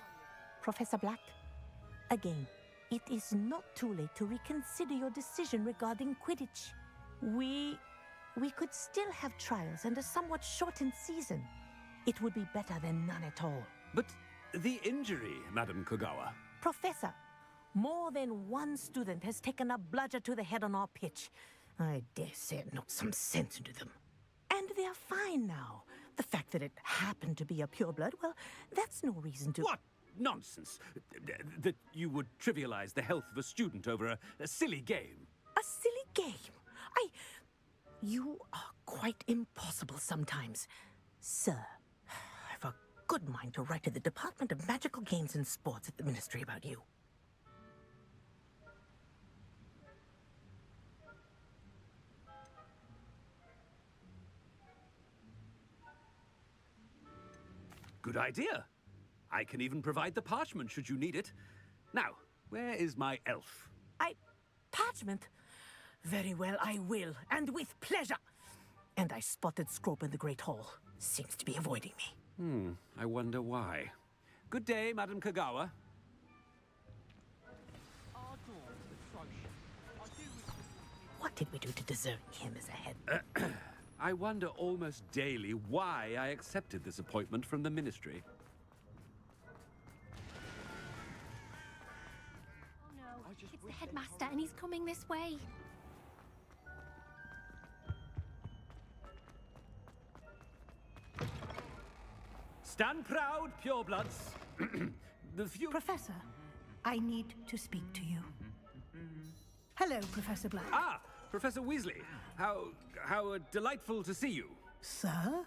Professor Black? Again, it is not too late to reconsider your decision regarding Quidditch. We could still have trials and a somewhat shortened season. It would be better than none at all. But the injury, Madam Kogawa. Professor, more than one student has taken a bludger to the head on our pitch. I dare say it knocked some sense into them. And they're fine now. The fact that it happened to be a pureblood, well, that's no reason to... What nonsense! That you would trivialize the health of a student over a silly game. A silly game? You are quite impossible sometimes. Sir, I've a good mind to write to the Department of Magical Games and Sports at the Ministry about you. Good idea. I can even provide the parchment should you need it. Now, where is my elf? Parchment? Very well, I will, and with pleasure. And I spotted Scrope in the Great Hall. Seems to be avoiding me. I wonder why. Good day, Madam Kogawa. What did we do to deserve him as a head? I wonder almost daily why I accepted this appointment from the Ministry. Oh no, it's the headmaster and he's coming this way. Stand proud, purebloods. Professor, I need to speak to you. Hello, Professor Black. Ah, Professor Weasley. How delightful to see you. Sir?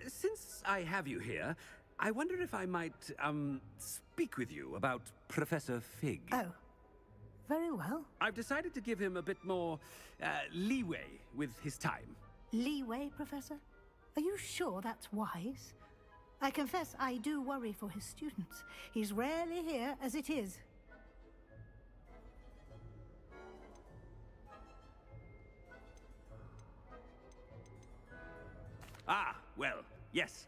Since I have you here, I wonder if I might, speak with you about Professor Fig. Oh, very well. I've decided to give him a bit more, leeway with his time. Leeway, Professor? Are you sure that's wise? I confess I do worry for his students. He's rarely here as it is. Ah, well, yes.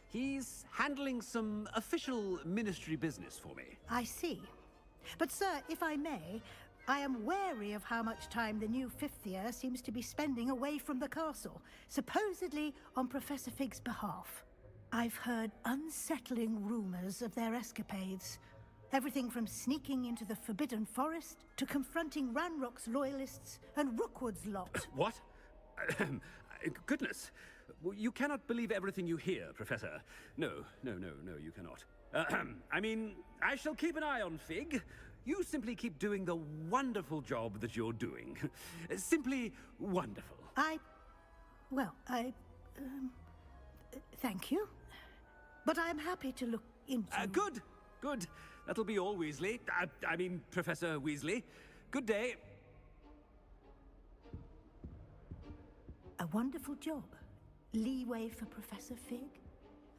He's handling some official ministry business for me. I see. But, sir, if I may, I am wary of how much time the new fifth year seems to be spending away from the castle, supposedly on Professor Fig's behalf. I've heard unsettling rumors of their escapades. Everything from sneaking into the Forbidden Forest to confronting Ranrock's loyalists and Rookwood's lot. What? Goodness. You cannot believe everything you hear, Professor. No, you cannot. I mean, I shall keep an eye on Fig. You simply keep doing the wonderful job that you're doing. Simply wonderful. Thank you. But I'm happy to look into... Good. That'll be all, Weasley. I mean, Professor Weasley. Good day. A wonderful job. Leeway for Professor Fig?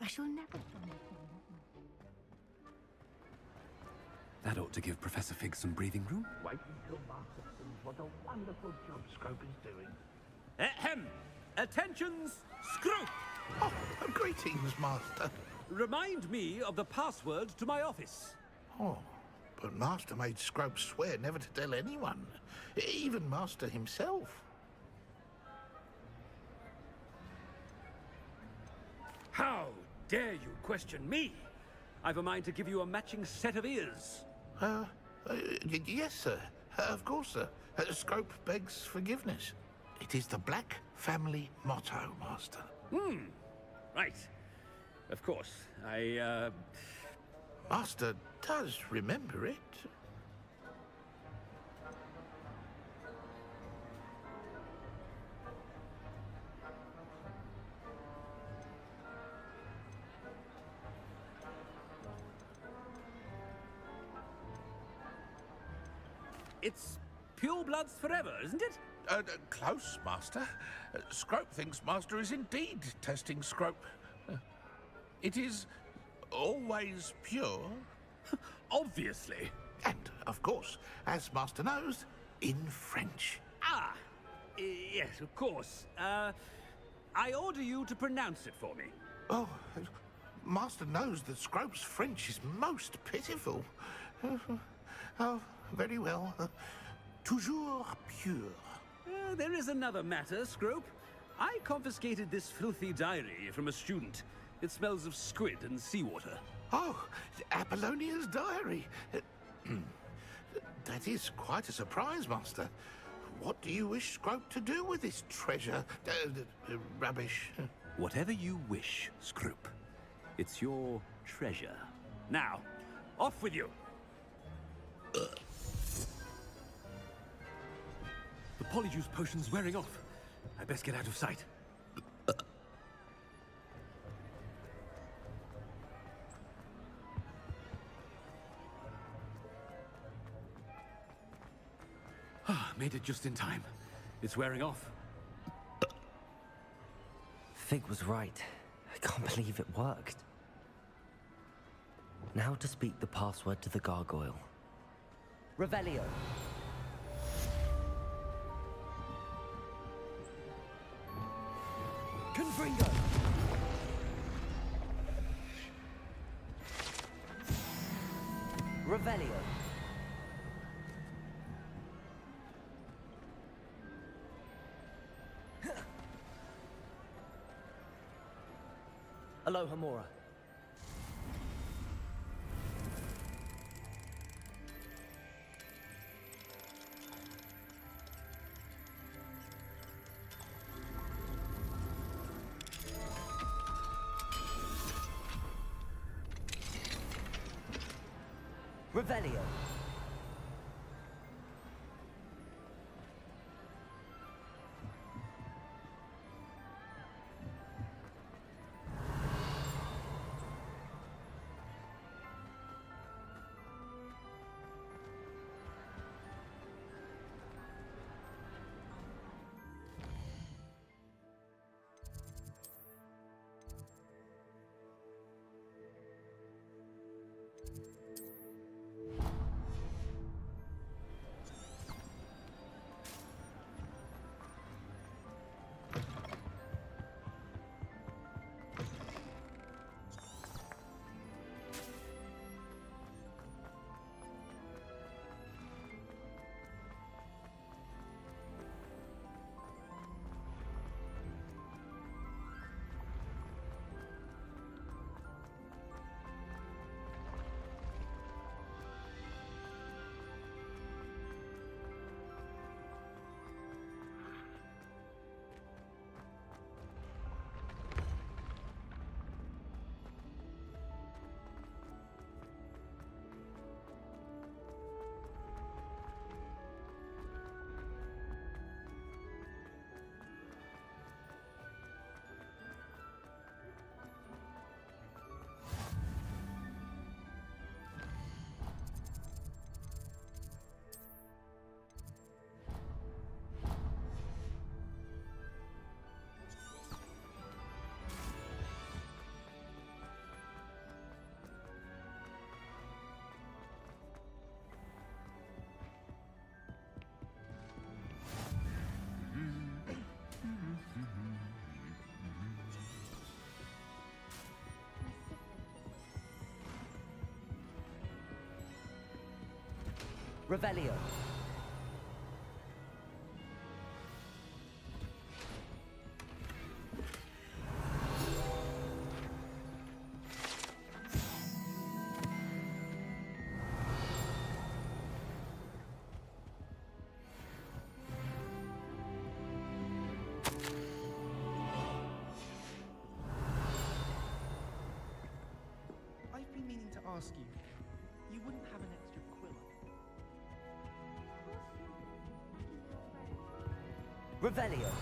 I shall never understand that. That ought to give Professor Fig some breathing room. Wait until Master sees what a wonderful job Scrope is doing. Ahem! Attentions, Scrope! Oh, greetings, Master. Remind me of the password to my office. Oh, but Master made Scrope swear never to tell anyone, even Master himself. How dare you question me? I've a mind to give you a matching set of ears. Yes, sir. Of course, sir. Scrope begs forgiveness. It is the Black family motto, Master. Right. Of course. Master does remember it. It's pure bloods forever, isn't it? Close, Master. Scrope thinks Master is indeed testing Scrope. It is always pure. Obviously. And, of course, as Master knows, in French. Yes, of course. I order you to pronounce it for me. Oh, Master knows that Scrope's French is most pitiful. Oh, very well. Toujours pure. There is another matter, Scrope. I confiscated this filthy diary from a student. It smells of squid and seawater. Oh, Apollonia's diary. That is quite a surprise, Master. What do you wish Scrope to do with this treasure? Rubbish. Whatever you wish, Scrope. It's your treasure. Now, off with you. The polyjuice potion's wearing off. I best get out of sight. Made it just in time. It's wearing off. Fig was right. I can't believe it worked. Now to speak the password to the gargoyle. Revelio. Confringo. Revelio. Alohomora. Revelio. Revelio. ask you, you wouldn't have an extra quill? Revelio.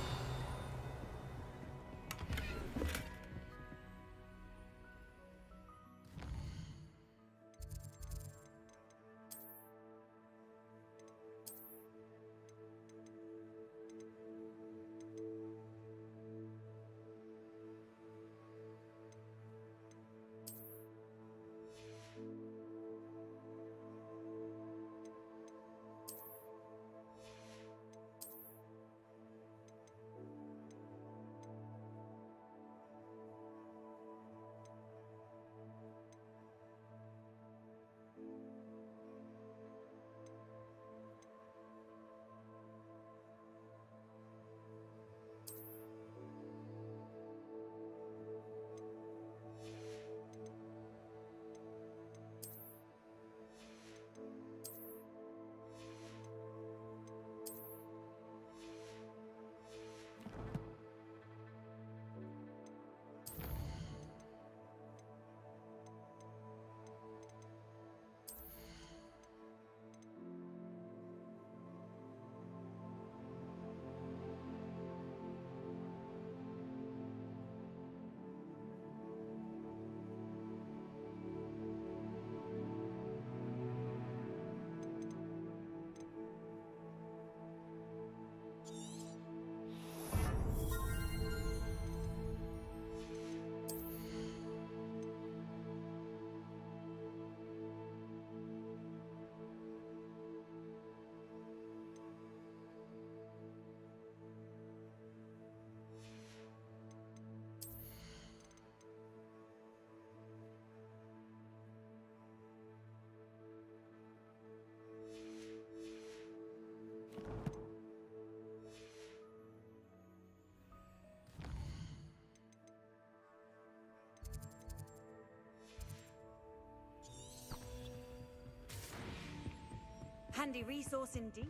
Handy resource indeed.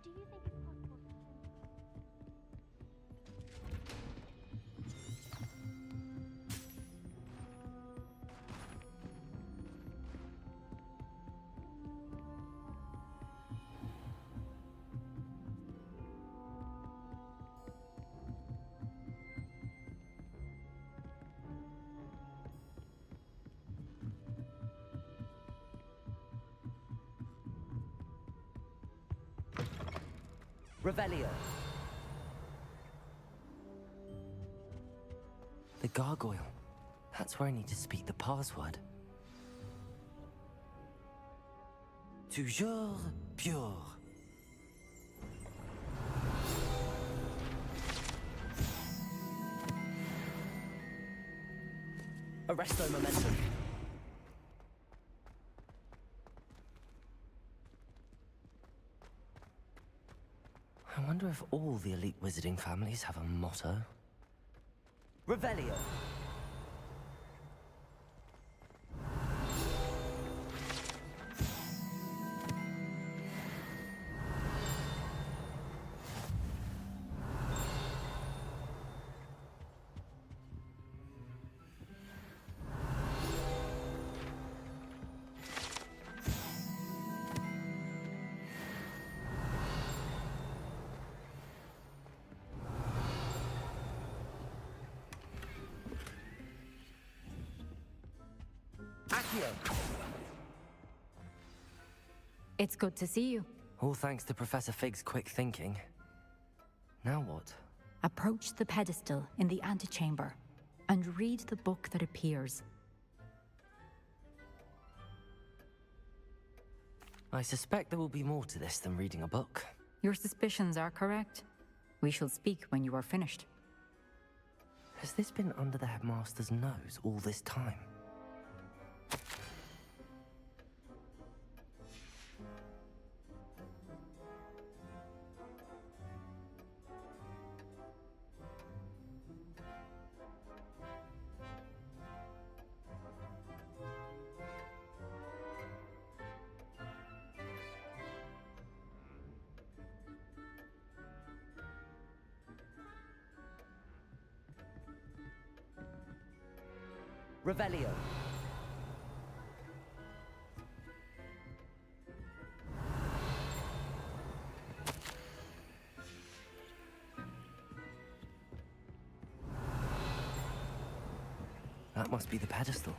Do you think it's possible? Revelio. The gargoyle. That's where I need to speak the password. Toujours pure. Arresto momentum. I wonder if all the elite wizarding families have a motto. Revelio. It's good to see you. All thanks to Professor Fig's quick thinking. Now what? Approach the pedestal in the antechamber and read the book that appears. I suspect there will be more to this than reading a book. Your suspicions are correct. We shall speak when you are finished. Has this been under the headmaster's nose all this time? Revelio. That must be the pedestal.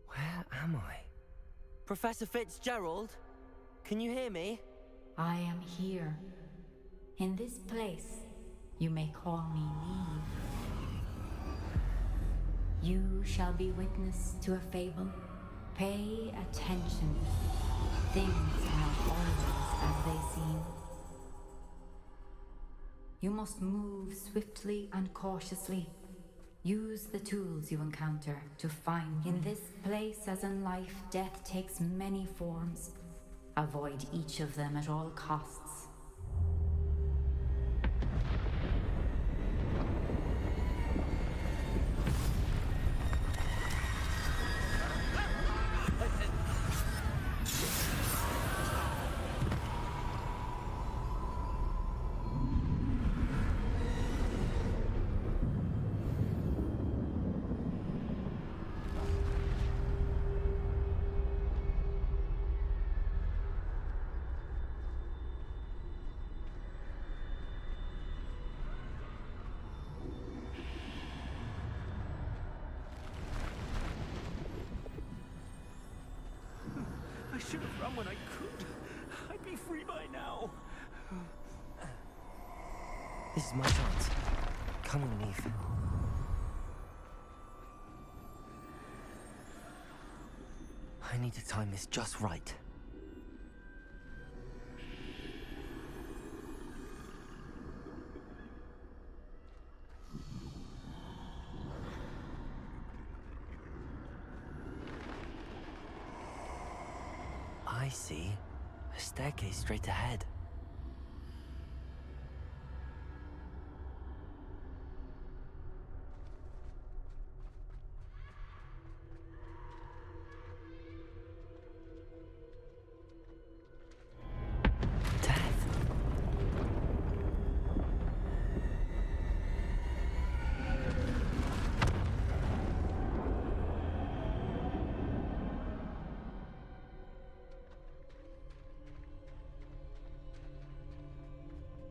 Where am I? Professor Fitzgerald? Can you hear me? I am here. In this place, you may call me Neve. You shall be witness to a fable. Pay attention. Things are not always as they seem. You must move swiftly and cautiously. Use the tools you encounter to find. In this place, as in life, death takes many forms. Avoid each of them at all costs. I should have run when I could. I'd be free by now. This is my chance. Come on, Neve. I need to time this just right. I see a staircase straight ahead.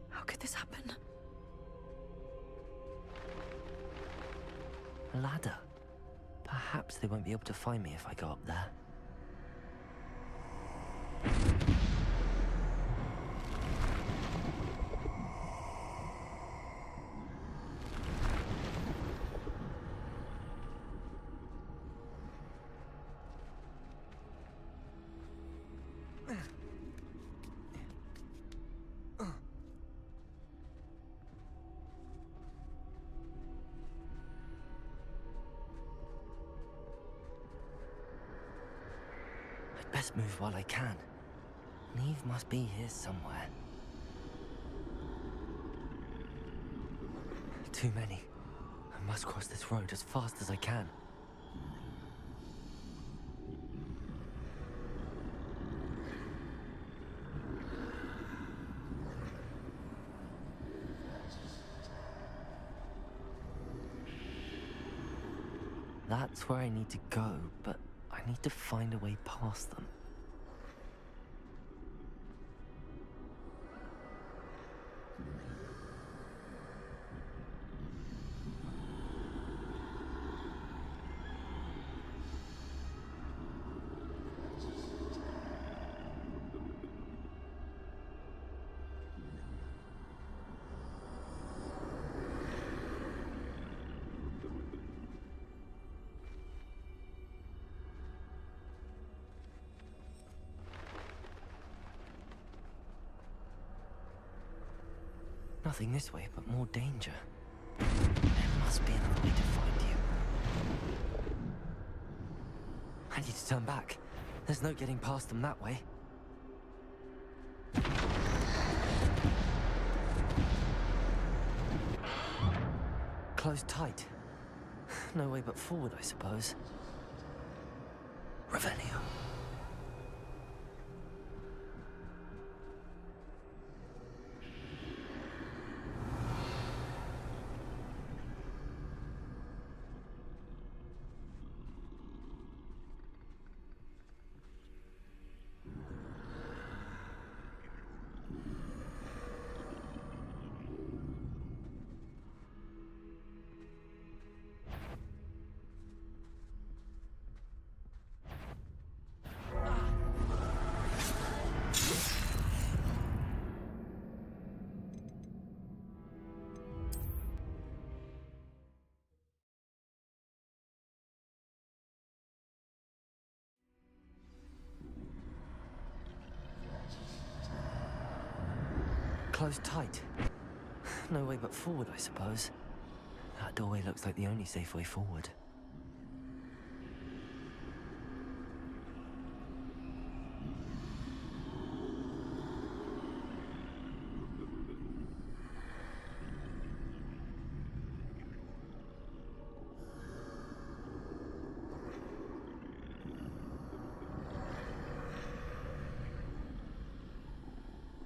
How could this happen? A ladder. Perhaps they won't be able to find me if I go up there. Best move while I can. Neve must be here somewhere. Too many. I must cross this road as fast as I can. That's where I need to go, but I need to find a way past them. Nothing this way, but more danger. There must be another way to find you. I need to turn back. There's no getting past them that way. Closed tight. No way but forward, I suppose. Revelio. closed tight. No way but forward, I suppose. That doorway looks like the only safe way forward.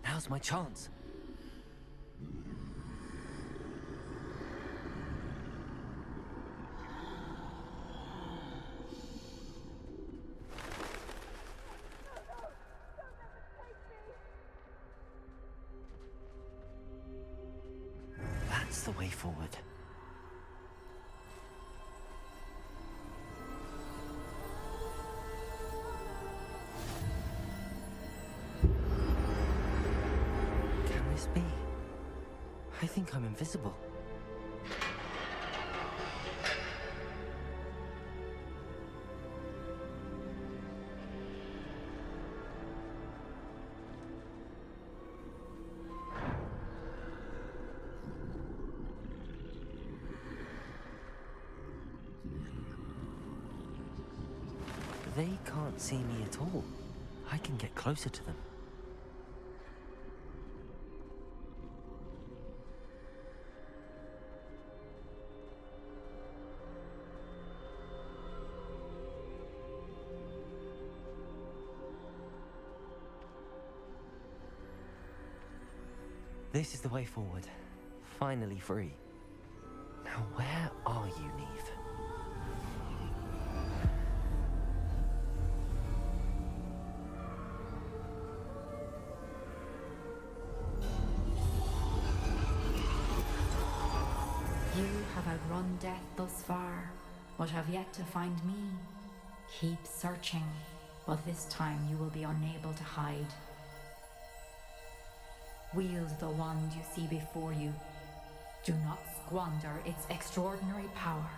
Now's my chance. That's the way forward. Can this be? I think I'm invisible. They can't see me at all. I can get closer to them. This is the way forward. Finally free. Now where are you, Neve? You have outrun death thus far, but have yet to find me. Keep searching, but this time you will be unable to hide. Wield the wand you see before you. Do not squander its extraordinary power.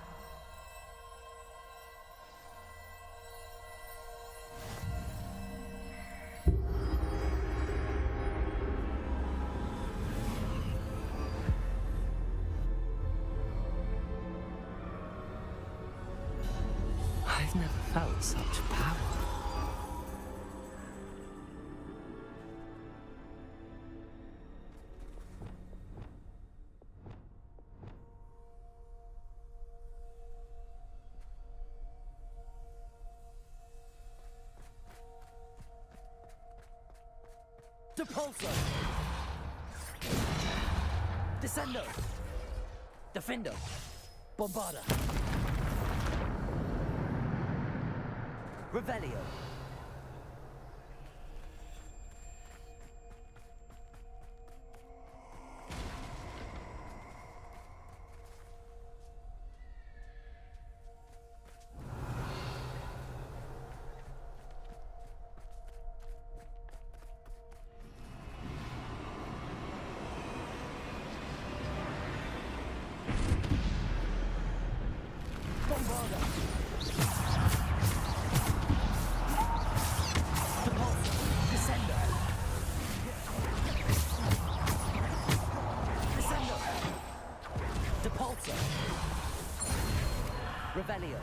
I've never felt such power. Depulso! Descendo! Defendo! Bombarda! Revelio! Revelio.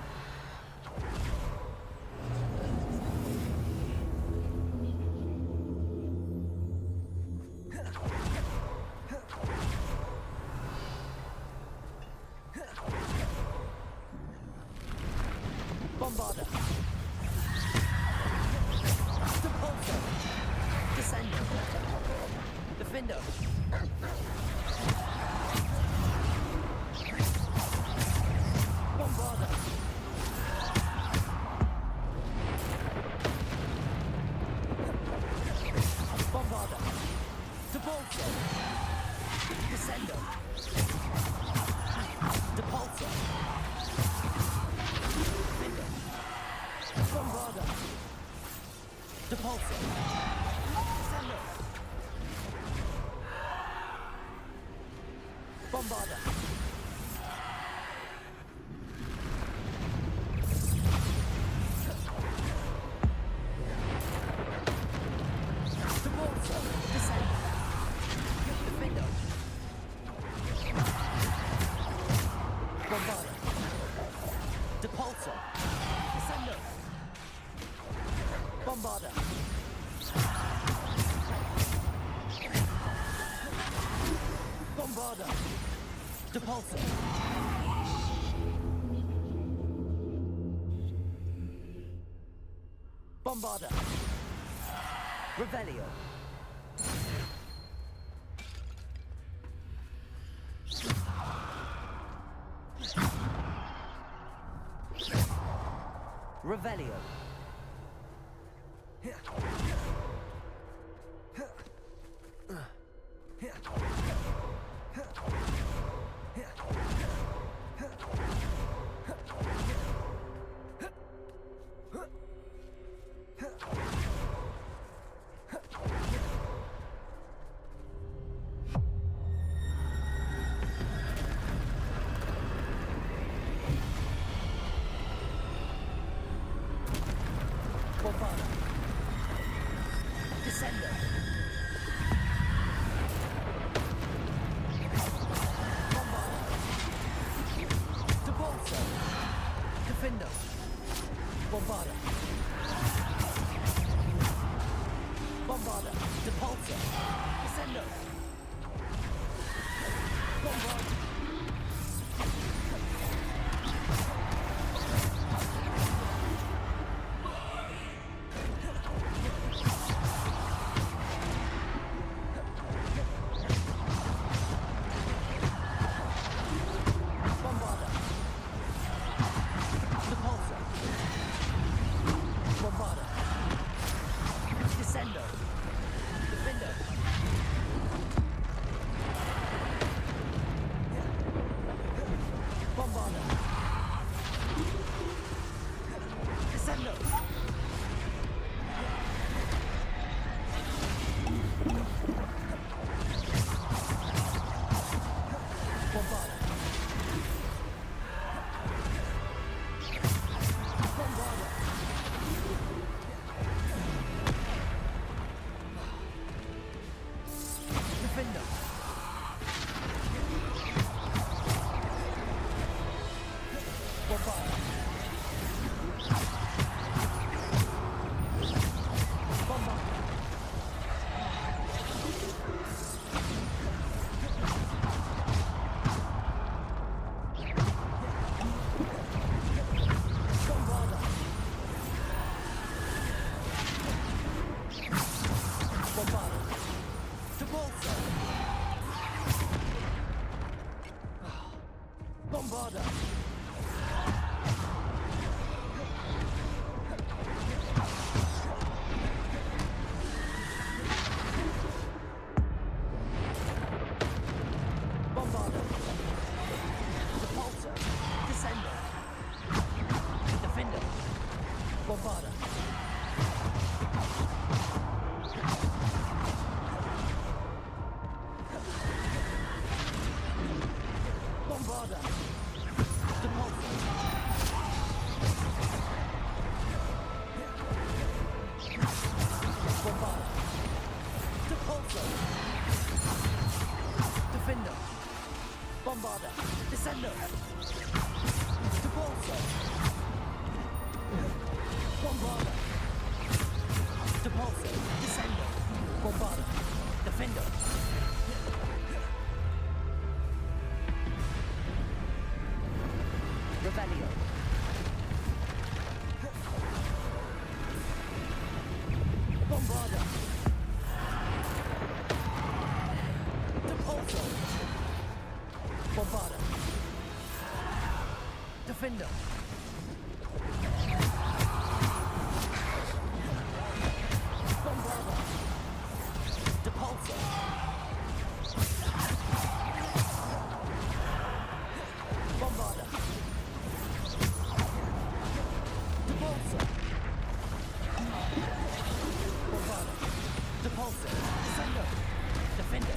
Bombarda. Depulso. Descendo. Defendo. Bombarda. Bombarda. Depulso. Descendo. Depulso. Defendo. Bombarda. Depulso. Descendo. Bombarda. Depulso. Descendo. Bombarder. Bombarder. Depulsor. Bombarder. Revelio. Revelio. Defender. Bombarder. Depulsor. Bombarder. Depulsor. Bombarder. Depulsor. Descender. Defender.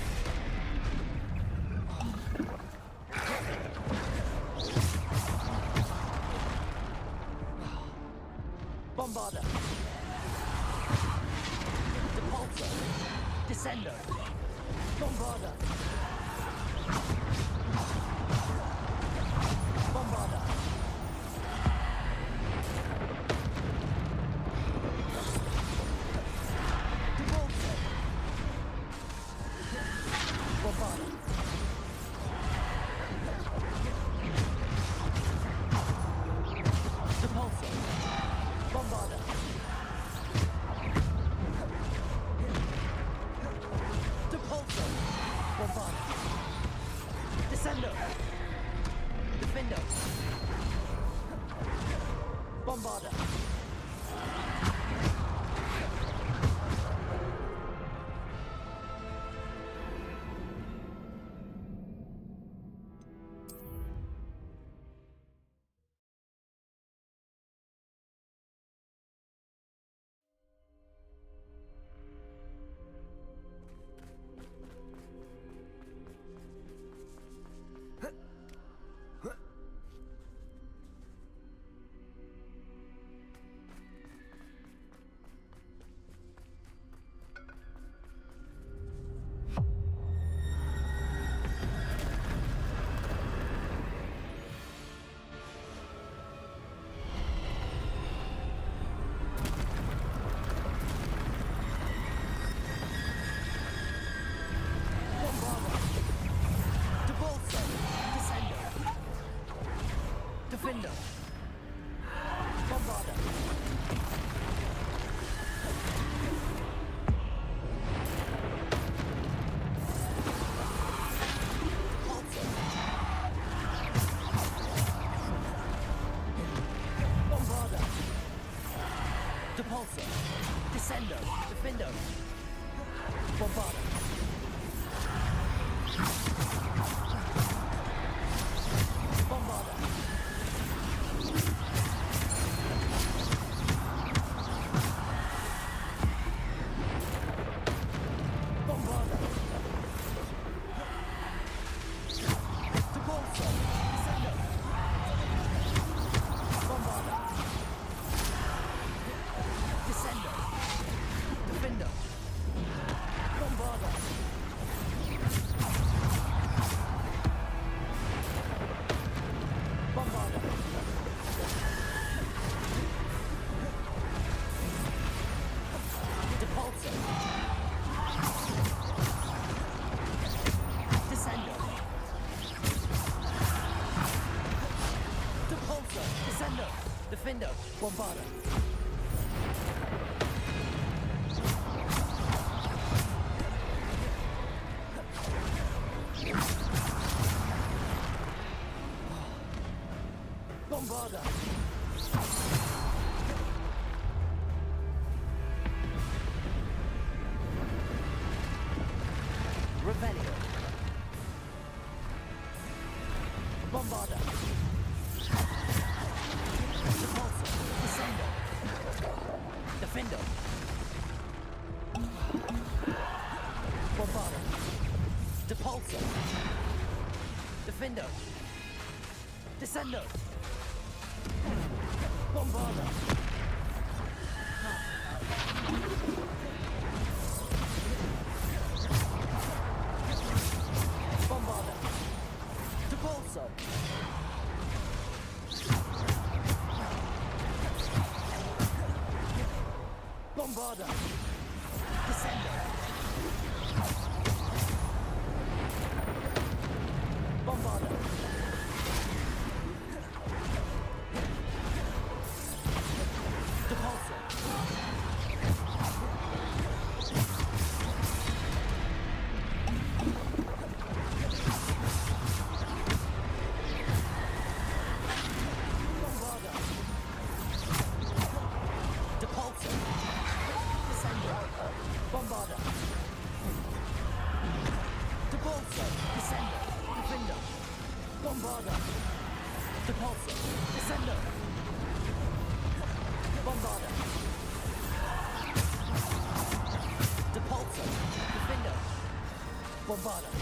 Bombarder. Depulsor. Descender. Bombarder. Bombarder. Defender. Bombarder. Bombarder. Depulsor. Descender. Defender. Bombarder. Bombarder. Defender, Bombarder. Bombarder. Rebellion. Bombarder. Defender. Bombarder. Depulsor. Defender. Descender. Bombarder. Bombarder. Depulsor. Bombarder. Descender. Bombarder. Depulsor. Bombarder. Depulsor. Bombarder. Depulsor. Descender. Defender. Bombarder. Depulsor. Descender. Bombarder. Depulsor. Defender. Bombarder.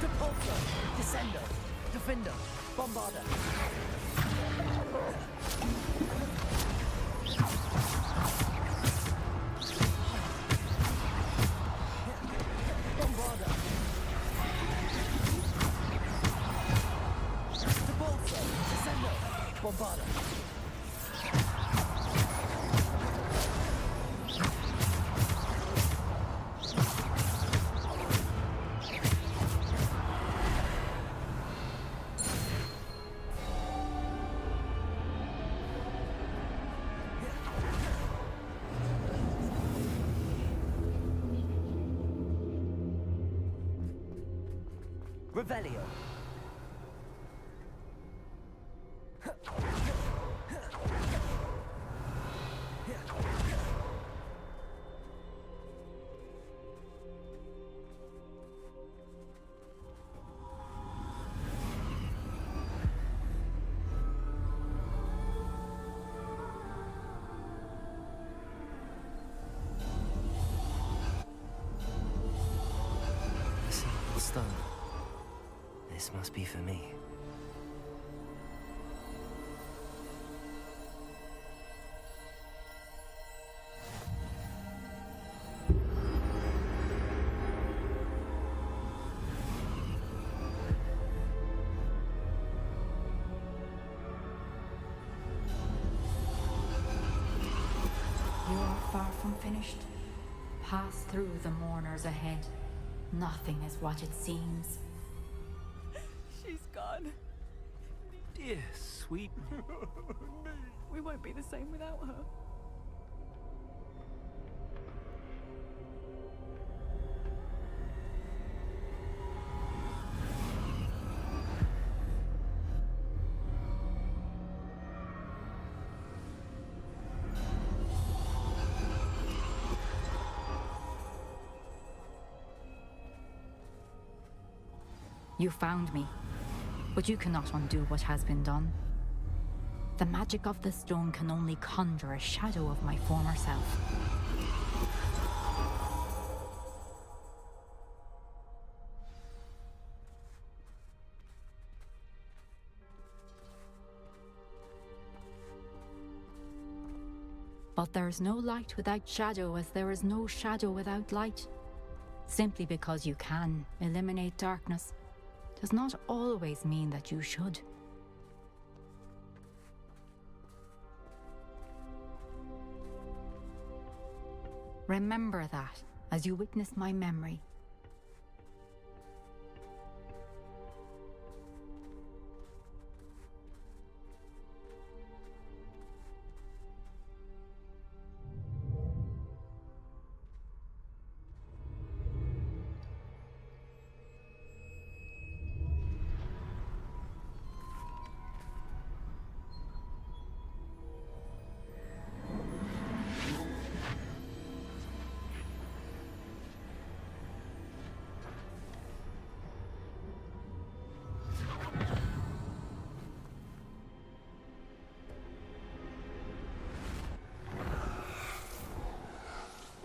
Depulsor. Descender. Defender. Bombarder. Bombarder. Depulsor. Descender. Bombarder. Revelio. Stone. This must be for me. You are far from finished. Pass through the mourners ahead. Nothing is what it seems. She's gone. Dear sweet. We won't be the same without her. You found me, but you cannot undo what has been done. The magic of the stone can only conjure a shadow of my former self. But there is no light without shadow, as there is no shadow without light. Simply because you can eliminate darkness does not always mean that you should. Remember that as you witness my memory.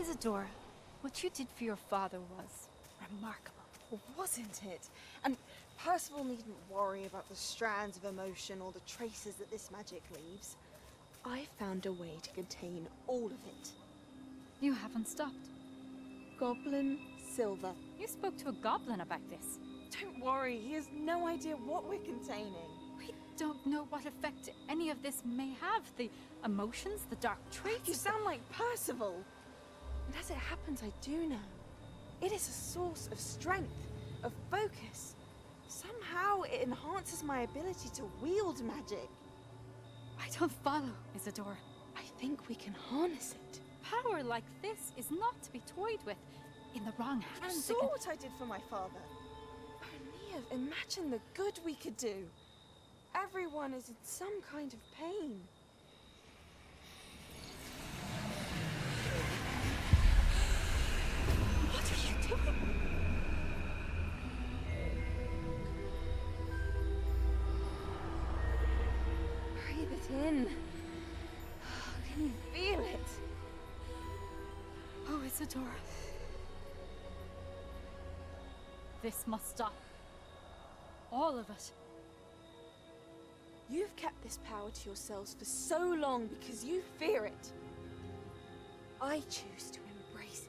Isadora, what you did for your father was remarkable, wasn't it? And Percival needn't worry about the strands of emotion or the traces that this magic leaves. I found a way to contain all of it. You haven't stopped. Goblin Silver. You spoke to a goblin about this. Don't worry, he has no idea what we're containing. We don't know what effect any of this may have. The emotions, the dark traits. You sound like Percival. And as it happens, I do know. It is a source of strength, of focus. Somehow it enhances my ability to wield magic. I don't follow, Isadora. I think we can harness it. Power like this is not to be toyed with. In the wrong hands. You saw what I did for my father. Only imagine the good we could do. Everyone is in some kind of pain. What are you doing? Breathe it in. Can you feel it? Oh, Isadora. This must stop. All of it. You've kept this power to yourselves for so long because you fear it. I choose to embrace it.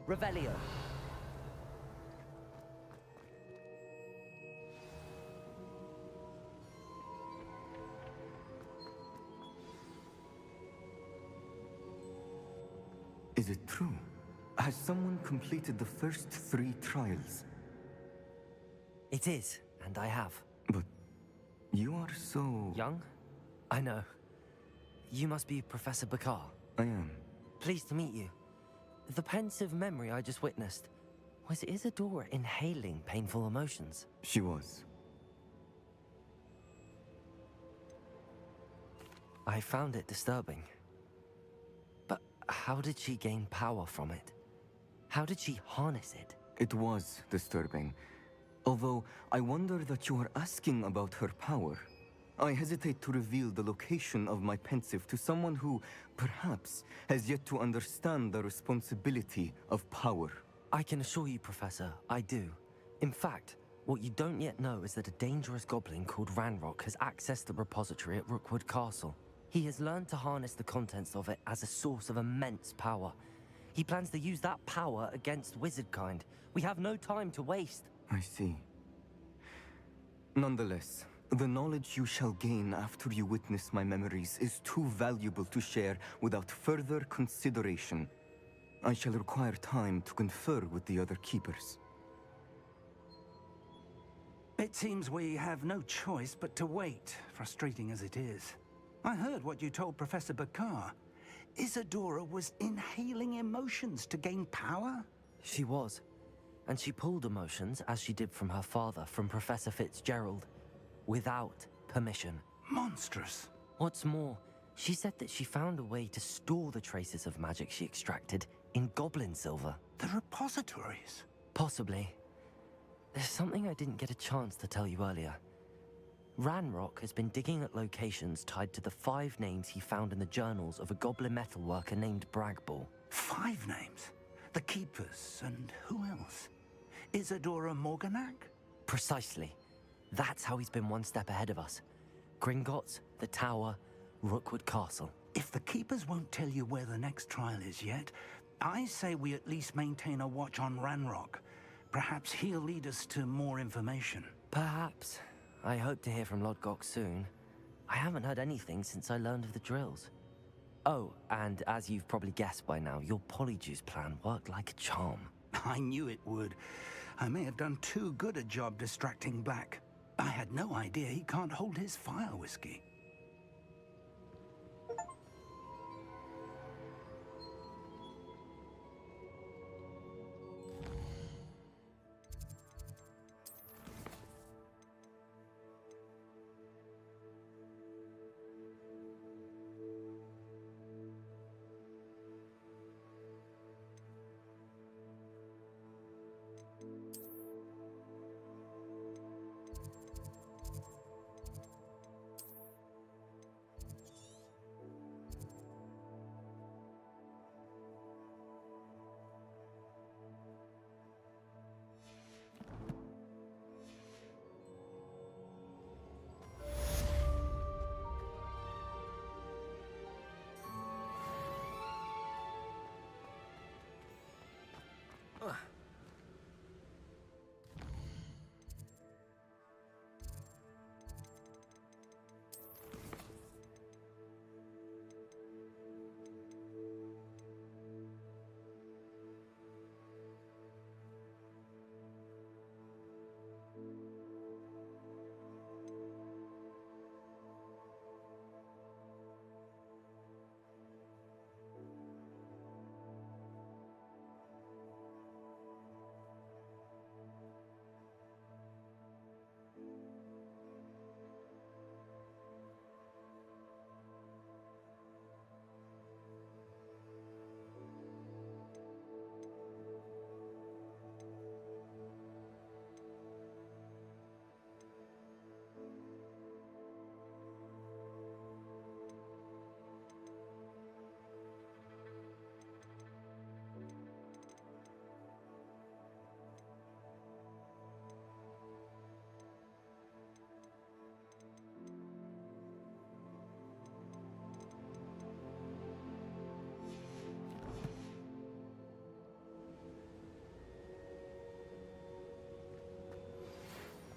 Revelio. Is it true? Has someone completed the first 3 trials? It is, and I have. But you are so... Young? I know. You must be Professor Bakar. I am. Pleased to meet you. The pensive memory I just witnessed, was Isadora inhaling painful emotions? She was. I found it disturbing. But how did she gain power from it? How did she harness it? It was disturbing. Although, I wonder that you are asking about her power. I hesitate to reveal the location of my pensive to someone who, perhaps, has yet to understand the responsibility of power. I can assure you, Professor, I do. In fact, what you don't yet know is that a dangerous goblin called Ranrock has accessed the repository at Rookwood Castle. He has learned to harness the contents of it as a source of immense power. He plans to use that power against wizardkind. We have no time to waste. I see. Nonetheless, the knowledge you shall gain after you witness my memories is too valuable to share without further consideration. I shall require time to confer with the other keepers. It seems we have no choice but to wait, frustrating as it is. I heard what you told Professor Bakar. Isadora was inhaling emotions to gain power? She was. And she pulled emotions, as she did from her father, from Professor Fitzgerald, without permission. Monstrous. What's more, she said that she found a way to store the traces of magic she extracted in goblin silver. The repositories? Possibly. There's something I didn't get a chance to tell you earlier. Ranrock has been digging at locations tied to the 5 names he found in the journals of a goblin metalworker named Bragball. 5 names? The Keepers, and who else? Isadora Morganac? Precisely. That's how he's been one step ahead of us. Gringotts, the Tower, Rookwood Castle. If the Keepers won't tell you where the next trial is yet, I say we at least maintain a watch on Ranrock. Perhaps he'll lead us to more information. Perhaps. I hope to hear from Lodgok soon. I haven't heard anything since I learned of the drills. Oh, and as you've probably guessed by now, your Polyjuice plan worked like a charm. I knew it would. I may have done too good a job distracting Black. I had no idea he can't hold his fire whiskey.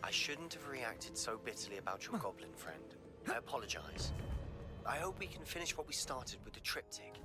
I shouldn't have reacted so bitterly about your goblin friend. I apologize. I hope we can finish what we started with the triptych.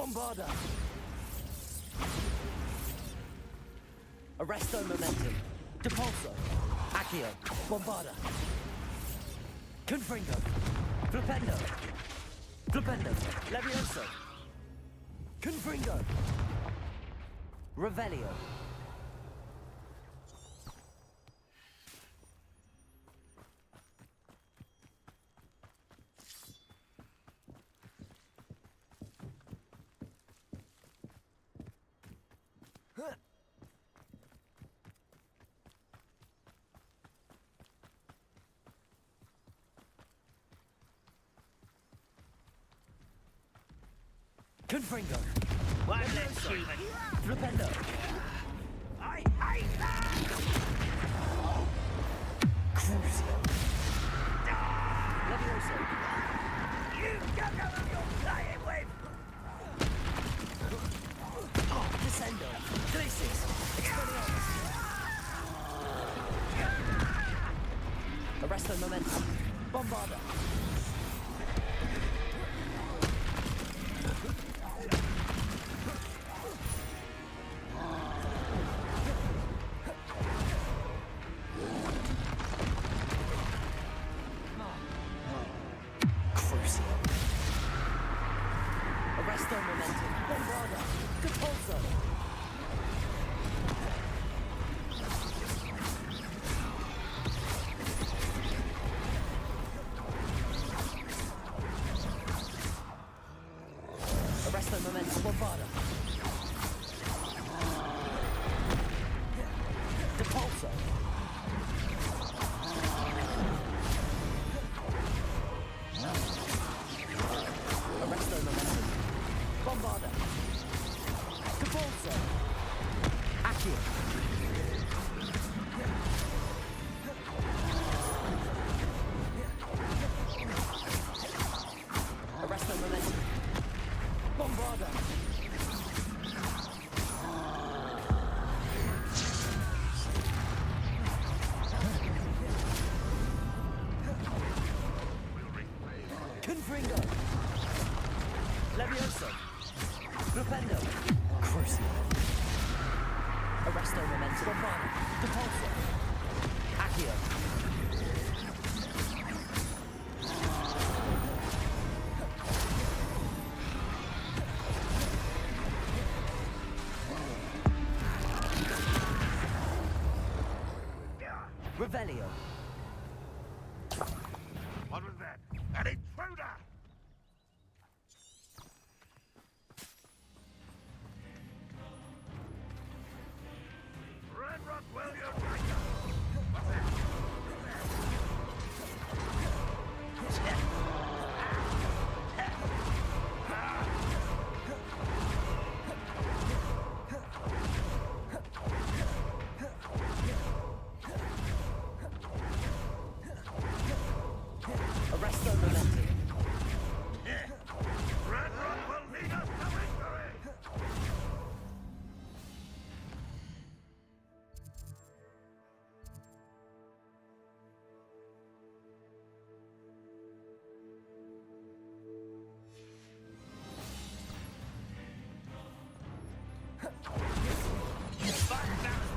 Bombarda! Arresto momentum. Depulso. Accio. Bombarda. Confringo. Flipendo. Flipendo. Levioso. Confringo. Revelio. Confringo. One less human. Flipendo. I hate that! Crucio. Levioso. You don't know who you're playing with! Descendo. Glacis. Expelliarmus. Arresto momentum. Bombarda. Arresto momentum. Bombarda. Depulso. Arresto momentum. Bombarda. Depulso. Arresto momentum. Bombarda. Depulso. Accio. Arresto momentum. Bombarda. Confringo. Levioso. Flipendo. Crucio. Arresto momentum. Bombarda. Depulso. Accio. Revelio. What was that? An intruder! Red Rockwell, you're right. What's that? Arresto momentum. Red Rockwell lead us to victory!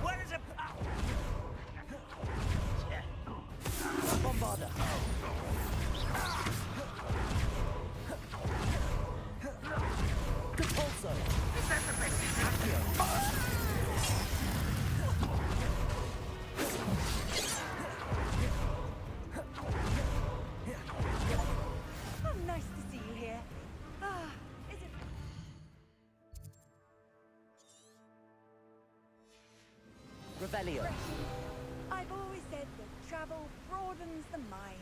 Where is it? Bombarda. Depulso. Oh, nice to see you here. Ah, is it? Revelio. I've always said that travel broadens the mind.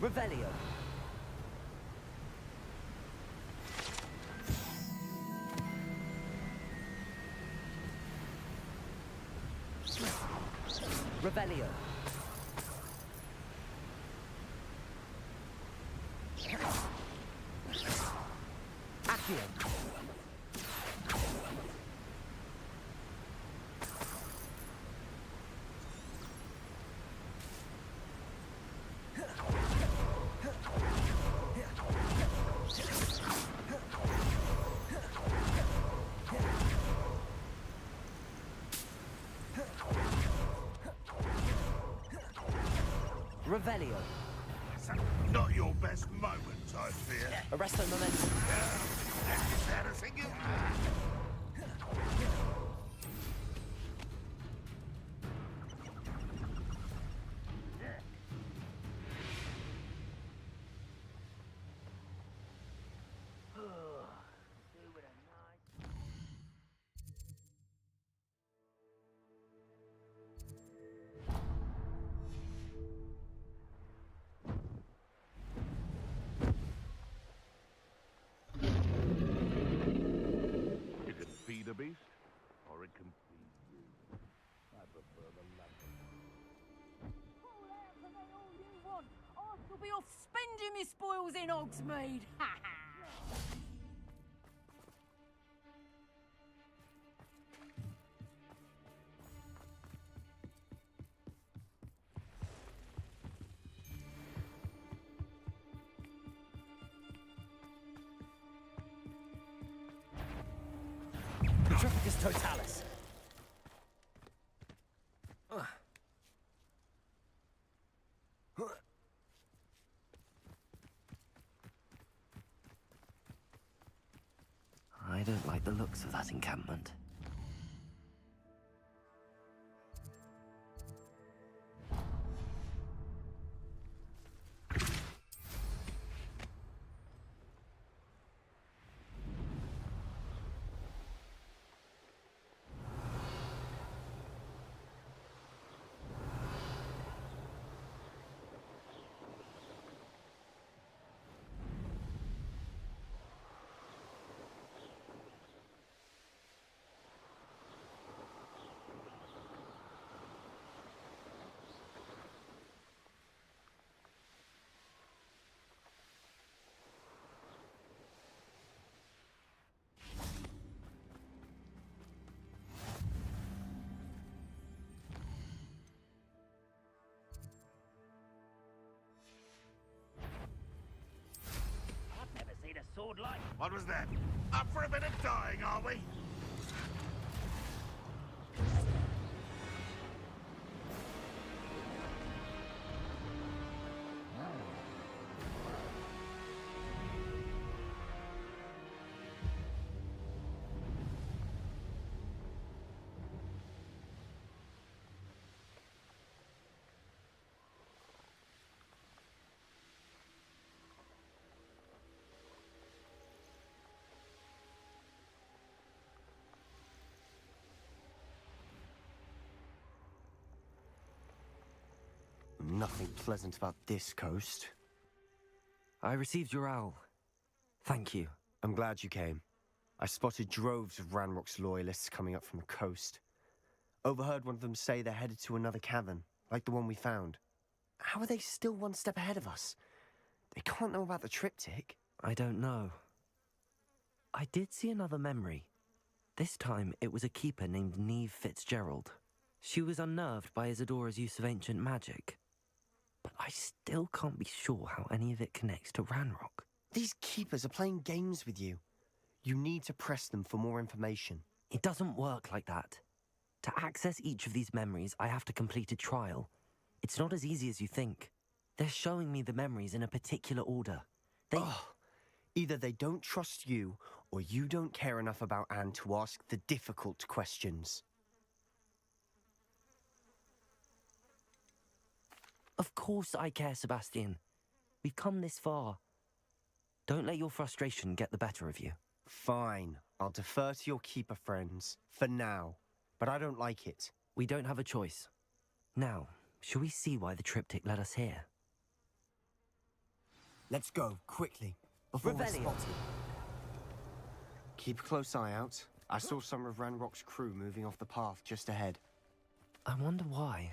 Revelio. Revelio. Accio. Revelio. Not your best moment, I fear. Arresto momentum. Embarrassing you. The beast, or it can feed you. I prefer the latter. Call out to me all you want. I shall be off spending my spoils in Hogsmeade. Ha ha! Petrificus totalis. I don't like the looks of that encampment. Sword light. What was that? Up for a bit of dying, are we? Nothing pleasant about this coast. I received your owl. Thank you. I'm glad you came. I spotted droves of Ranrock's loyalists coming up from the coast. Overheard one of them say they're headed to another cavern, like the one we found. How are they still one step ahead of us? They can't know about the triptych. I don't know. I did see another memory. This time it was a keeper named Neve Fitzgerald. She was unnerved by Isadora's use of ancient magic. But I still can't be sure how any of it connects to Ranrock. These keepers are playing games with you. You need to press them for more information. It doesn't work like that. To access each of these memories, I have to complete a trial. It's not as easy as you think. They're showing me the memories in a particular order. Either they don't trust you, or you don't care enough about Anne to ask the difficult questions. Of course I care, Sebastian. We've come this far. Don't let your frustration get the better of you. Fine. I'll defer to your keeper friends, for now. But I don't like it. We don't have a choice. Now, shall we see why the triptych led us here? Let's go, quickly, before we're Revelio. spotted. Keep a close eye out. I saw some of Ranrock's crew moving off the path just ahead. I wonder why.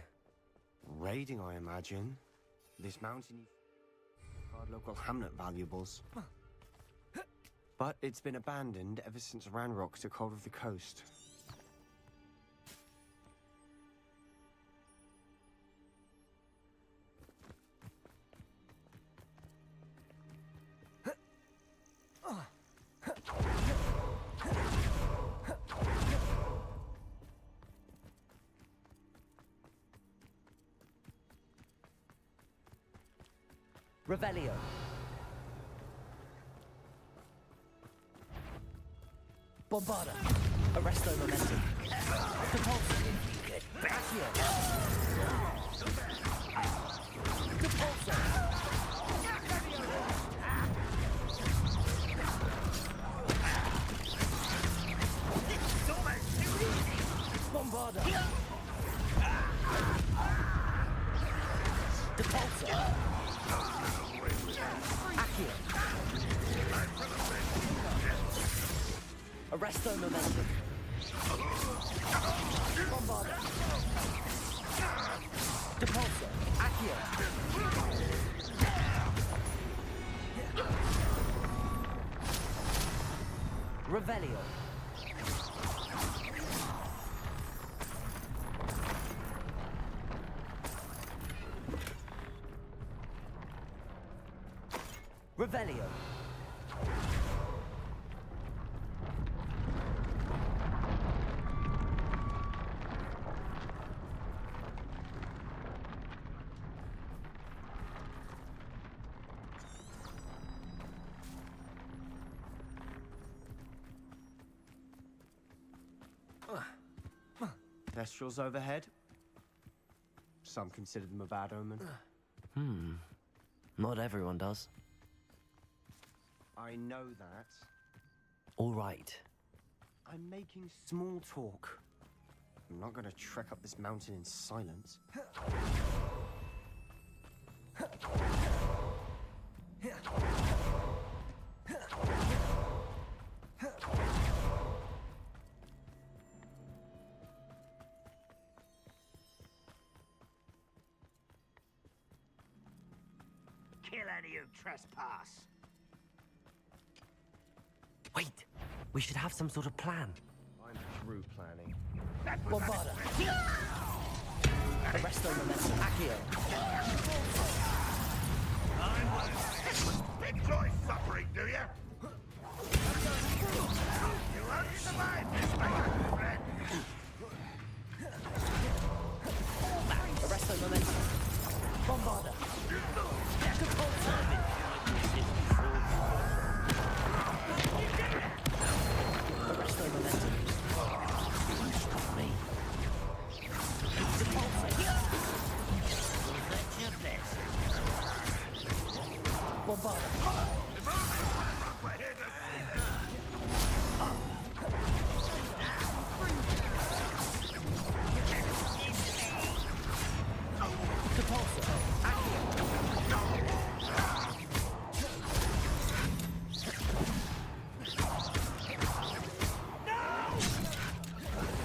Raiding, I imagine. This mountain... Hard local hamlet valuables. But it's been abandoned ever since Ranrock took hold of the coast. Revelio. Bombarda. Arresto momentum. Depulso. Accio. Depulso. Bombarda. Depulso. Accio. Arresto momentum. Bombarda. Depulso. Accio. Revelio. Revelio. Kestrels overhead. Some consider them a bad omen. Not everyone does. I know that. All right. I'm making small talk. I'm not gonna trek up this mountain in silence. Kill any who trespass. Wait. We should have some sort of plan. I'm through planning. Bombarda. Arresto momentum. Accio. Enjoy suffering, do you? You won't survive this, my friend. Arresto momentum. Bombarda. Arresto momentum. Stop me. Bombarda.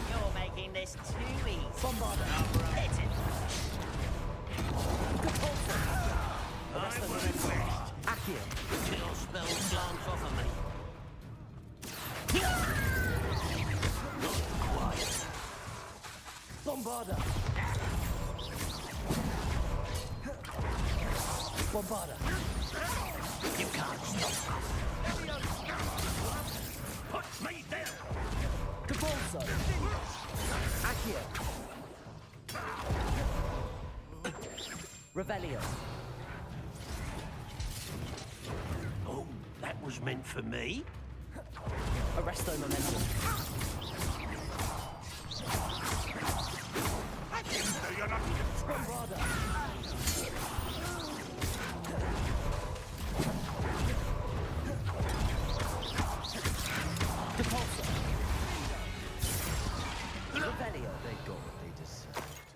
You're making this too easy. Bombarda. Hit it. Arresto momentum. Accio. Your spells glance off of me. Not quite. Bombarda. Bombarda. You can't stop us. Put me down. Depulso. Accio. Revelio. Oh, that was meant for me. Arresto momentum. I didn't know you're not even trying. Bombarda. Depulso. Revelio. They got what they deserved.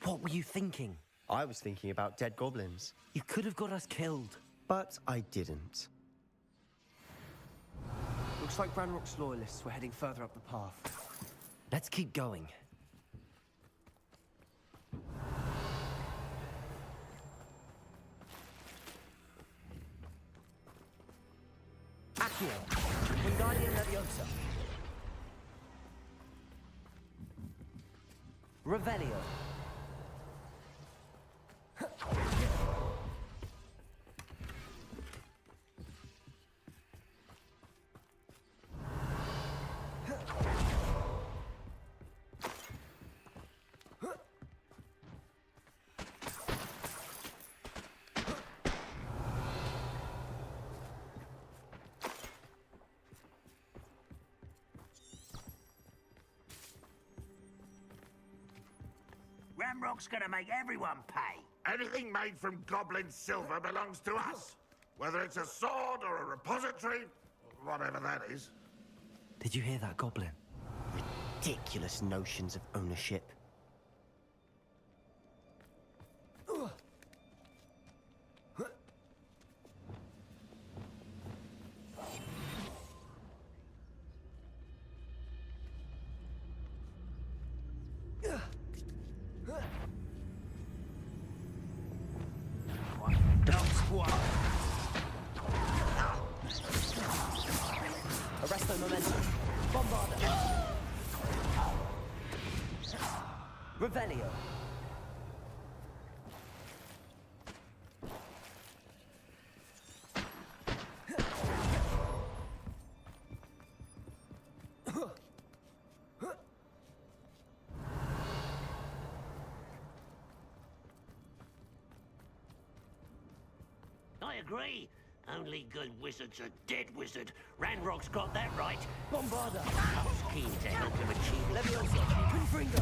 What were you thinking? I was thinking about dead goblins. You could have got us killed. But I didn't. Looks like Ranrock's loyalists were heading further up the path. Let's keep going. Accio. Wingardium Leviosa. Revelio. Ramrock's gonna make everyone pay. Anything made from goblin silver belongs to us. Whether it's a sword or a repository, whatever that is. Did you hear that, Goblin? Ridiculous notions of ownership. Arresto momentum. Bombarda. Revelio. I agree. Only good wizard's a dead wizard. Ranrock's got that right. Bombarda. I was keen to help him achieve it. Leviosa. Confringo.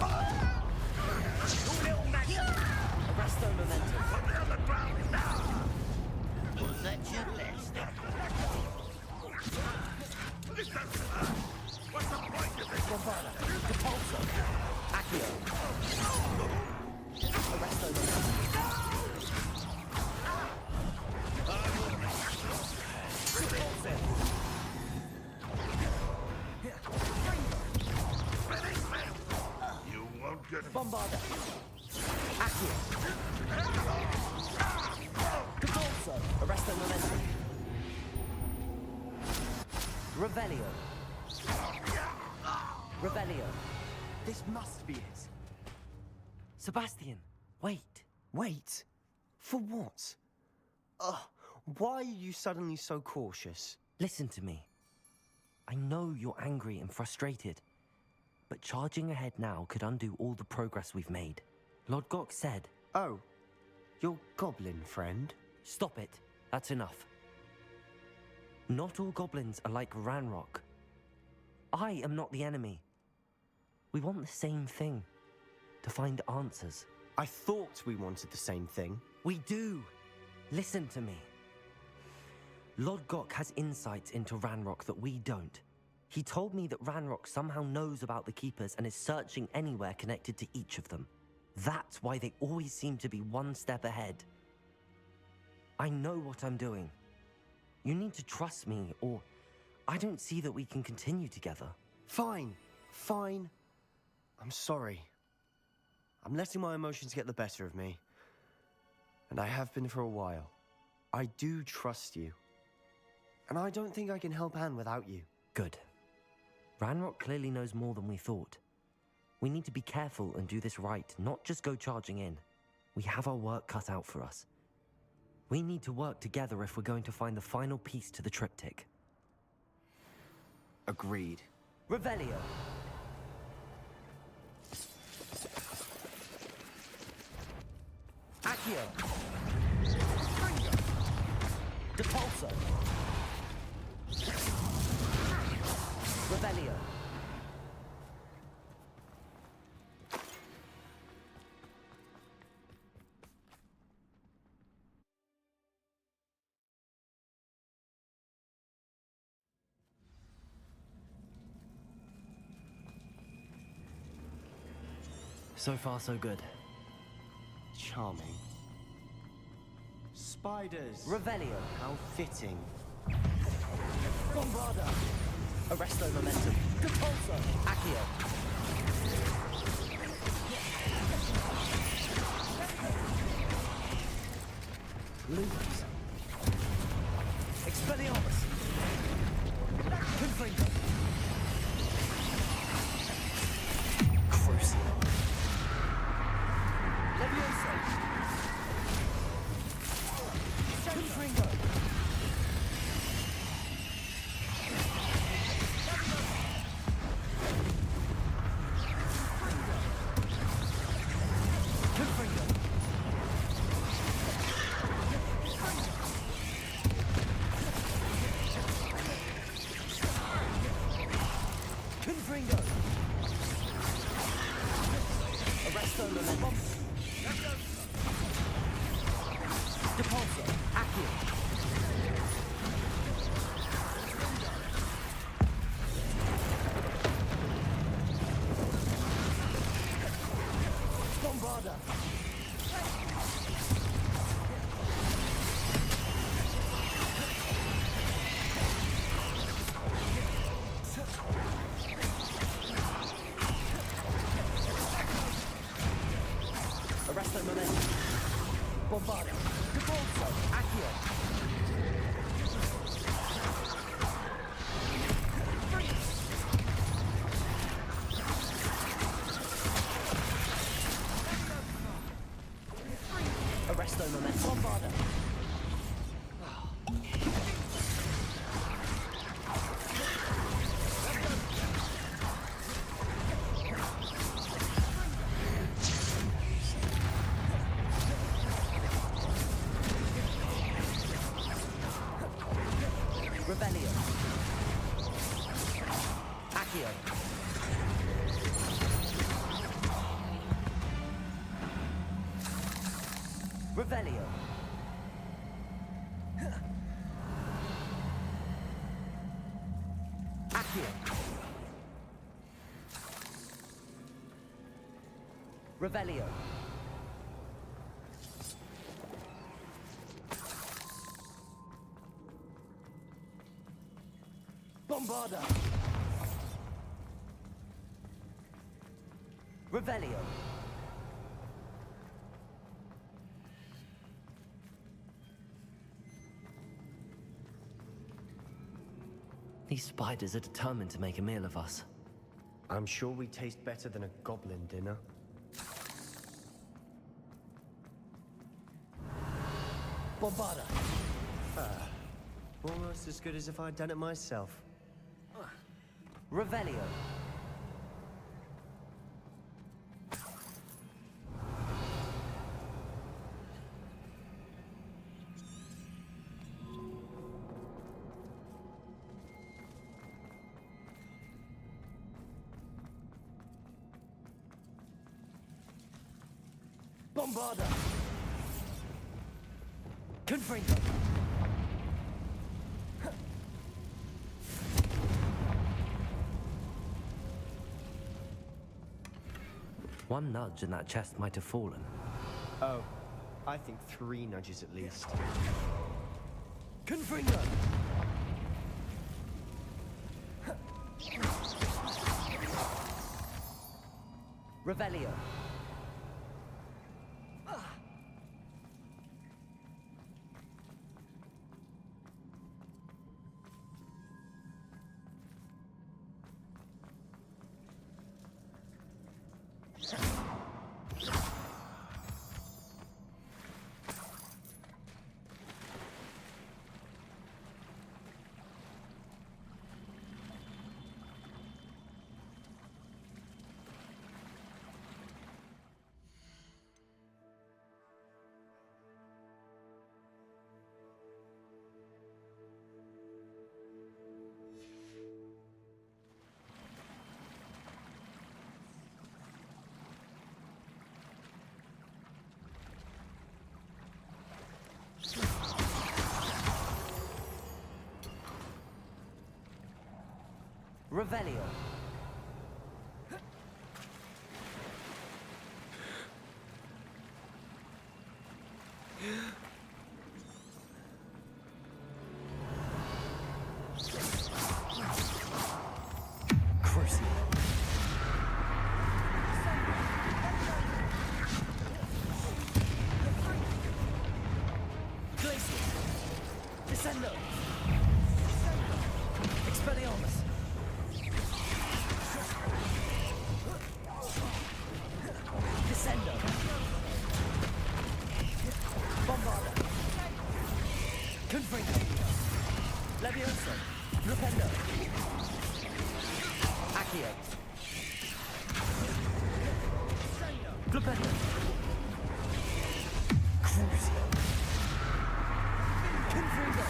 Arresto momentum. Put me on the ground now! Was that your best? What's the point of this? Bombarda. Depulso. Accio. Arresto momentum. You won't get it. Bombarda. Accio. Depulso. Arresto momentum. Revelio. Revelio. This must be it. Sebastian, wait. Wait? For what? Why are you suddenly so cautious? Listen to me. I know you're angry and frustrated, but charging ahead now could undo all the progress we've made. Lord Gok said... Oh, your goblin friend? Stop it. That's enough. Not all goblins are like Ranrock. I am not the enemy. We want the same thing. To find answers. I thought we wanted the same thing. We do. Listen to me. Lord Gok has insights into Ranrock that we don't. He told me that Ranrock somehow knows about the Keepers and is searching anywhere connected to each of them. That's why they always seem to be one step ahead. I know what I'm doing. You need to trust me, or I don't see that we can continue together. Fine. I'm sorry. I'm letting my emotions get the better of me. And I have been for a while. I do trust you. And I don't think I can help Anne without you. Good. Ranrock clearly knows more than we thought. We need to be careful and do this right, not just go charging in. We have our work cut out for us. We need to work together if we're going to find the final piece to the triptych. Agreed. Revelio. Accio. Depulso. Revelio. So far, so good. Charming. Spiders. Revelio. How fitting. Bombarda. Arresto momentum. Depulso. Accio. Lose. Expelliarmus. Confringo! Arresto Momentum! Depulso! Accio! Bombarda! Arresto Momentum! Bombarda! Depulso! Accio! Arresto Momentum! Bombarda! Rebellion. Accio. Revelio. Accio. Revelio. Bombarda! Revelio! These spiders are determined to make a meal of us. I'm sure we taste better than a goblin dinner. Bombarda! Almost as good as if I'd done it myself. Revelio! Bombarda! Confringo! One nudge and that chest might have fallen. Oh, I think 3 nudges at least. Confringo! Revelio! Revelio! Crucible! Glacier! Descendo! Expelliarmus! Descendo! Bombarda! Confringo! Levioso! Rependo! Accio! Flipendo! Crucio! Confringo!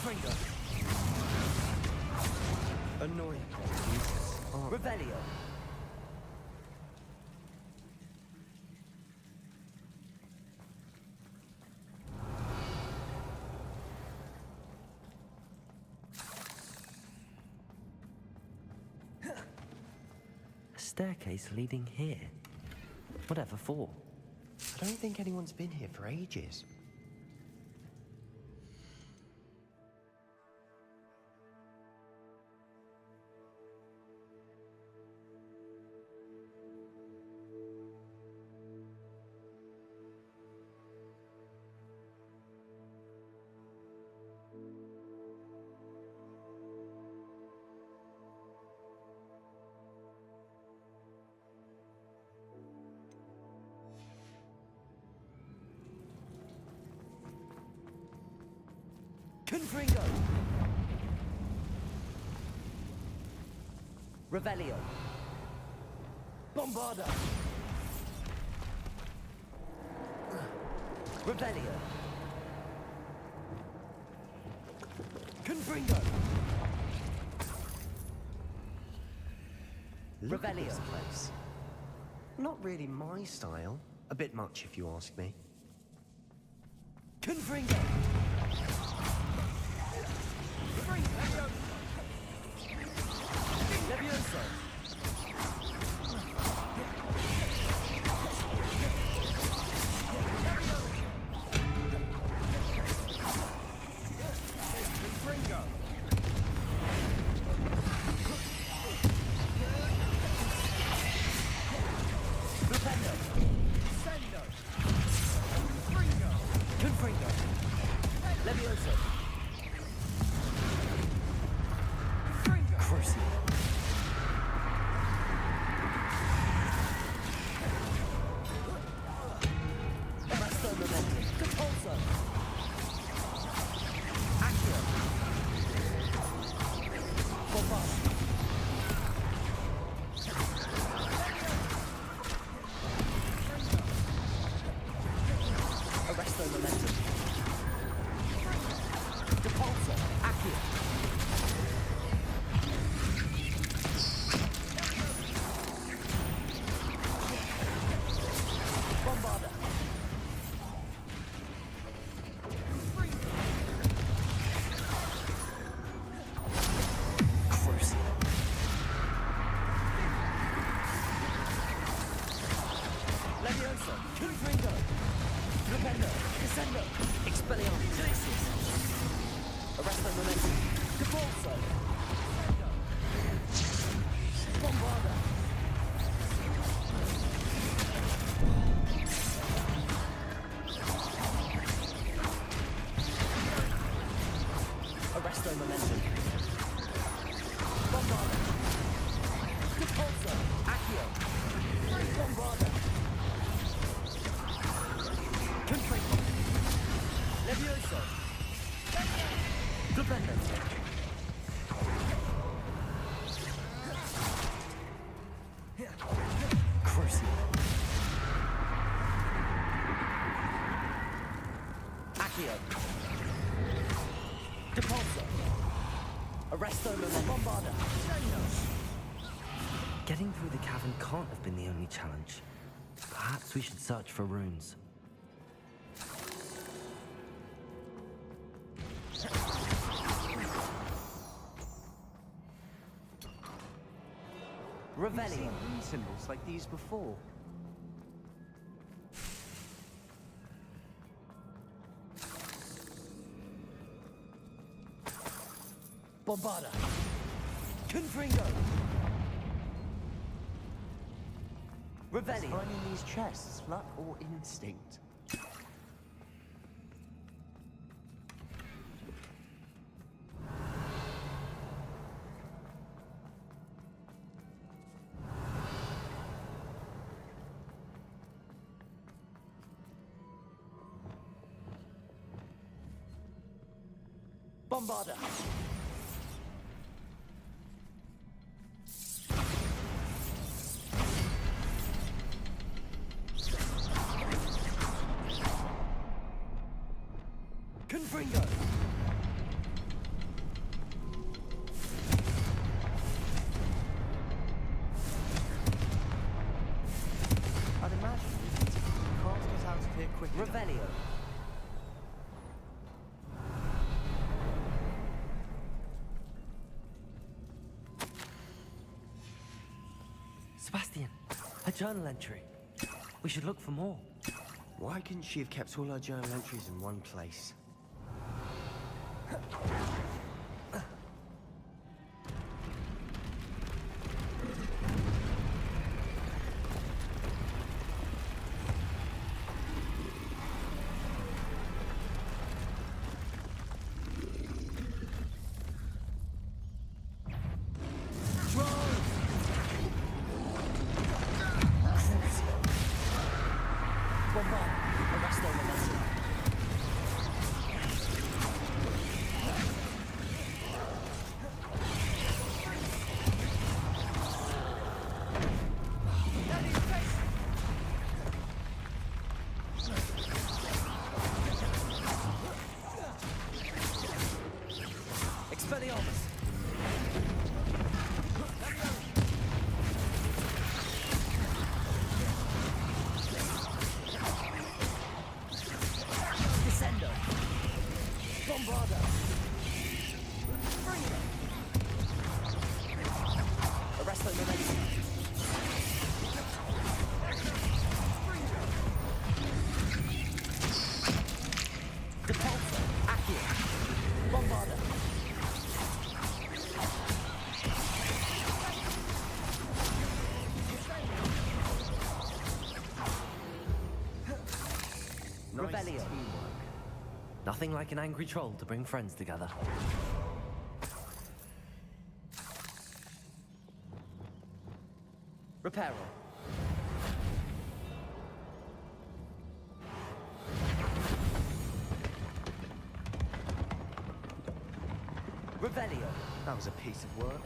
Confringo. Annoying. Revelio. A staircase leading here. Whatever for? I don't think anyone's been here for ages. Confringo. Revelio. Bombarda. Revelio. Confringo. Look at this place. Not really my style. A bit much, if you ask me. Confringo. Levioso. Confringo. Lupendo. Sendo. Confringo. Confringo. Levioso. Corsair. Presto momentum. Compulso. Accio. Bombard. Arresto momentum. Compulso. Accio. Arresto momentum. Bombarda. Repulsor. Accio. Bombarda. Confringo. Levioso. Dependent. Corsair. Accio. Depulso. Arresto momentum. Bombarda. Getting through the cavern can't have been the only challenge. Perhaps we should search for runes. Revelio. We've seen rune symbols like these before. Bombarda. Confringo. Revelio. Finding these chests, luck or instinct? Bombarda. Confringo. here quick enough. Revelio. Sebastian, a journal entry. We should look for more. Why couldn't she have kept all her journal entries in one place? Revelio. Nothing like an angry troll to bring friends together. Reparo. Revelio. That was a piece of work.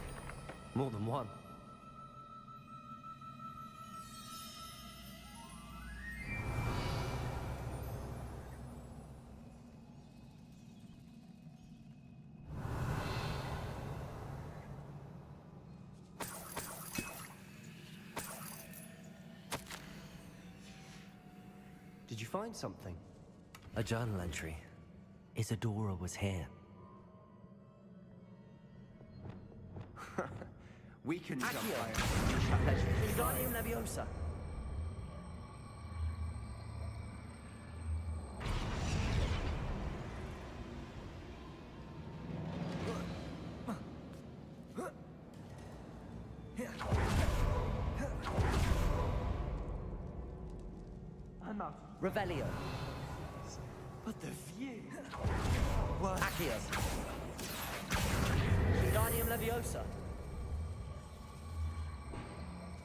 More than one. Did you find something? A journal entry. Isadora was here. We can jump Accio. higher. Wingardium Leviosa. Revelio. But the view. Accio. Wingardium Leviosa.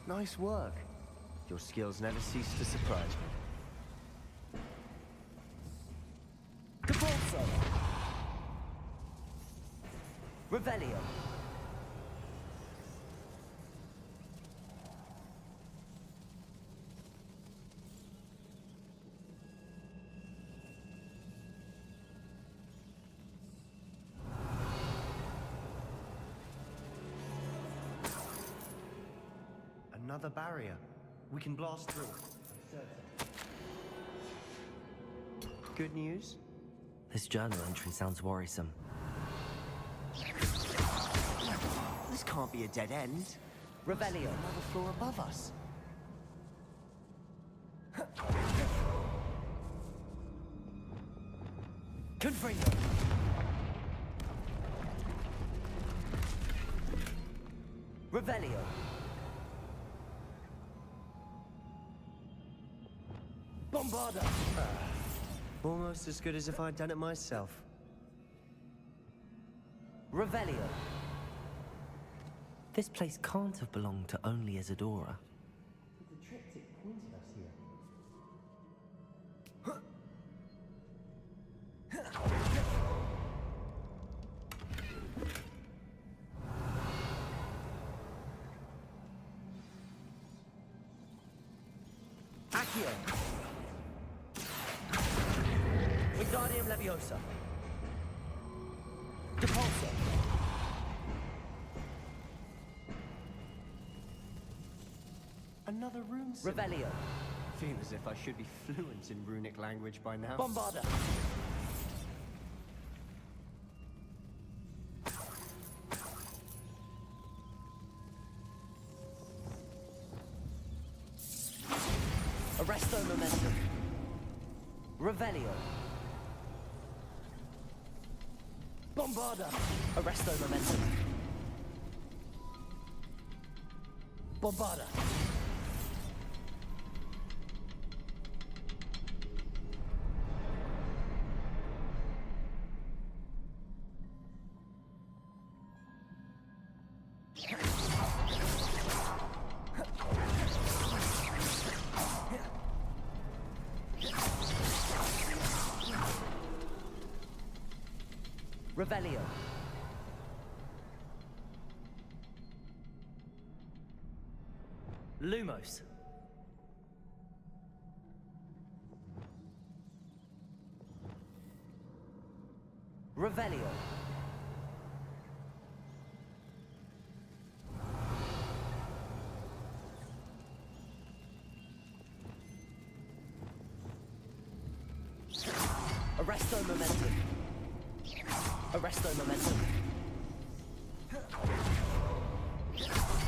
Nice work. Your skills never cease to surprise me. Capulso. Revelio. Another barrier. We can blast through. Good news? This journal entry sounds worrisome. This can't be a dead end. Revelio. Another floor above us. Confringo. Revelio. Bombarda. Almost as good as if I'd done it myself. Revelio. This place can't have belonged to only Isadora. The triptych pointed us here. Accio. Wingardium Leviosa. Depulso. Another rune. Revelio. feel as if I should be fluent in runic language by now. Bombarda! Arresto momentum. Revelio. Bombarda! Arresto momentum. Bombarda! Revelio. Lumos. Revelio. Arresto momentum. Arresto momentum.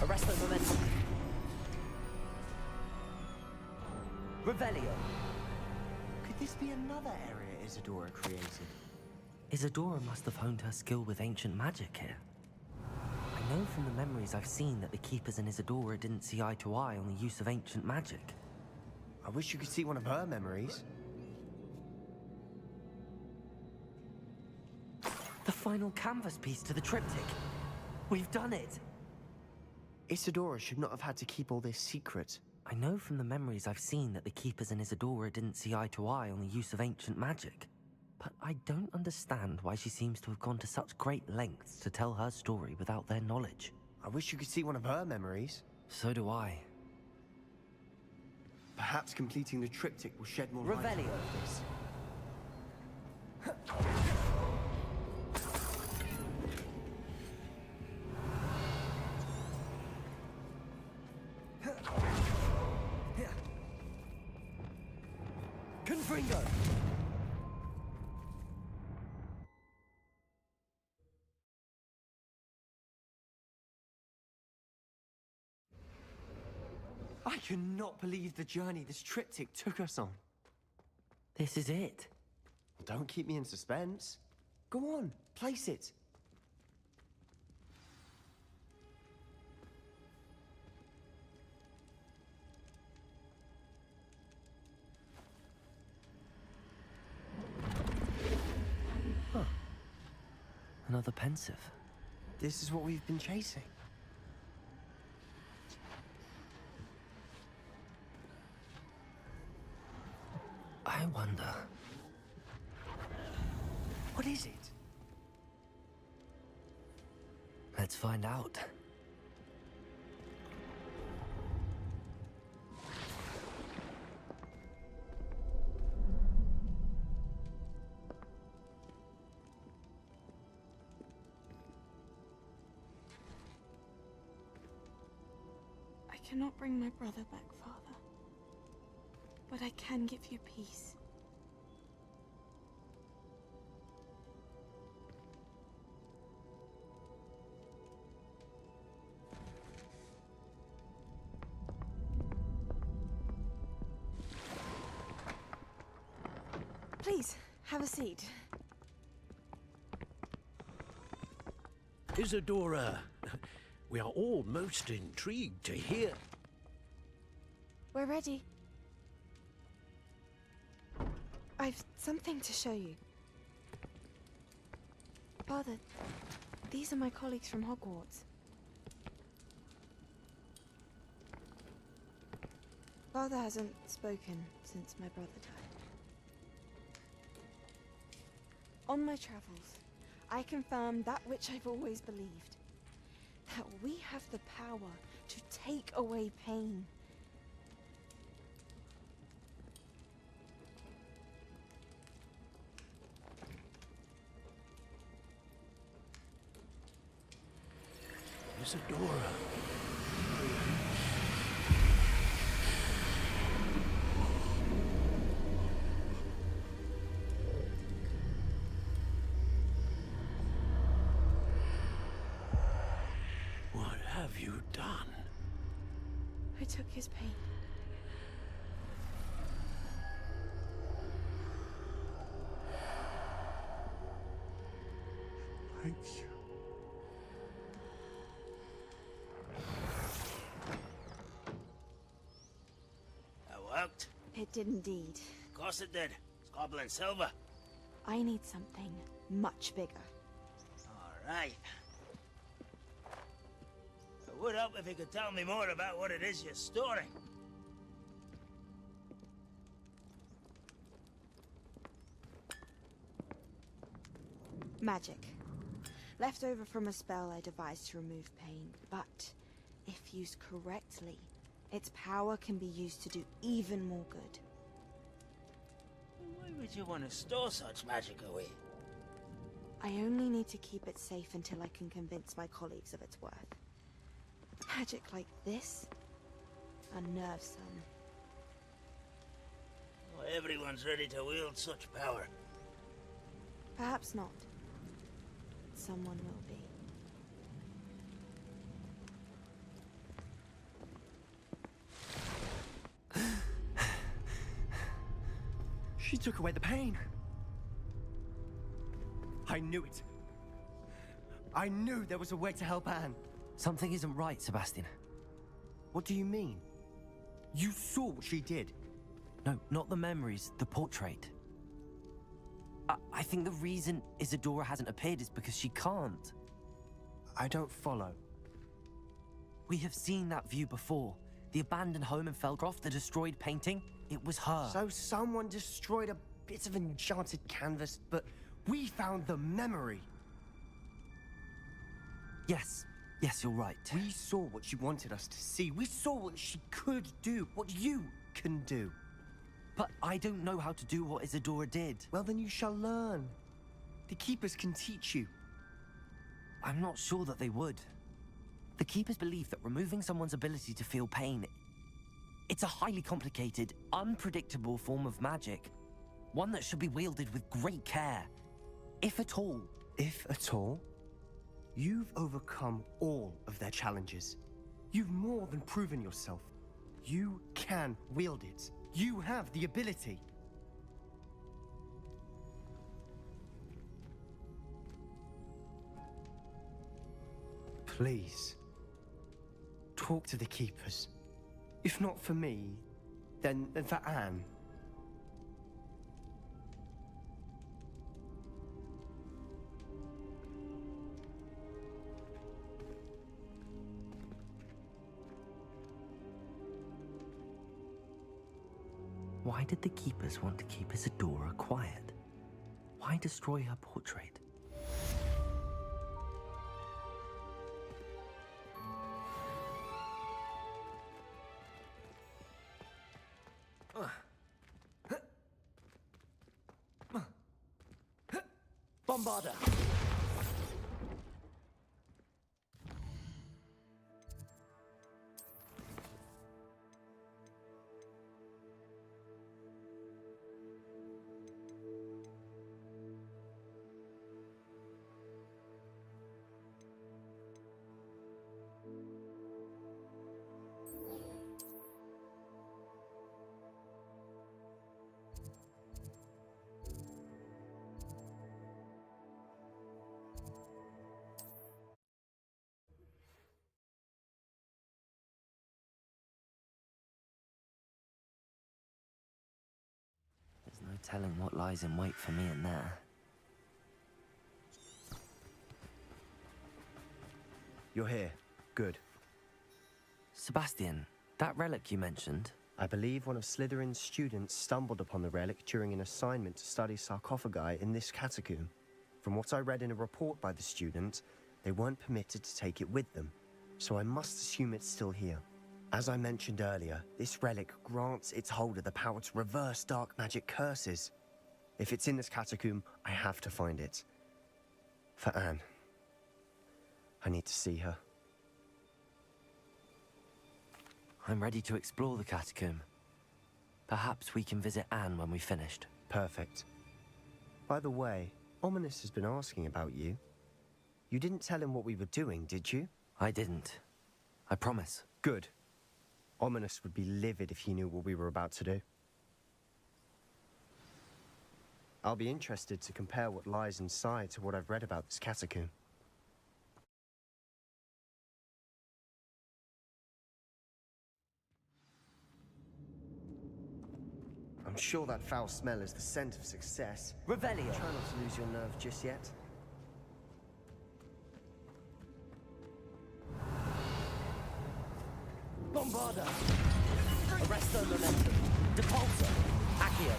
Arresto momentum. Revelio. Could this be another area Isadora created? Isadora must have honed her skill with ancient magic here. I know from the memories I've seen that the Keepers and Isadora didn't see eye to eye on the use of ancient magic. I wish you could see one of her memories. The final canvas piece to the triptych. We've done it! Isadora should not have had to keep all this secret. I know from the memories I've seen that the Keepers and Isadora didn't see eye to eye on the use of ancient magic. But I don't understand why she seems to have gone to such great lengths to tell her story without their knowledge. I wish you could see one of her memories. So do I. Perhaps completing the triptych will shed more light on Revelio. this. Confringo! I cannot believe the journey this triptych took us on. This is it. Don't keep me in suspense. Go on, place it. Huh. Another pensive. This is what we've been chasing. I wonder. What is it? Let's find out. I cannot bring my brother back, Father. But I can give you peace. Please, have a seat. Isadora, we are all most intrigued to hear. We're ready. I've something to show you. Father, these are my colleagues from Hogwarts. Father hasn't spoken since my brother died. On my travels, I confirmed that which I've always believed. That we have the power to take away pain. Isadora. took his pain. Thank you. That worked? It did indeed. Of course it did. It's goblin silver. I need something much bigger. All right. It would help if you could tell me more about what it is you're storing. Magic. Left over from a spell I devised to remove pain, but if used correctly, its power can be used to do even more good. Why would you want to store such magic away? I only need to keep it safe until I can convince my colleagues of its worth. Magic like this unnerves them. Well, everyone's ready to wield such power. Perhaps not. Someone will be. She took away the pain. I knew it. I knew there was a way to help Anne. Something isn't right, Sebastian. What do you mean? You saw what she did. No, not the memories, the portrait. I think the reason Isadora hasn't appeared is because she can't. I don't follow. We have seen that view before. The abandoned home in Felcroft, the destroyed painting, it was her. So someone destroyed a bit of enchanted canvas, but we found the memory. Yes, you're right. We saw what she wanted us to see. We saw what she could do, what you can do. But I don't know how to do what Isadora did. Well, then you shall learn. The Keepers can teach you. I'm not sure that they would. The Keepers believe that removing someone's ability to feel pain, it's a highly complicated, unpredictable form of magic. One that should be wielded with great care. If at all. If at all? You've overcome all of their challenges. You've more than proven yourself. You can wield it. You have the ability. Please, talk to the Keepers. If not for me, then for Anne. Why did the Keepers want to keep Isadora quiet? Why destroy her portrait? Bombarder! There's no telling what lies in wait for me in there. You're here. Good. Sebastian, that relic you mentioned... I believe one of Slytherin's students stumbled upon the relic during an assignment to study sarcophagi in this catacomb. From what I read in a report by the student, they weren't permitted to take it with them, so I must assume it's still here. As I mentioned earlier, this relic grants its holder the power to reverse dark magic curses. If it's in this catacomb, I have to find it. For Anne. I need to see her. I'm ready to explore the catacomb. Perhaps we can visit Anne when we've finished. Perfect. By the way, Ominous has been asking about you. You didn't tell him what we were doing, did you? I didn't. I promise. Good. Ominous would be livid if he knew what we were about to do. I'll be interested to compare what lies inside to what I've read about this catacomb. I'm sure that foul smell is the scent of success. Revelio. Try not to lose your nerve just yet. Bombarda. Arresto momentum. Depulso. Accio.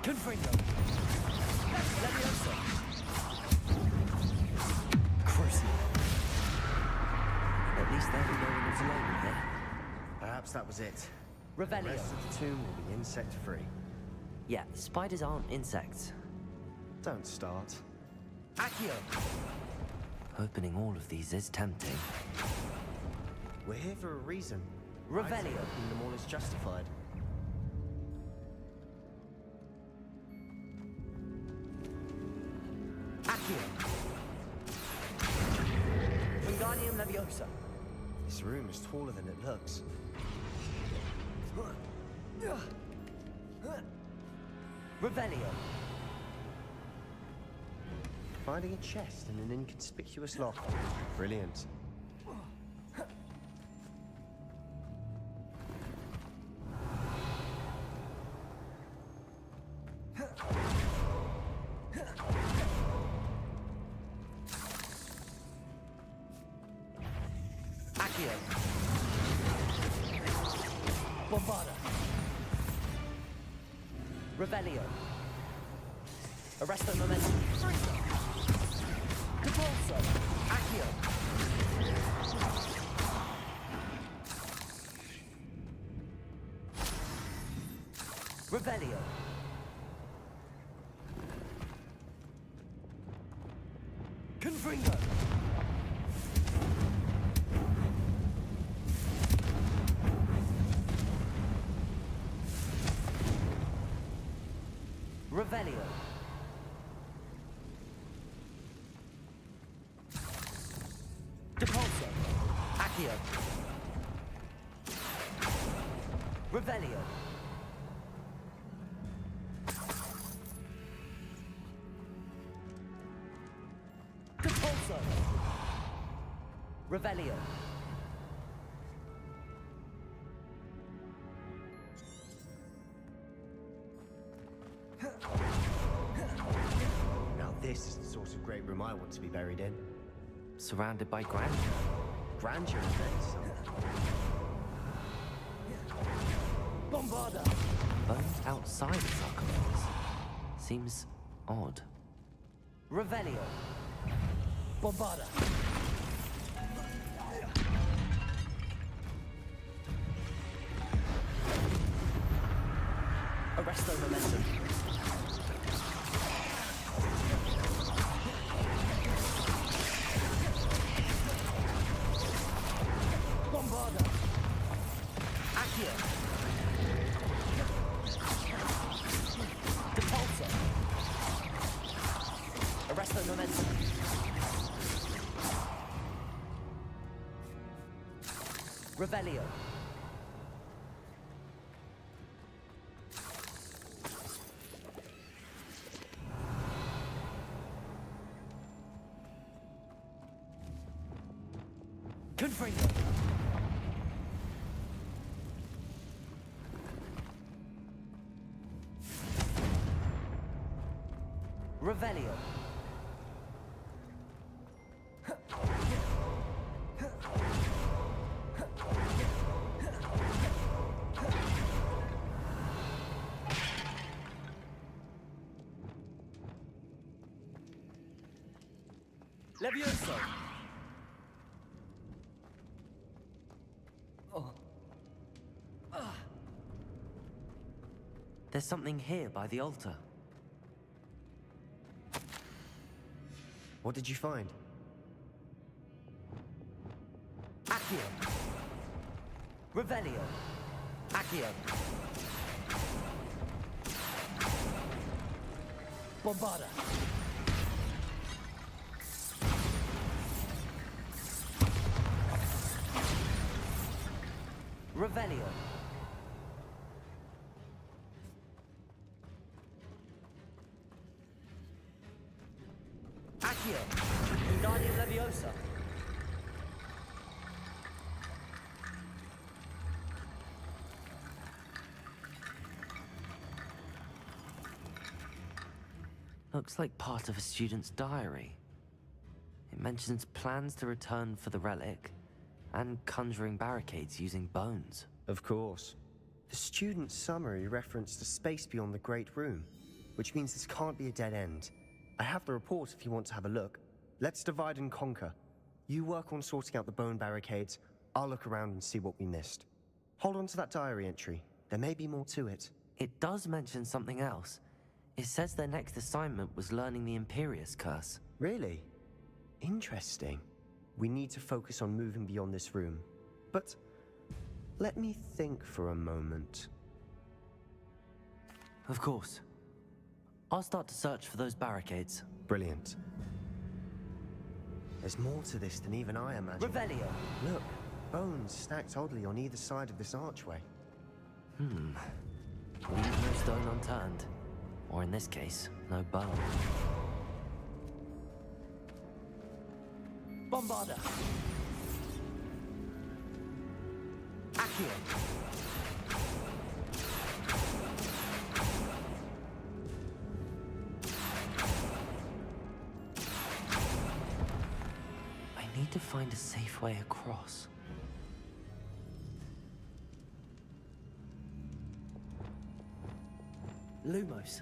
Confringo. Levioso. Crucio. At least there we know when it's alone in here. Perhaps that was it. Revelio. The rest of the tomb will be insect-free. Yeah, spiders aren't insects. Don't start. Accio. Opening all of these is tempting. We're here for a reason. Revelio. Opening them all is justified. Accio. Wingardium Leviosa. This room is taller than it looks. Revelio. Finding a chest in an inconspicuous lock. Brilliant. Accio. Bombarda. Revelio. Arresto momentum. Depulso. Accio. Revelio. Confringo. Revelio. Depulso. Accio. Revelio. Depulso. Revelio. Now this is the sort of great room I want to be buried in. Surrounded by grandeur. Grandeur and then some. Bombarda. Bones outside the sarcophagus. Seems odd. Revelio. Bombarda. Arresto momentum. Bombarda. Accio. Depulso. Arresto momentum. Revelio. Confringo. Revelio. Levioso. There's something here by the altar. What did you find? Accio. Revelio. Accio. Bombarda. Revelio. Accio. Wingardium Leviosa. Looks like part of a student's diary. It mentions plans to return for the relic and conjuring barricades using bones. Of course. The student's summary referenced a space beyond the Great Room, which means this can't be a dead end. I have the report if you want to have a look. Let's divide and conquer. You work on sorting out the bone barricades. I'll look around and see what we missed. Hold on to that diary entry. There may be more to it. It does mention something else. It says their next assignment was learning the Imperius Curse. Really? Interesting. We need to focus on moving beyond this room. But let me think for a moment. Of course. I'll start to search for those barricades. Brilliant. There's more to this than even I imagined. Revelio. Look, bones stacked oddly on either side of this archway. Leave no stone unturned. Or in this case, no bone. Bombarda. Accio. I need to find a safe way across. Lumos.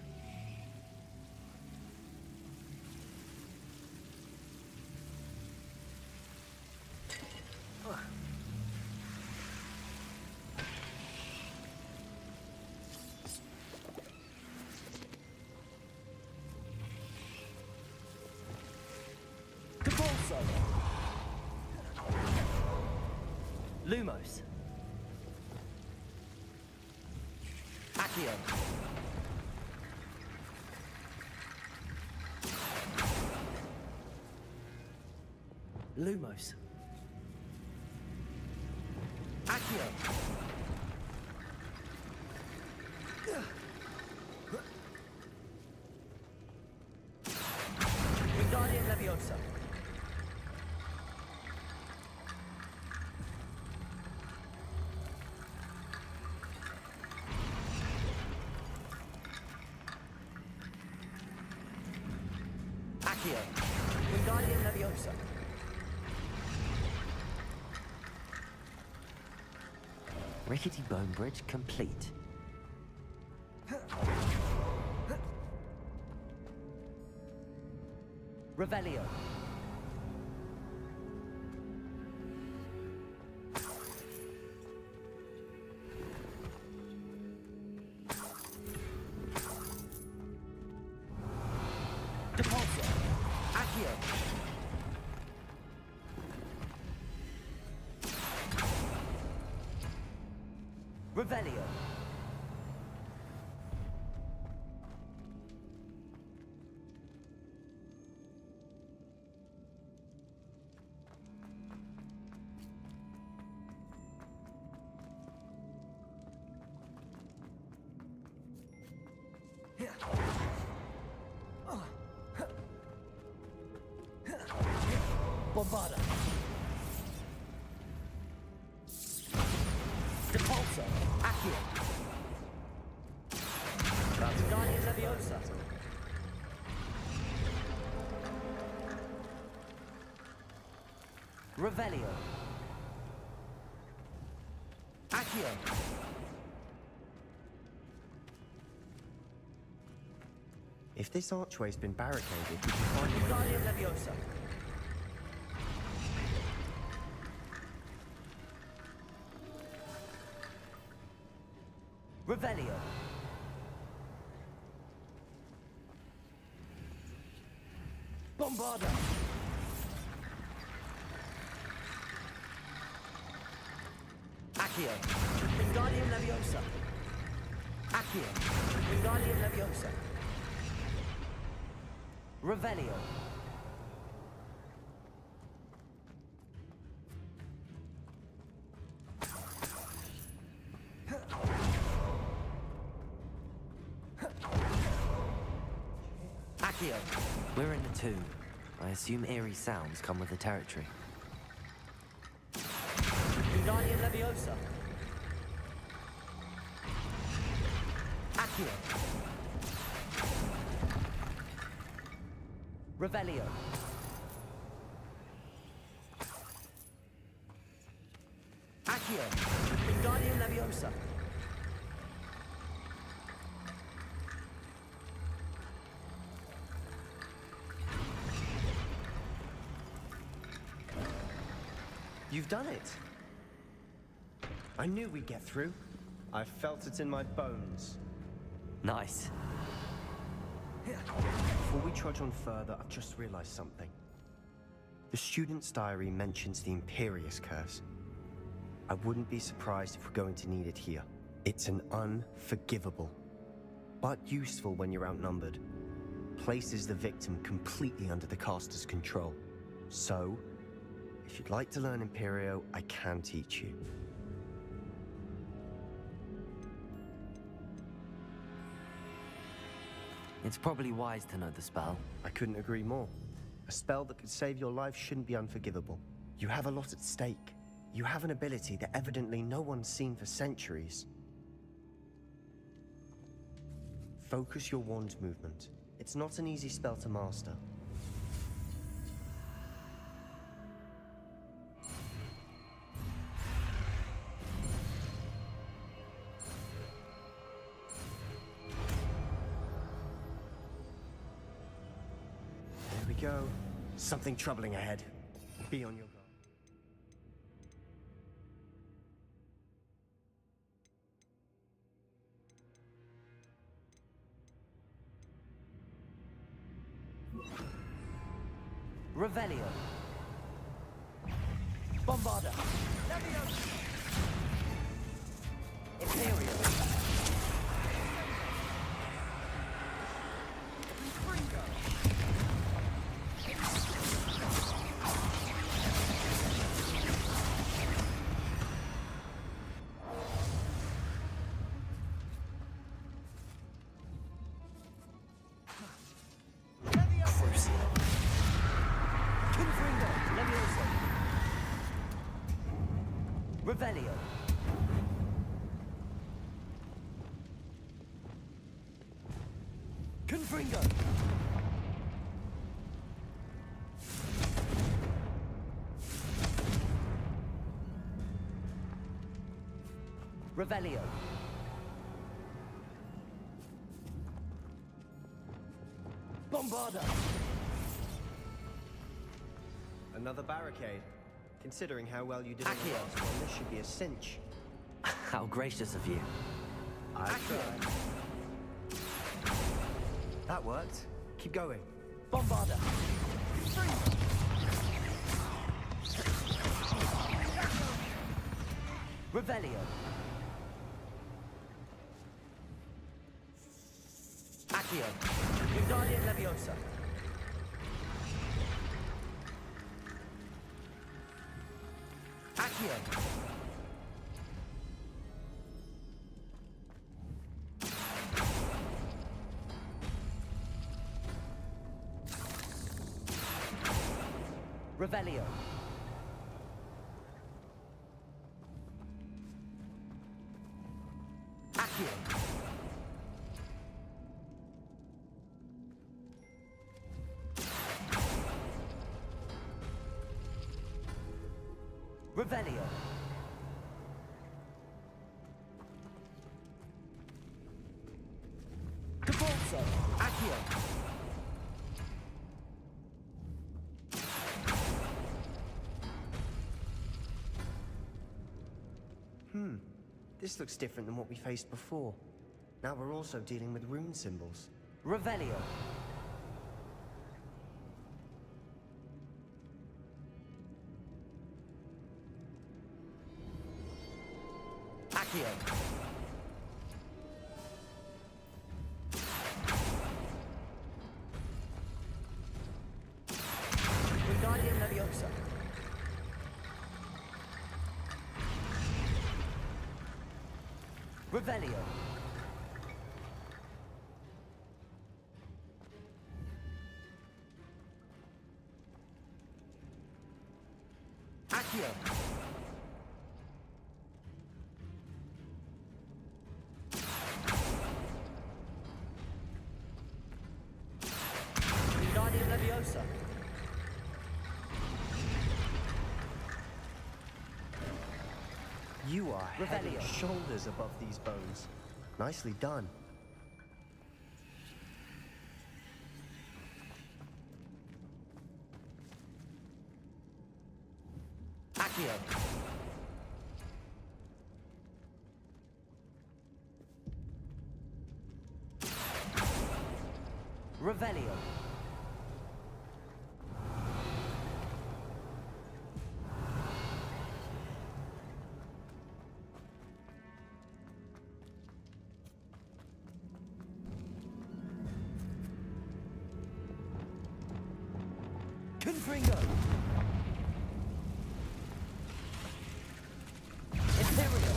Lumos. Accio. Lumos. Accio. Wingardium Leviosa. Accio. Wingardium Leviosa. Rickety bone bridge complete. Revelio. Depulso. Accio. Revelio. Bombarda. Depulso. Accio. Wingardium Leviosa. Revelio. Accio. If this archway's been barricaded, we can find Wingardium Leviosa. Revelio. Bombarda. Accio. Wingardium Leviosa. Accio. Wingardium Leviosa. Revelio. Accio! We're in the tomb. I assume eerie sounds come with the territory. Wingardium Leviosa! Accio! Revelio! Accio! Wingardium Leviosa! You've done it. I knew we'd get through. I felt it in my bones. Nice. Before we trudge on further, I've just realized something. The student's diary mentions the Imperious Curse. I wouldn't be surprised if we're going to need it here. It's an unforgivable, but useful when you're outnumbered. Places the victim completely under the caster's control. So, if you'd like to learn Imperio, I can teach you. It's probably wise to know the spell. I couldn't agree more. A spell that could save your life shouldn't be unforgivable. You have a lot at stake. You have an ability that evidently no one's seen for centuries. Focus your wand movement. It's not an easy spell to master. There we go. Something troubling ahead. Be on your guard. Revelio. Bombarda. Imperial. Revelio. Confringo. Revelio. Bombarda. Another barricade. Considering how well you did in the last one, this should be a cinch. How gracious of you. I tried. That worked. Keep going. Bombarda. Revelio. Accio. Wingardium Leviosa. Accio. Revelio. Accio. Revelio. Cabolso. Accio. This looks different than what we faced before. Now we're also dealing with rune symbols. Revelio. Accio. Wingardium Leviosa. Revelio. Accio. Wingardium Leviosa. You are head and Revelio. shoulders above these bones. Nicely done. Accio. Revelio. Confringo. Imperial.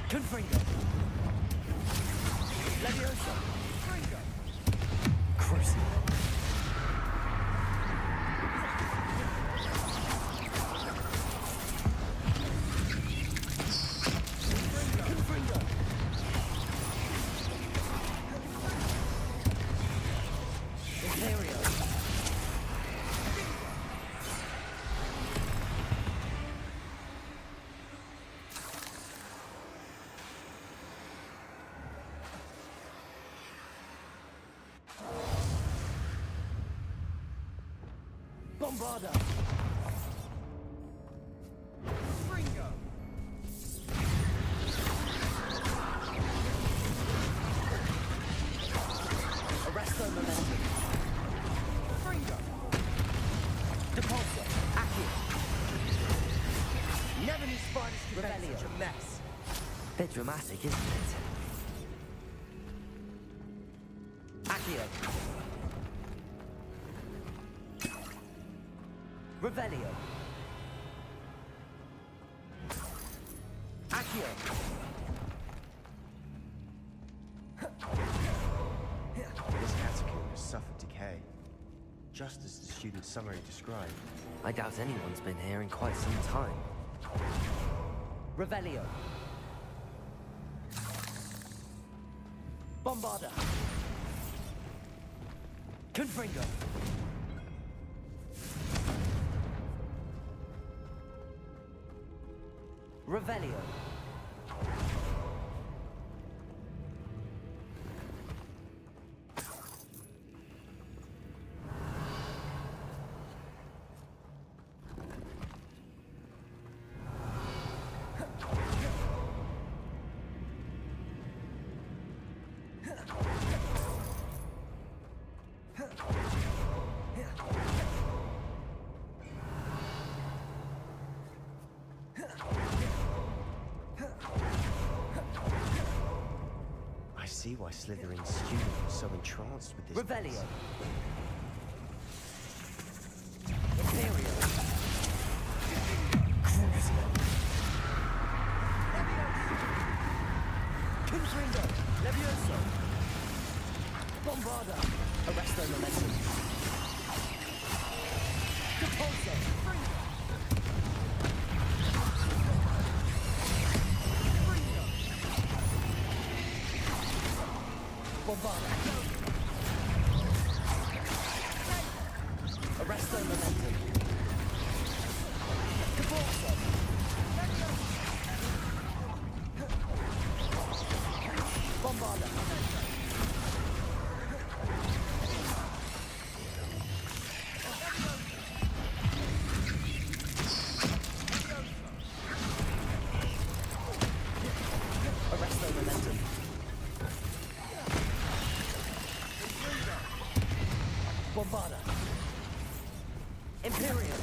Confringo. Leviosa. Fringo. Crucible. Bombarda. Fringo. Arresto momentum. Fringo. Depulso. Accio. Never knew spiders could make such a mess. Bit dramatic, isn't it? Accio. Revelio. Accio. This catacomb has suffered decay, just as the student's summary described. I doubt anyone's been here in quite some time. Revelio. Bombarda. Confringo. Revelio. I see why Slytherin's student was so entranced with this. Revelio. Imperial. Crucible. Confringo. Levioso. Bombarda. Arresto momentum. Depulso. Fringo. Bombarda. Arresto momentum. Depulso. Bombarda. Arresto momentum. Bombarda. Imperial.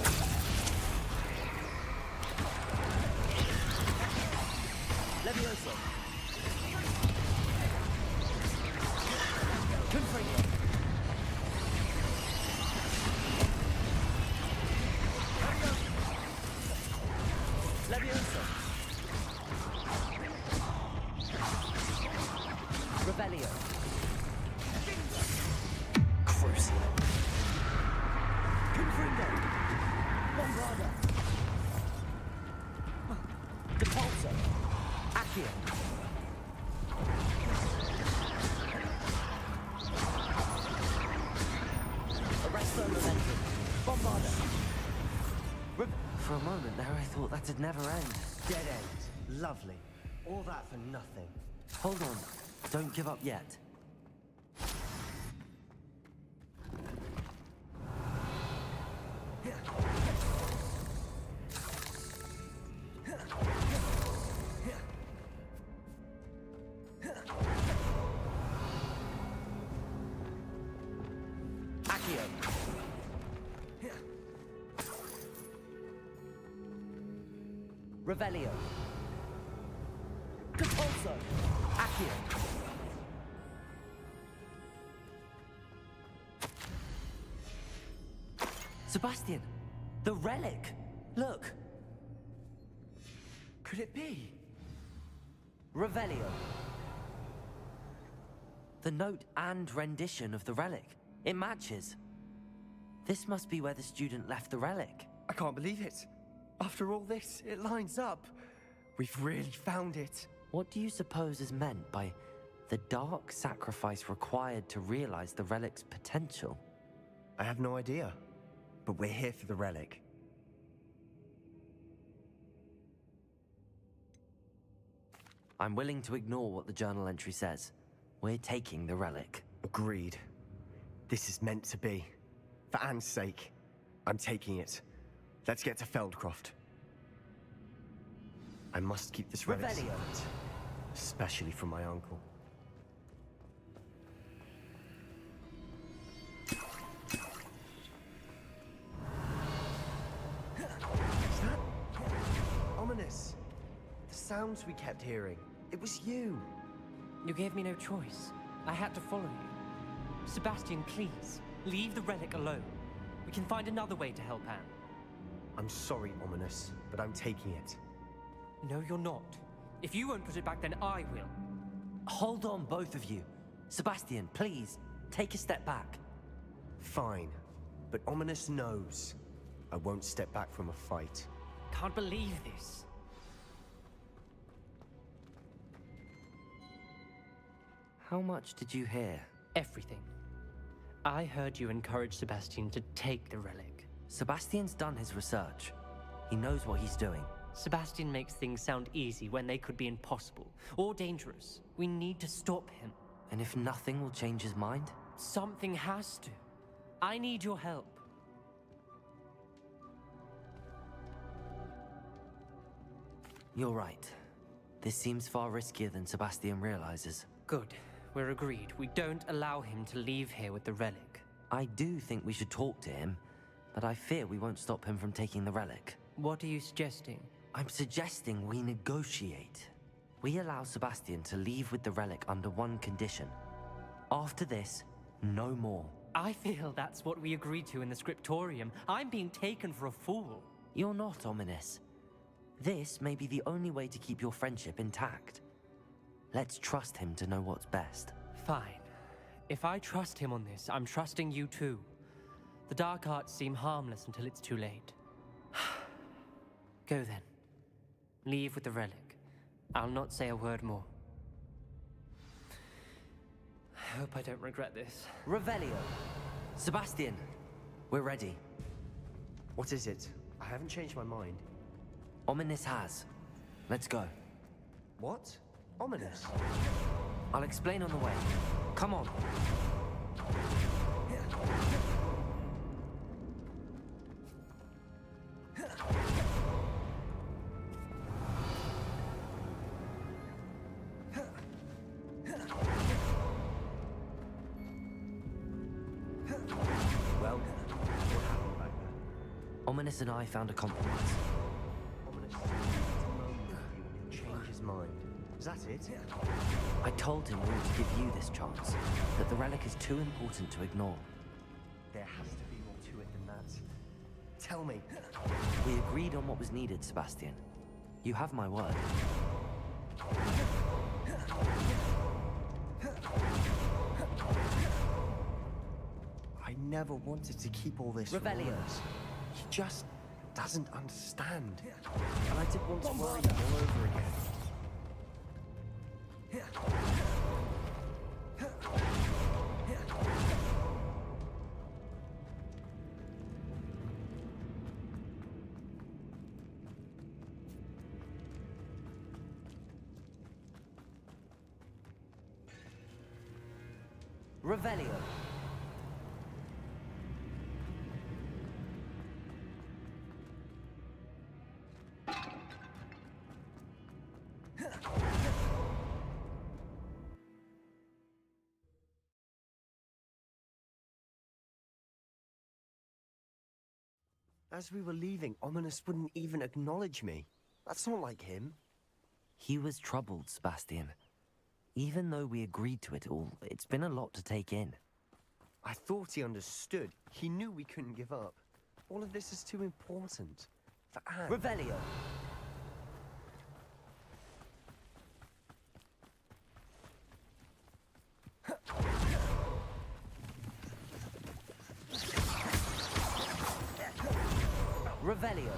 Levioso. Confringo. Levioso. Revelio. Crucial. Confringo. Bombarda. Depulso. Accio. Arresto Momentum. Bombarda. For a moment there I thought that'd never end. Dead end. Lovely. All that for nothing. Hold on. Don't give up yet. Accio. Revelio. Depulso. Accio. Sebastian, the relic. Look. Could it be? Revelio. The note and rendition of the relic. It matches. This must be where the student left the relic. I can't believe it. After all this, it lines up. We've really found it. What do you suppose is meant by the dark sacrifice required to realize the relic's potential? I have no idea, but we're here for the relic. I'm willing to ignore what the journal entry says. We're taking the relic. Agreed. This is meant to be. For Anne's sake, I'm taking it. Let's get to Feldcroft. I must keep this relic secret, especially from my uncle. Is that ominous? The sounds we kept hearing. It was you. You gave me no choice. I had to follow you. Sebastian, please, leave the relic alone. We can find another way to help Anne. I'm sorry, Ominous, but I'm taking it. No, you're not. If you won't put it back, then I will. Hold on, both of you. Sebastian, please, take a step back. Fine, but Ominous knows I won't step back from a fight. Can't believe this. How much did you hear? Everything. I heard you encourage Sebastian to take the relic. Sebastian's done his research. He knows what he's doing. Sebastian makes things sound easy when they could be impossible or dangerous. We need to stop him. And if nothing will change his mind? Something has to. I need your help. You're right. This seems far riskier than Sebastian realizes. Good. We're agreed. We don't allow him to leave here with the relic. I do think we should talk to him, but I fear we won't stop him from taking the relic. What are you suggesting? I'm suggesting we negotiate. We allow Sebastian to leave with the relic under one condition. After this, no more. I feel that's what we agreed to in the scriptorium. I'm being taken for a fool. You're not, Ominous. This may be the only way to keep your friendship intact. Let's trust him to know what's best. Fine. If I trust him on this, I'm trusting you too. The dark arts seem harmless until it's too late. Go then. Leave with the relic. I'll not say a word more. I hope I don't regret this. Revelio. Sebastian, we're ready. What is it? I haven't changed my mind. Ominous has. Let's go. What? Ominous? I'll explain on the way. Come on. Well, what happened back there? Ominous and I found a compromise. Ominous needs to moan with you and he'll change his mind. Is that it? I told him we were to give you this chance, that the relic is too important to ignore. There has to be more to it than that. Tell me. We agreed on what was needed, Sebastian. You have my word. never wanted to keep all this Revelio. from us. He just doesn't understand. And I didn't want to worry him all over again. Revelio. As we were leaving, Ominous wouldn't even acknowledge me. That's not like him. He was troubled, Sebastian. Even though we agreed to it all, it's been a lot to take in. I thought he understood. He knew we couldn't give up. All of this is too important. For Anne. Revelio. Revelio.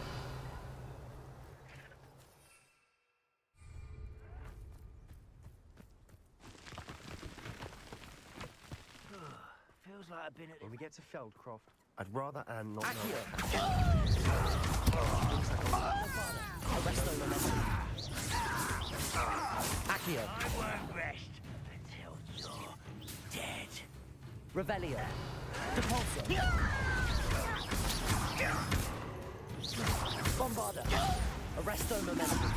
Feels like I've been at When we get to Feldcroft, I'd rather Anne not know. Accio. I won't rest until you're dead. Revelio. Depulso. Bombarda. Arresto momentum.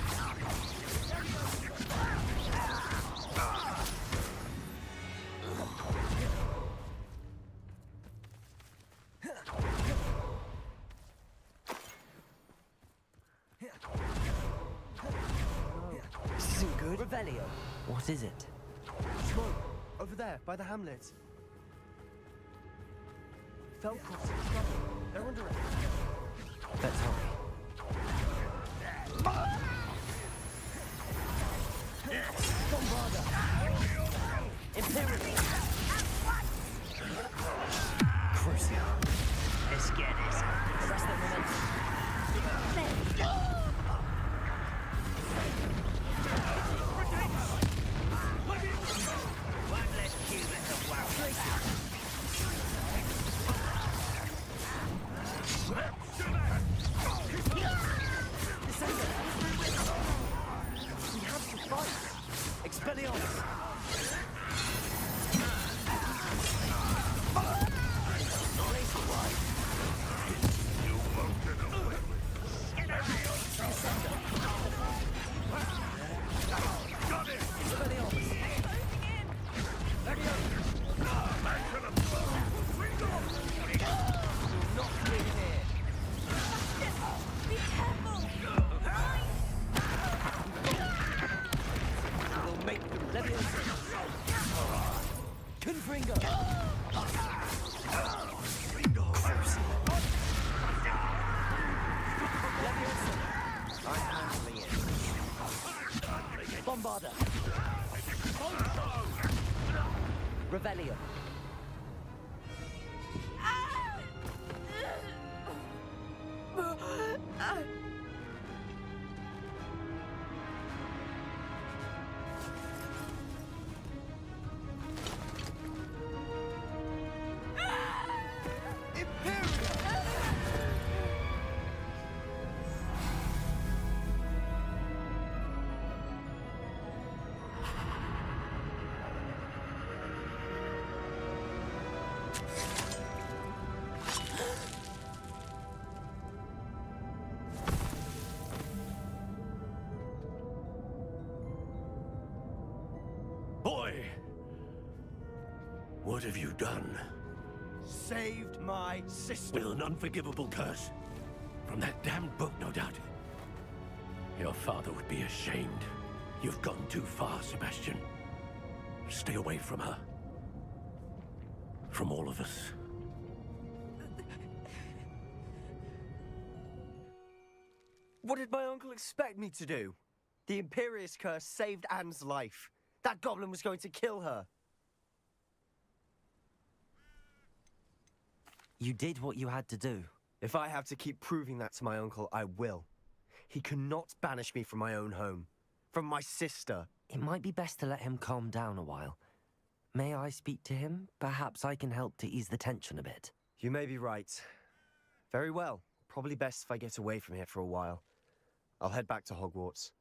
This isn't good. Revelio. What is it? Smoke. Over there, by the hamlet. Feldcroft's in trouble. They're under it. Let's hurry. Bombarda. Imperial. Crucial. Let's get this. Arrest the momentum. One less human to worry about. We have to fight. Expelliarmus. Bombarda. Revelio. Boy! What have you done? Saved my sister. With an unforgivable curse. From that damned book, no doubt. Your father would be ashamed. You've gone too far, Sebastian. Stay away from her. From all of us. What did my uncle expect me to do? The Imperious curse saved Anne's life. That goblin was going to kill her. You did what you had to do. If I have to keep proving that to my uncle, I will. He cannot banish me from my own home. From my sister. It might be best to let him calm down a while. May I speak to him? Perhaps I can help to ease the tension a bit. You may be right. Very well. Probably best if I get away from here for a while. I'll head back to Hogwarts.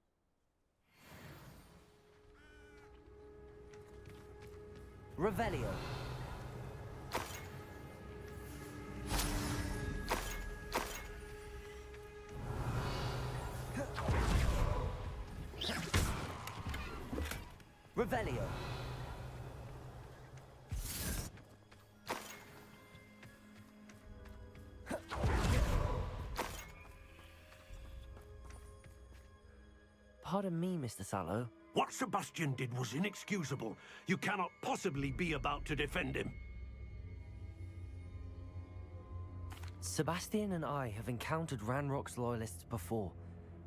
Revelio. Revelio. Pardon me, Mr. Sallow. What Sebastian did was inexcusable. You cannot possibly be about to defend him. Sebastian and I have encountered Ranrock's loyalists before.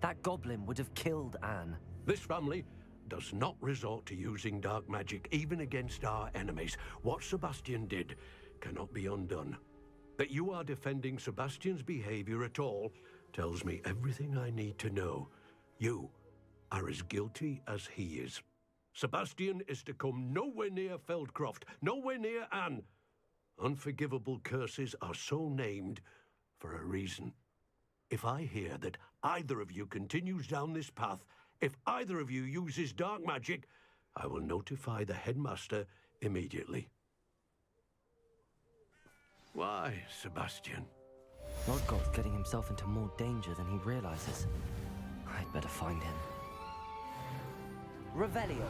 That goblin would have killed Anne. This family does not resort to using dark magic even against our enemies. What Sebastian did cannot be undone. That you are defending Sebastian's behavior at all tells me everything I need to know. You are as guilty as he is. Sebastian is to come nowhere near Feldcroft, nowhere near Anne. Unforgivable curses are so named for a reason. If I hear that either of you continues down this path, if either of you uses dark magic, I will notify the headmaster immediately. Why, Sebastian? Rodgott's getting himself into more danger than he realizes. I'd better find him. Revelio.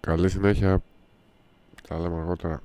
Καλή συνέχεια. Τα λέμε αργότερα.